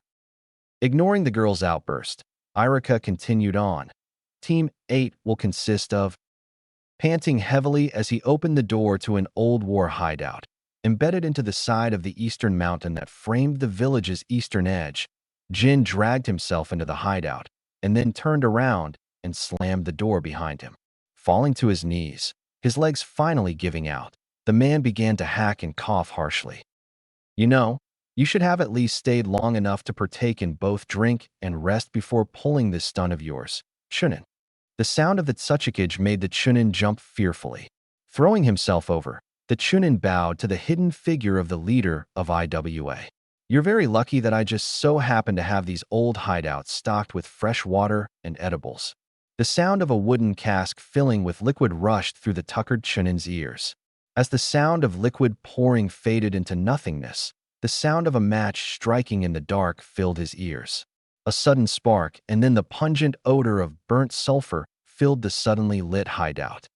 A: Ignoring the girl's outburst, Iruka continued on. Team 8 will consist of, panting heavily as he opened the door to an old war hideout, embedded into the side of the eastern mountain that framed the village's eastern edge. Jin dragged himself into the hideout, and then turned around and slammed the door behind him. Falling to his knees, his legs finally giving out, the man began to hack and cough harshly. You know, you should have at least stayed long enough to partake in both drink and rest before pulling this stunt of yours, chunin. The sound of the Tsuchikage made the chunin jump fearfully. Throwing himself over, The chunin bowed to the hidden figure of the leader of IWA. You're very lucky that I just so happen to have these old hideouts stocked with fresh water and edibles. The sound of a wooden cask filling with liquid rushed through the tuckered chunin's ears. As the sound of liquid pouring faded into nothingness, the sound of a match striking in the dark filled his ears. A sudden spark, and then the pungent odor of burnt sulfur filled the suddenly lit hideout.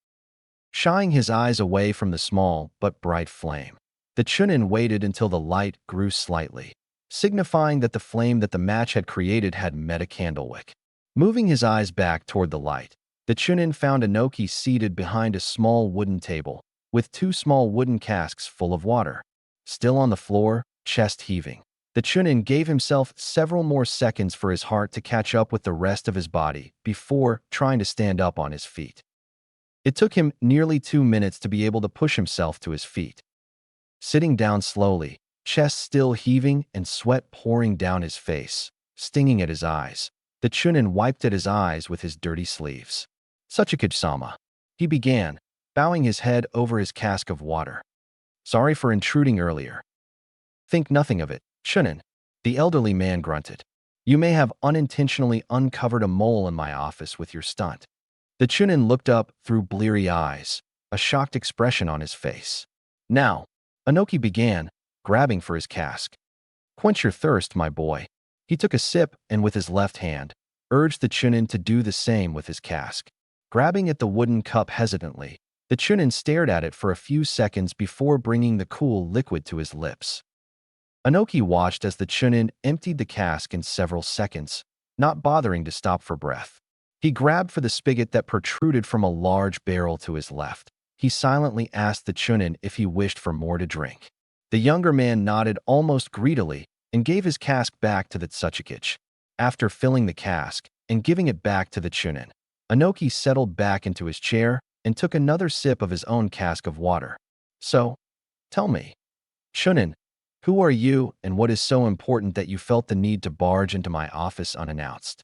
A: Shying his eyes away from the small but bright flame, the chunin waited until the light grew slightly, signifying that the flame that the match had created had met a candlewick. Moving his eyes back toward the light, the chunin found Inoki seated behind a small wooden table, with two small wooden casks full of water. Still on the floor, chest heaving, the chunin gave himself several more seconds for his heart to catch up with the rest of his body before trying to stand up on his feet. It took him nearly 2 minutes to be able to push himself to his feet. Sitting down slowly, chest still heaving and sweat pouring down his face, stinging at his eyes, the chunin wiped at his eyes with his dirty sleeves. "Sachikage-sama," he began, bowing his head over his cask of water. "Sorry for intruding earlier." "Think nothing of it, chunin," the elderly man grunted. "You may have unintentionally uncovered a mole in my office with your stunt." The chunin looked up through bleary eyes, a shocked expression on his face. "Now," Inoki began, grabbing for his cask. "Quench your thirst, my boy." He took a sip and with his left hand, urged the chunin to do the same with his cask. Grabbing at the wooden cup hesitantly, the chunin stared at it for a few seconds before bringing the cool liquid to his lips. Inoki watched as the chunin emptied the cask in several seconds, not bothering to stop for breath. He grabbed for the spigot that protruded from a large barrel to his left. He silently asked the chunin if he wished for more to drink. The younger man nodded almost greedily and gave his cask back to the Tsuchikage. After filling the cask and giving it back to the chunin, Inoki settled back into his chair and took another sip of his own cask of water. "So, tell me, chunin, who are you and what is so important that you felt the need to barge into my office unannounced?"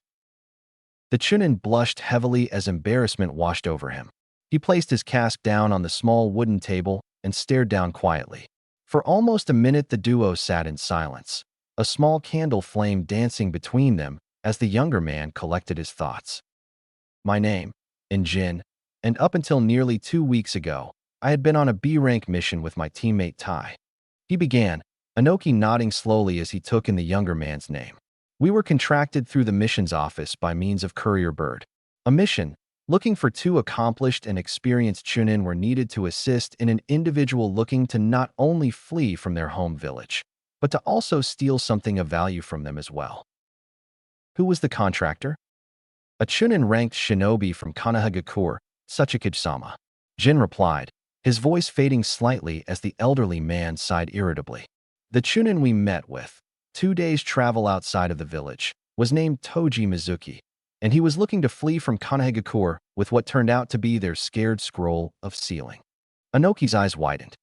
A: The chunin blushed heavily as embarrassment washed over him. He placed his cask down on the small wooden table and stared down quietly. For almost a minute the duo sat in silence, a small candle flame dancing between them as the younger man collected his thoughts. "My name, Jin, and up until nearly 2 weeks ago, I had been on a B-rank mission with my teammate Tai," he began, Inoki nodding slowly as he took in the younger man's name. "We were contracted through the missions office by means of courier bird. A mission, looking for 2 accomplished and experienced chunin were needed to assist in an individual looking to not only flee from their home village, but to also steal something of value from them as well." "Who was the contractor?" "A chunin-ranked shinobi from Kanahagakure, Tsuchikage-sama," Jin replied, his voice fading slightly as the elderly man sighed irritably. "The chunin we met with, 2 days' travel outside of the village, was named Toji Mizuki, and he was looking to flee from Kanahagakure with what turned out to be their scared scroll of sealing." Inoki's eyes widened.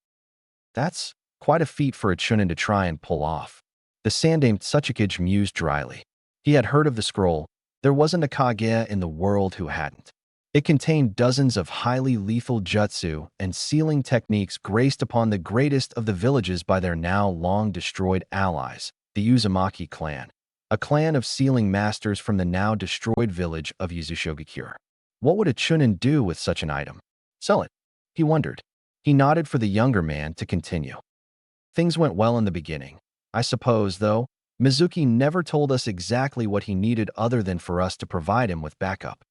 A: "That's quite a feat for a chunin to try and pull off." The sandaime Tsuchikage mused dryly. He had heard of the scroll. There wasn't a Kage in the world who hadn't. It contained dozens of highly lethal jutsu and sealing techniques graced upon the greatest of the villages by their now long-destroyed allies, the Uzumaki clan, a clan of sealing masters from the now-destroyed village of Yuzushogakure. What would a chunin do with such an item? Sell it, he wondered. He nodded for the younger man to continue. "Things went well in the beginning. I suppose, though, Mizuki never told us exactly what he needed other than for us to provide him with backup."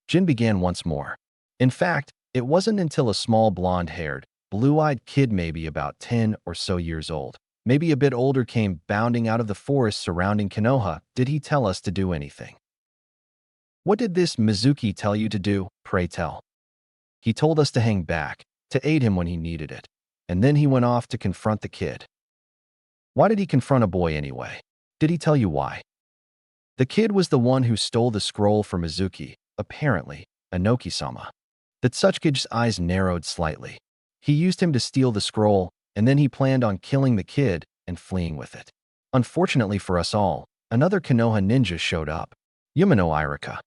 A: Jin began once more. "In fact, it wasn't until a small blonde-haired, blue-eyed kid maybe about 10 or so years old, maybe a bit older, came bounding out of the forest surrounding Konoha did he tell us to do anything." "What did this Mizuki tell you to do, pray tell?" "He told us to hang back, to aid him when he needed it, and then he went off to confront the kid." "Why did he confront a boy anyway? Did he tell you why?" "The kid was the one who stole the scroll from Mizuki, apparently, Inoki-sama." The Tsuchikage's eyes narrowed slightly. "He used him to steal the scroll, and then he planned on killing the kid and fleeing with it. Unfortunately for us all, another Konoha ninja showed up, Yumino Iruka."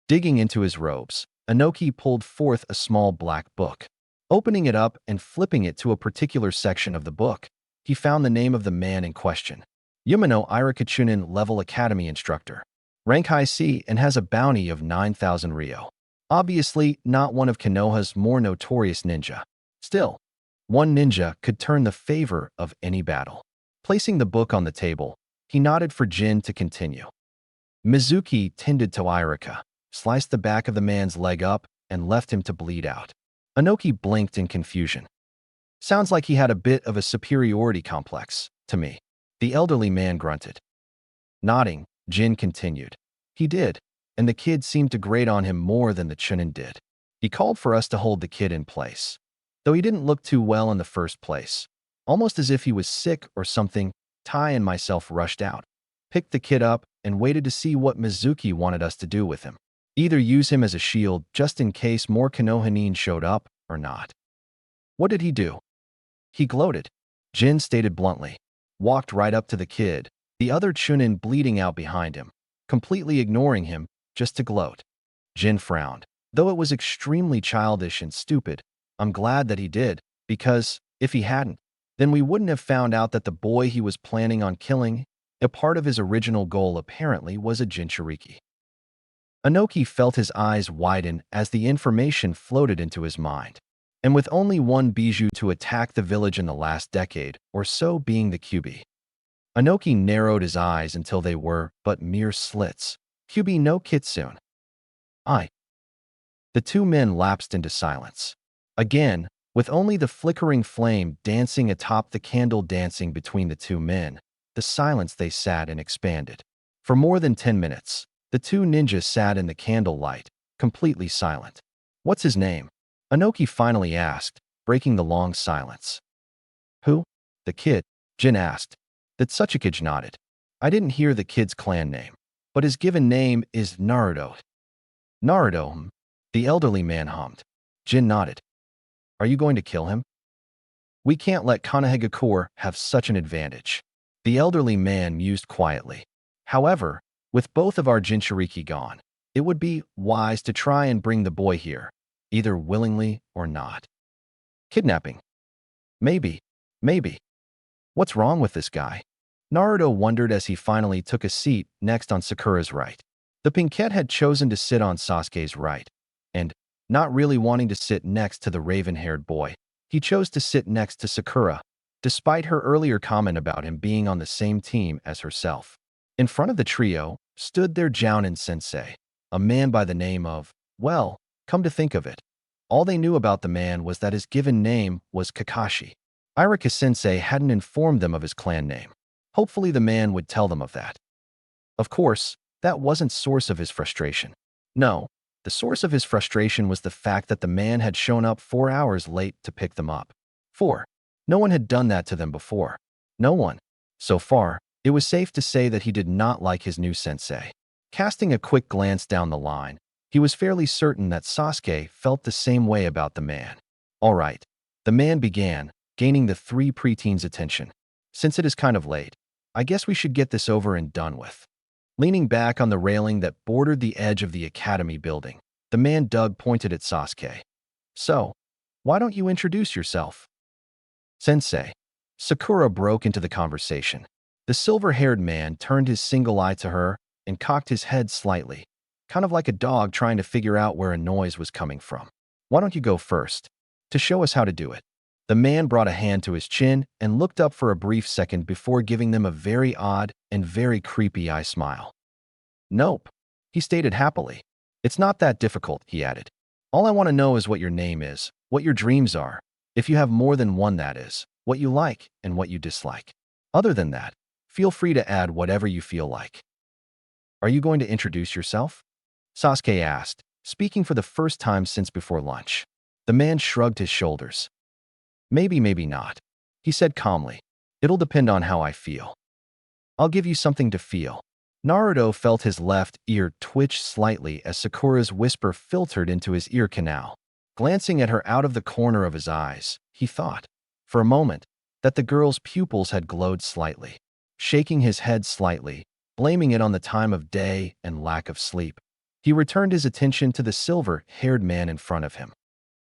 A: Digging into his robes, Inoki pulled forth a small black book. Opening it up and flipping it to a particular section of the book, he found the name of the man in question. Yumano Iruka Chunin Level Academy Instructor. Rank High C and has a bounty of 9,000 Ryo. Obviously, not one of Konoha's more notorious ninja. Still, one ninja could turn the favor of any battle. Placing the book on the table, he nodded for Jin to continue. Mizuki tended to Iruka, sliced the back of the man's leg up, and left him to bleed out. Inoki blinked in confusion. Sounds like he had a bit of a superiority complex, to me. The elderly man grunted. Nodding, Jin continued. He did, and the kid seemed to grate on him more than the chunin did. He called for us to hold the kid in place. Though he didn't look too well in the first place. Almost as if he was sick or something, Tai and myself rushed out, picked the kid up, and waited to see what Mizuki wanted us to do with him. Either use him as a shield just in case more Konohanin showed up, or not. What did he do? He gloated. Jin stated bluntly. Walked right up to the kid, the other chunin bleeding out behind him, completely ignoring him, just to gloat. Jin frowned. Though it was extremely childish and stupid, I'm glad that he did, because, if he hadn't, then we wouldn't have found out that the boy he was planning on killing, a part of his original goal apparently, was a Jinchuriki. Inoki felt his eyes widen as the information floated into his mind. And with only one bijou to attack the village in the last decade or so being the Kyubi. Inoki narrowed his eyes until they were but mere slits. Kyubi no Kitsune. The two men lapsed into silence. Again, with only the flickering flame dancing atop the candle dancing between the two men, the silence they sat in expanded. For more than 10 minutes, the two ninjas sat in the candlelight, completely silent. What's his name? Inoki finally asked, breaking the long silence. Who? The kid, Jin asked. That Tsuchikage nodded. I didn't hear the kid's clan name, but his given name is Naruto. Naruto, the elderly man hummed. Jin nodded. Are you going to kill him? We can't let Konohagakure have such an advantage. The elderly man mused quietly. However, with both of our Jinchuriki gone, it would be wise to try and bring the boy here, either willingly or not. Kidnapping. Maybe. What's wrong with this guy? Naruto wondered as he finally took a seat next on Sakura's right. The Pinkette had chosen to sit on Sasuke's right, and, not really wanting to sit next to the raven-haired boy, he chose to sit next to Sakura, despite her earlier comment about him being on the same team as herself. In front of the trio stood their Jounin sensei, a man by the name of, well, come to think of it, all they knew about the man was that his given name was Kakashi. Iruka sensei hadn't informed them of his clan name. Hopefully the man would tell them of that. Of course, that wasn't source of his frustration. No, the source of his frustration was the fact that the man had shown up 4 hours late to pick them up. 4. No one had done that to them before. No one. So far, it was safe to say that he did not like his new sensei. Casting a quick glance down the line, he was fairly certain that Sasuke felt the same way about the man. All right, the man began, gaining the three preteens' attention. Since it is kind of late, I guess we should get this over and done with. Leaning back on the railing that bordered the edge of the academy building, the man Doug pointed at Sasuke. So, why don't you introduce yourself? Sensei. Sakura broke into the conversation. The silver-haired man turned his single eye to her and cocked his head slightly, kind of like a dog trying to figure out where a noise was coming from. Why don't you go first? To show us how to do it. The man brought a hand to his chin and looked up for a brief second before giving them a very odd and very creepy eye smile. Nope, he stated happily. It's not that difficult, he added. All I want to know is what your name is, what your dreams are, if you have more than one that is, what you like and what you dislike. Other than that, feel free to add whatever you feel like. Are you going to introduce yourself? Sasuke asked, speaking for the first time since before lunch. The man shrugged his shoulders. Maybe not, he said calmly. It'll depend on how I feel. I'll give you something to feel. Naruto felt his left ear twitch slightly as Sakura's whisper filtered into his ear canal. Glancing at her out of the corner of his eyes, he thought, for a moment, that the girl's pupils had glowed slightly. Shaking his head slightly, blaming it on the time of day and lack of sleep, he returned his attention to the silver-haired man in front of him.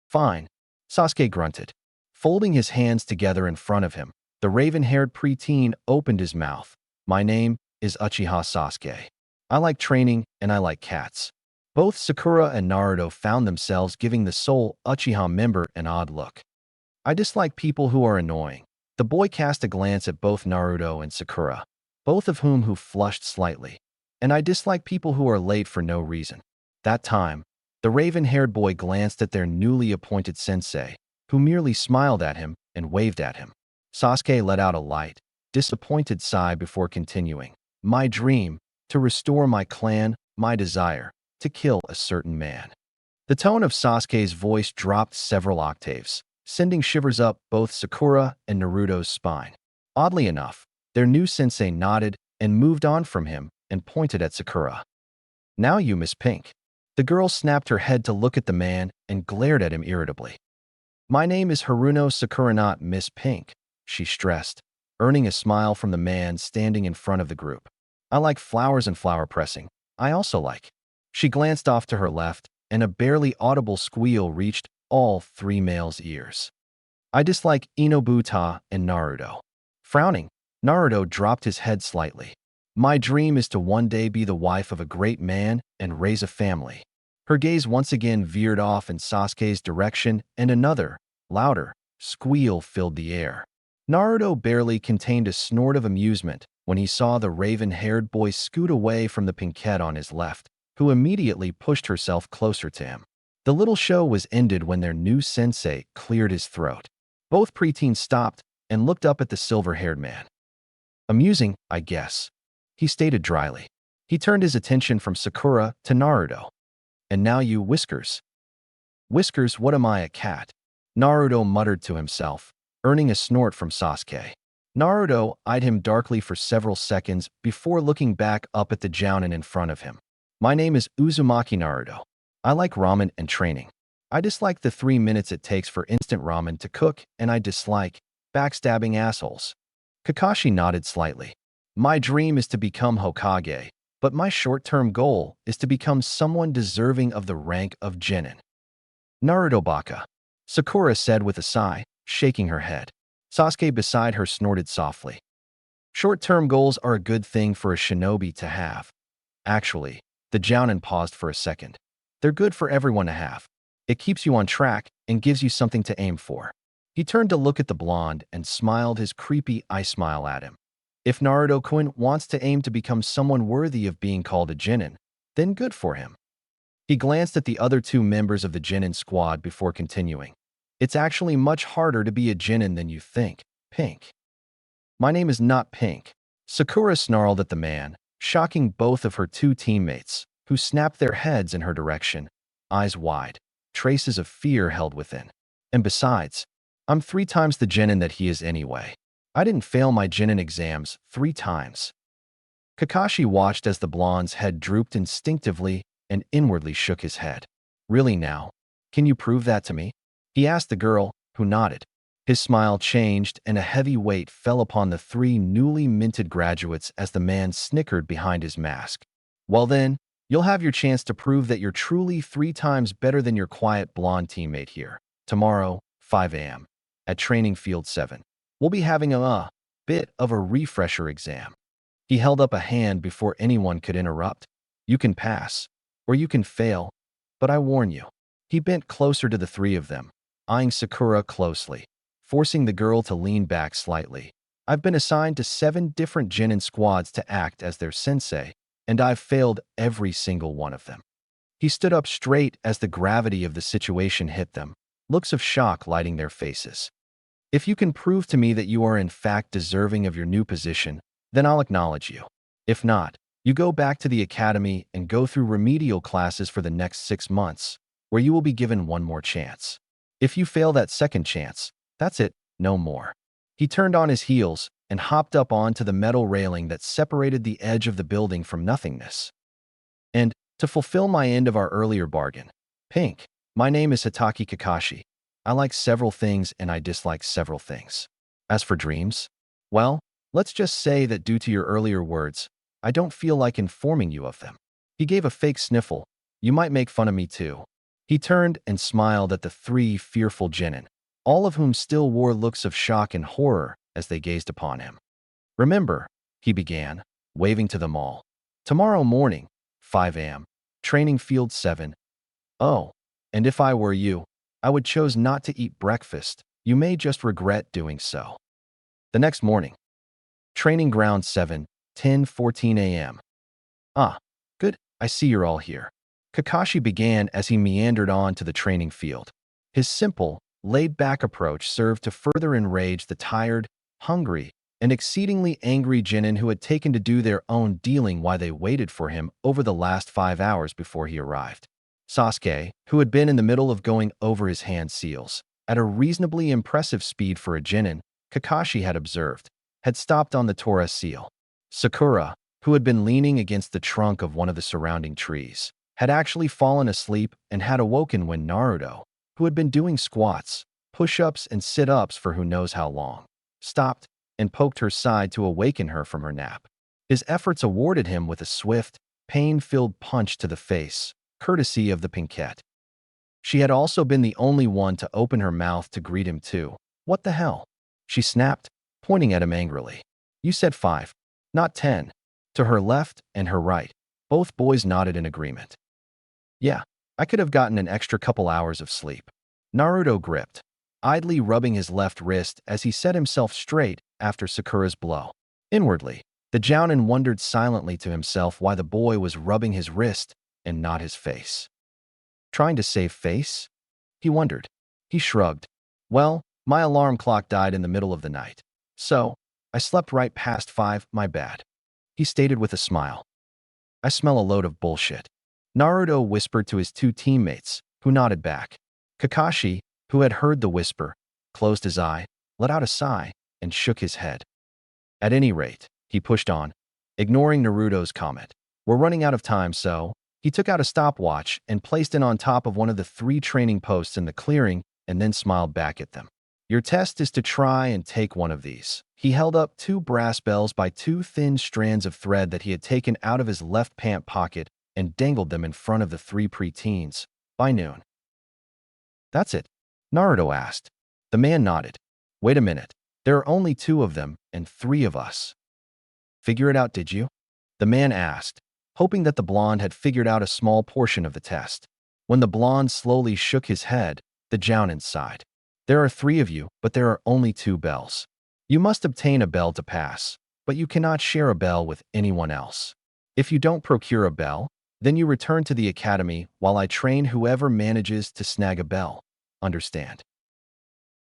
A: Fine. Sasuke grunted. Folding his hands together in front of him, the raven-haired preteen opened his mouth. My name is Uchiha Sasuke. I like training and I like cats. Both Sakura and Naruto found themselves giving the sole Uchiha member an odd look. I dislike people who are annoying. The boy cast a glance at both Naruto and Sakura, both of whom flushed slightly. And I dislike people who are late for no reason. That time, the raven-haired boy glanced at their newly appointed sensei, who merely smiled at him and waved at him. Sasuke let out a light, disappointed sigh before continuing. My dream, to restore my clan, my desire, to kill a certain man. The tone of Sasuke's voice dropped several octaves, sending shivers up both Sakura and Naruto's spine. Oddly enough, their new sensei nodded and moved on from him and pointed at Sakura. Now you, Miss Pink. The girl snapped her head to look at the man and glared at him irritably. My name is Haruno Sakura, not Miss Pink, she stressed, earning a smile from the man standing in front of the group. I like flowers and flower pressing. I also like. She glanced off to her left, and a barely audible squeal reached all three males' ears. I dislike Inobuta and Naruto. Frowning, Naruto dropped his head slightly. My dream is to one day be the wife of a great man and raise a family. Her gaze once again veered off in Sasuke's direction, and another, louder, squeal filled the air. Naruto barely contained a snort of amusement when he saw the raven-haired boy scoot away from the pinkette on his left, who immediately pushed herself closer to him. The little show was ended when their new sensei cleared his throat. Both preteens stopped and looked up at the silver-haired man. Amusing, I guess, he stated dryly. He turned his attention from Sakura to Naruto. And now you, Whiskers. Whiskers, what am I, a cat? Naruto muttered to himself, earning a snort from Sasuke. Naruto eyed him darkly for several seconds before looking back up at the jounin in front of him. My name is Uzumaki Naruto. I like ramen and training. I dislike the 3 minutes it takes for instant ramen to cook, and I dislike backstabbing assholes. Kakashi nodded slightly. My dream is to become Hokage, but my short-term goal is to become someone deserving of the rank of Genin. Naruto baka, Sakura said with a sigh, shaking her head. Sasuke beside her snorted softly. Short-term goals are a good thing for a shinobi to have. Actually, the jounin paused for a second. They're good for everyone to have. It keeps you on track and gives you something to aim for. He turned to look at the blonde and smiled his creepy eye smile at him. If Naruto-kun wants to aim to become someone worthy of being called a Genin, then good for him. He glanced at the other 2 members of the Genin squad before continuing. It's actually much harder to be a Genin than you think, Pink. My name is not Pink. Sakura snarled at the man, shocking both of her 2 teammates, who snapped their heads in her direction, eyes wide, traces of fear held within. And besides, I'm 3 times the Genin that he is anyway. I didn't fail my Genin exams 3 times. Kakashi watched as the blonde's head drooped instinctively and inwardly shook his head. Really now? Can you prove that to me? He asked the girl, who nodded. His smile changed and a heavy weight fell upon the 3 newly minted graduates as the man snickered behind his mask. Well then, you'll have your chance to prove that you're truly 3 times better than your quiet blonde teammate here. Tomorrow, 5 a.m. at Training Field 7. We'll be having a bit of a refresher exam. He held up a hand before anyone could interrupt. You can pass, or you can fail, but I warn you. He bent closer to the 3 of them, eyeing Sakura closely, forcing the girl to lean back slightly. I've been assigned to 7 different Genin squads to act as their sensei, and I've failed every single one of them. He stood up straight as the gravity of the situation hit them, looks of shock lighting their faces. If you can prove to me that you are in fact deserving of your new position, then I'll acknowledge you. If not, you go back to the academy and go through remedial classes for the next 6 months, where you will be given one more chance. If you fail that second chance, that's it, no more. He turned on his heels and hopped up onto the metal railing that separated the edge of the building from nothingness. And, to fulfill my end of our earlier bargain, Pink, my name is Hitaki Kakashi. I like several things and I dislike several things. As for dreams, well, let's just say that due to your earlier words, I don't feel like informing you of them. He gave a fake sniffle. You might make fun of me too. He turned and smiled at the three fearful genin, all of whom still wore looks of shock and horror as they gazed upon him. Remember, he began, waving to them all. Tomorrow morning, 5 a.m., training field 7. Oh, and if I were you, I would choose not to eat breakfast. You may just regret doing so. The next morning, training ground 7, 10:14 a.m. Ah, good, I see you're all here. Kakashi began as he meandered on to the training field. His simple, laid-back approach served to further enrage the tired, hungry, and exceedingly angry genin who had taken to do their own dealing while they waited for him over the last 5 hours before he arrived. Sasuke, who had been in the middle of going over his hand seals, at a reasonably impressive speed for a genin, Kakashi had observed, had stopped on the Torah seal. Sakura, who had been leaning against the trunk of one of the surrounding trees, had actually fallen asleep and had awoken when Naruto, who had been doing squats, push-ups, and sit-ups for who knows how long, stopped and poked her side to awaken her from her nap. His efforts awarded him with a swift, pain-filled punch to the face, courtesy of the pinkette. She had also been the only one to open her mouth to greet him too. What the hell? She snapped, pointing at him angrily. You said 5, not 10. To her left and her right, both boys nodded in agreement. Yeah, I could have gotten an extra couple hours of sleep. Naruto gripped, idly rubbing his left wrist as he set himself straight after Sakura's blow. Inwardly, the Jounin wondered silently to himself why the boy was rubbing his wrist and not his face. Trying to save face? He wondered. He shrugged. Well, my alarm clock died in the middle of the night. So, I slept right past 5, my bad. He stated with a smile. I smell a load of bullshit. Naruto whispered to his two teammates, who nodded back. Kakashi, who had heard the whisper, closed his eye, let out a sigh, and shook his head. At any rate, he pushed on, ignoring Naruto's comment. We're running out of time, so... He took out a stopwatch and placed it on top of one of the 3 training posts in the clearing and then smiled back at them. Your test is to try and take one of these. He held up 2 brass bells by 2 thin strands of thread that he had taken out of his left pant pocket and dangled them in front of the 3 preteens. By noon. That's it? Naruto asked. The man nodded. Wait a minute. There are only 2 of them and 3 of us. Figure it out, did you? The man asked, hoping that the blonde had figured out a small portion of the test. When the blonde slowly shook his head, the Jounin sighed. There are 3 of you, but there are only 2 bells. You must obtain a bell to pass, but you cannot share a bell with anyone else. If you don't procure a bell, then you return to the academy while I train whoever manages to snag a bell. Understand?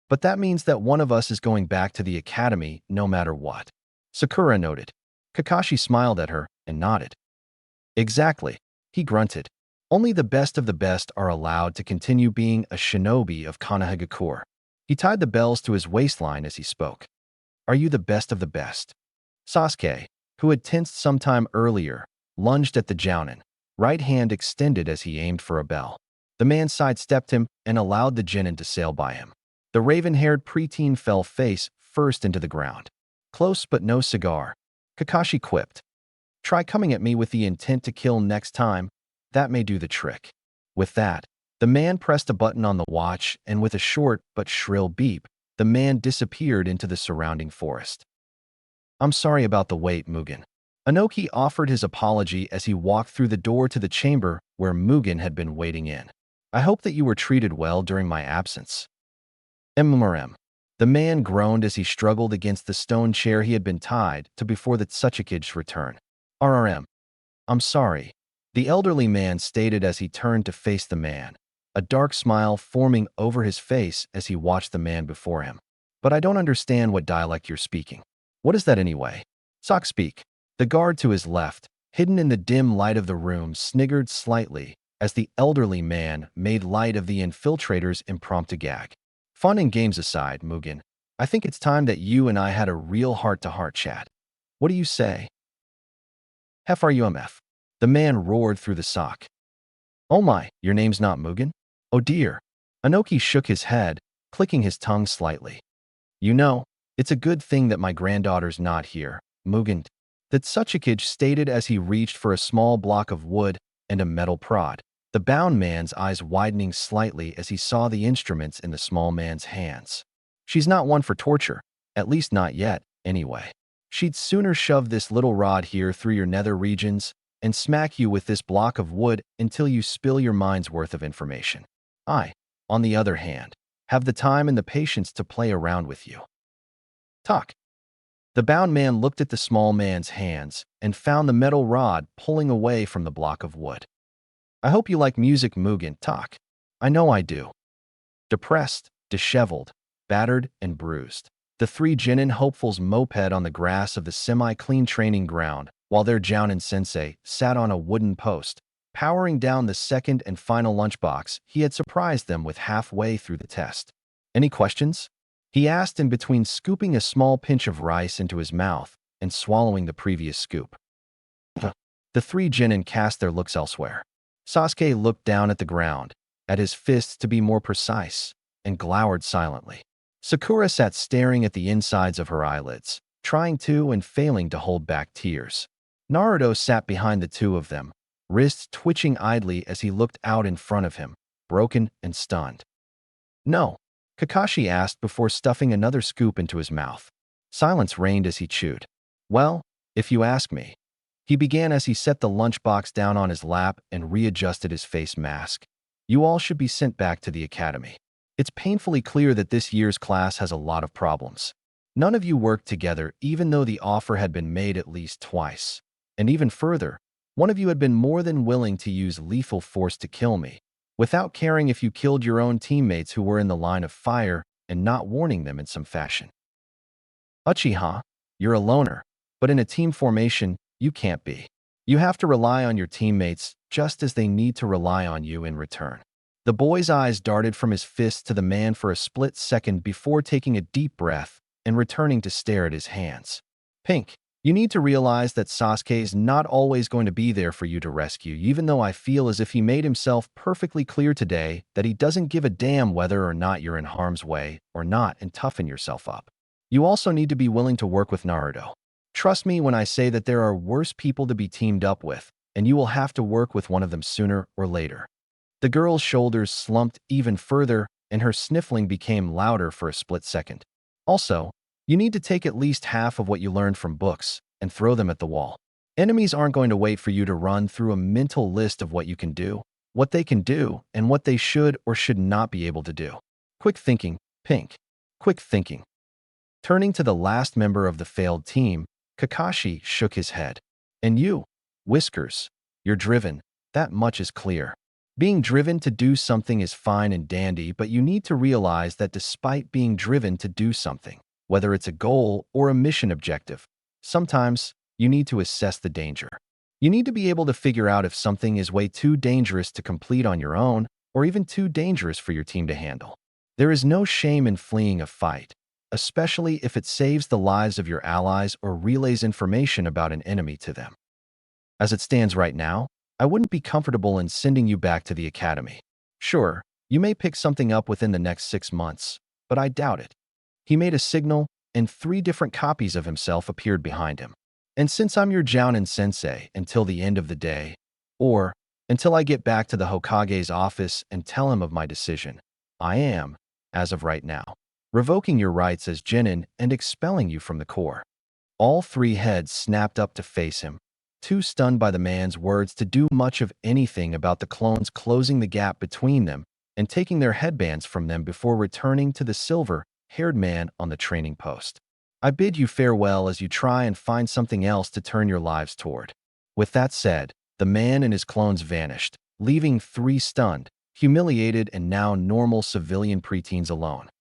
A: But that means that one of us is going back to the academy no matter what. Sakura noted. Kakashi smiled at her and nodded. Exactly, he grunted. Only the best of the best are allowed to continue being a shinobi of Konohagakure. He tied the bells to his waistline as he spoke. Are you the best of the best? Sasuke, who had tensed some time earlier, lunged at the Jounin, right hand extended as he aimed for a bell. The man sidestepped him and allowed the genin to sail by him. The raven-haired preteen fell face first into the ground. Close but no cigar. Kakashi quipped. Try coming at me with the intent to kill next time. That may do the trick. With that, the man pressed a button on the watch, and with a short but shrill beep, the man disappeared into the surrounding forest. I'm sorry about the wait, Mugen. Inoki offered his apology as he walked through the door to the chamber where Mugen had been waiting in. I hope that you were treated well during my absence. MMRM. The man groaned as he struggled against the stone chair he had been tied to before the Tsuchikige's return. RRM. I'm sorry, the elderly man stated as he turned to face the man, a dark smile forming over his face as he watched the man before him. But I don't understand what dialect you're speaking. What is that anyway? Sok speak. The guard to his left, hidden in the dim light of the room, sniggered slightly as the elderly man made light of the infiltrator's impromptu gag. Fun and games aside, Mugen, I think it's time that you and I had a real heart-to-heart chat. What do you say? FRUMF. The man roared through the sock. Oh my, your name's not Mugen? Oh dear. Inoki shook his head, clicking his tongue slightly. You know, it's a good thing that my granddaughter's not here, Mugen. The Tsuchikage stated as he reached for a small block of wood and a metal prod. the bound man's eyes widening slightly as he saw the instruments in the small man's hands. She's not one for torture, at least not yet, anyway. She'd sooner shove this little rod here through your nether regions and smack you with this block of wood until you spill your mind's worth of information. I, on the other hand, have the time and the patience to play around with you. Talk. The bound man looked at the small man's hands and found the metal rod pulling away from the block of wood. I hope you like music, Mugen. Talk. I know I do. Depressed, disheveled, battered, and bruised, the three Genin hopefuls moped on the grass of the semi-clean training ground while their Jounin sensei sat on a wooden post, powering down the second and final lunchbox he had surprised them with halfway through the test. Any questions? He asked in between scooping a small pinch of rice into his mouth and swallowing the previous scoop. The three Genin cast their looks elsewhere. Sasuke looked down at the ground, at his fists to be more precise, and glowered silently. Sakura sat staring at the insides of her eyelids, trying to and failing to hold back tears. Naruto sat behind the two of them, wrists twitching idly as he looked out in front of him, broken and stunned. No, Kakashi asked before stuffing another scoop into his mouth. Silence reigned as he chewed. Well, if you ask me. He began as he set the lunchbox down on his lap and readjusted his face mask. You all should be sent back to the academy. It's painfully clear that this year's class has a lot of problems. None of you worked together even though the offer had been made at least twice. And even further, one of you had been more than willing to use lethal force to kill me, without caring if you killed your own teammates who were in the line of fire and not warning them in some fashion. Uchiha, you're a loner, but in a team formation, you can't be. You have to rely on your teammates just as they need to rely on you in return. The boy's eyes darted from his fist to the man for a split second before taking a deep breath and returning to stare at his hands. Pink, you need to realize that Sasuke's not always going to be there for you to rescue, even though I feel as if he made himself perfectly clear today that he doesn't give a damn whether or not you're in harm's way or not and toughen yourself up. You also need to be willing to work with Naruto. Trust me when I say that there are worse people to be teamed up with, and you will have to work with one of them sooner or later. The girl's shoulders slumped even further, and her sniffling became louder for a split second. Also, you need to take at least half of what you learned from books and throw them at the wall. Enemies aren't going to wait for you to run through a mental list of what you can do, what they can do, and what they should or should not be able to do. Quick thinking, Pink. Quick thinking. Turning to the last member of the failed team, Kakashi shook his head. And you, Whiskers, you're driven, that much is clear. Being driven to do something is fine and dandy, but you need to realize that despite being driven to do something, whether it's a goal or a mission objective, sometimes you need to assess the danger. You need to be able to figure out if something is way too dangerous to complete on your own or even too dangerous for your team to handle. There is no shame in fleeing a fight, especially if it saves the lives of your allies or relays information about an enemy to them. As it stands right now, I wouldn't be comfortable in sending you back to the academy. Sure, you may pick something up within the next 6 months, but I doubt it. He made a signal, and 3 different copies of himself appeared behind him. And since I'm your Jounin sensei until the end of the day, or until I get back to the Hokage's office and tell him of my decision, I am, as of right now, revoking your rights as Genin and expelling you from the Corps. All 3 heads snapped up to face him, too stunned by the man's words to do much of anything about the clones closing the gap between them and taking their headbands from them before returning to the silver-haired man on the training post. I bid you farewell as you try and find something else to turn your lives toward. With that said, the man and his clones vanished, leaving 3 stunned, humiliated, and now normal civilian preteens alone.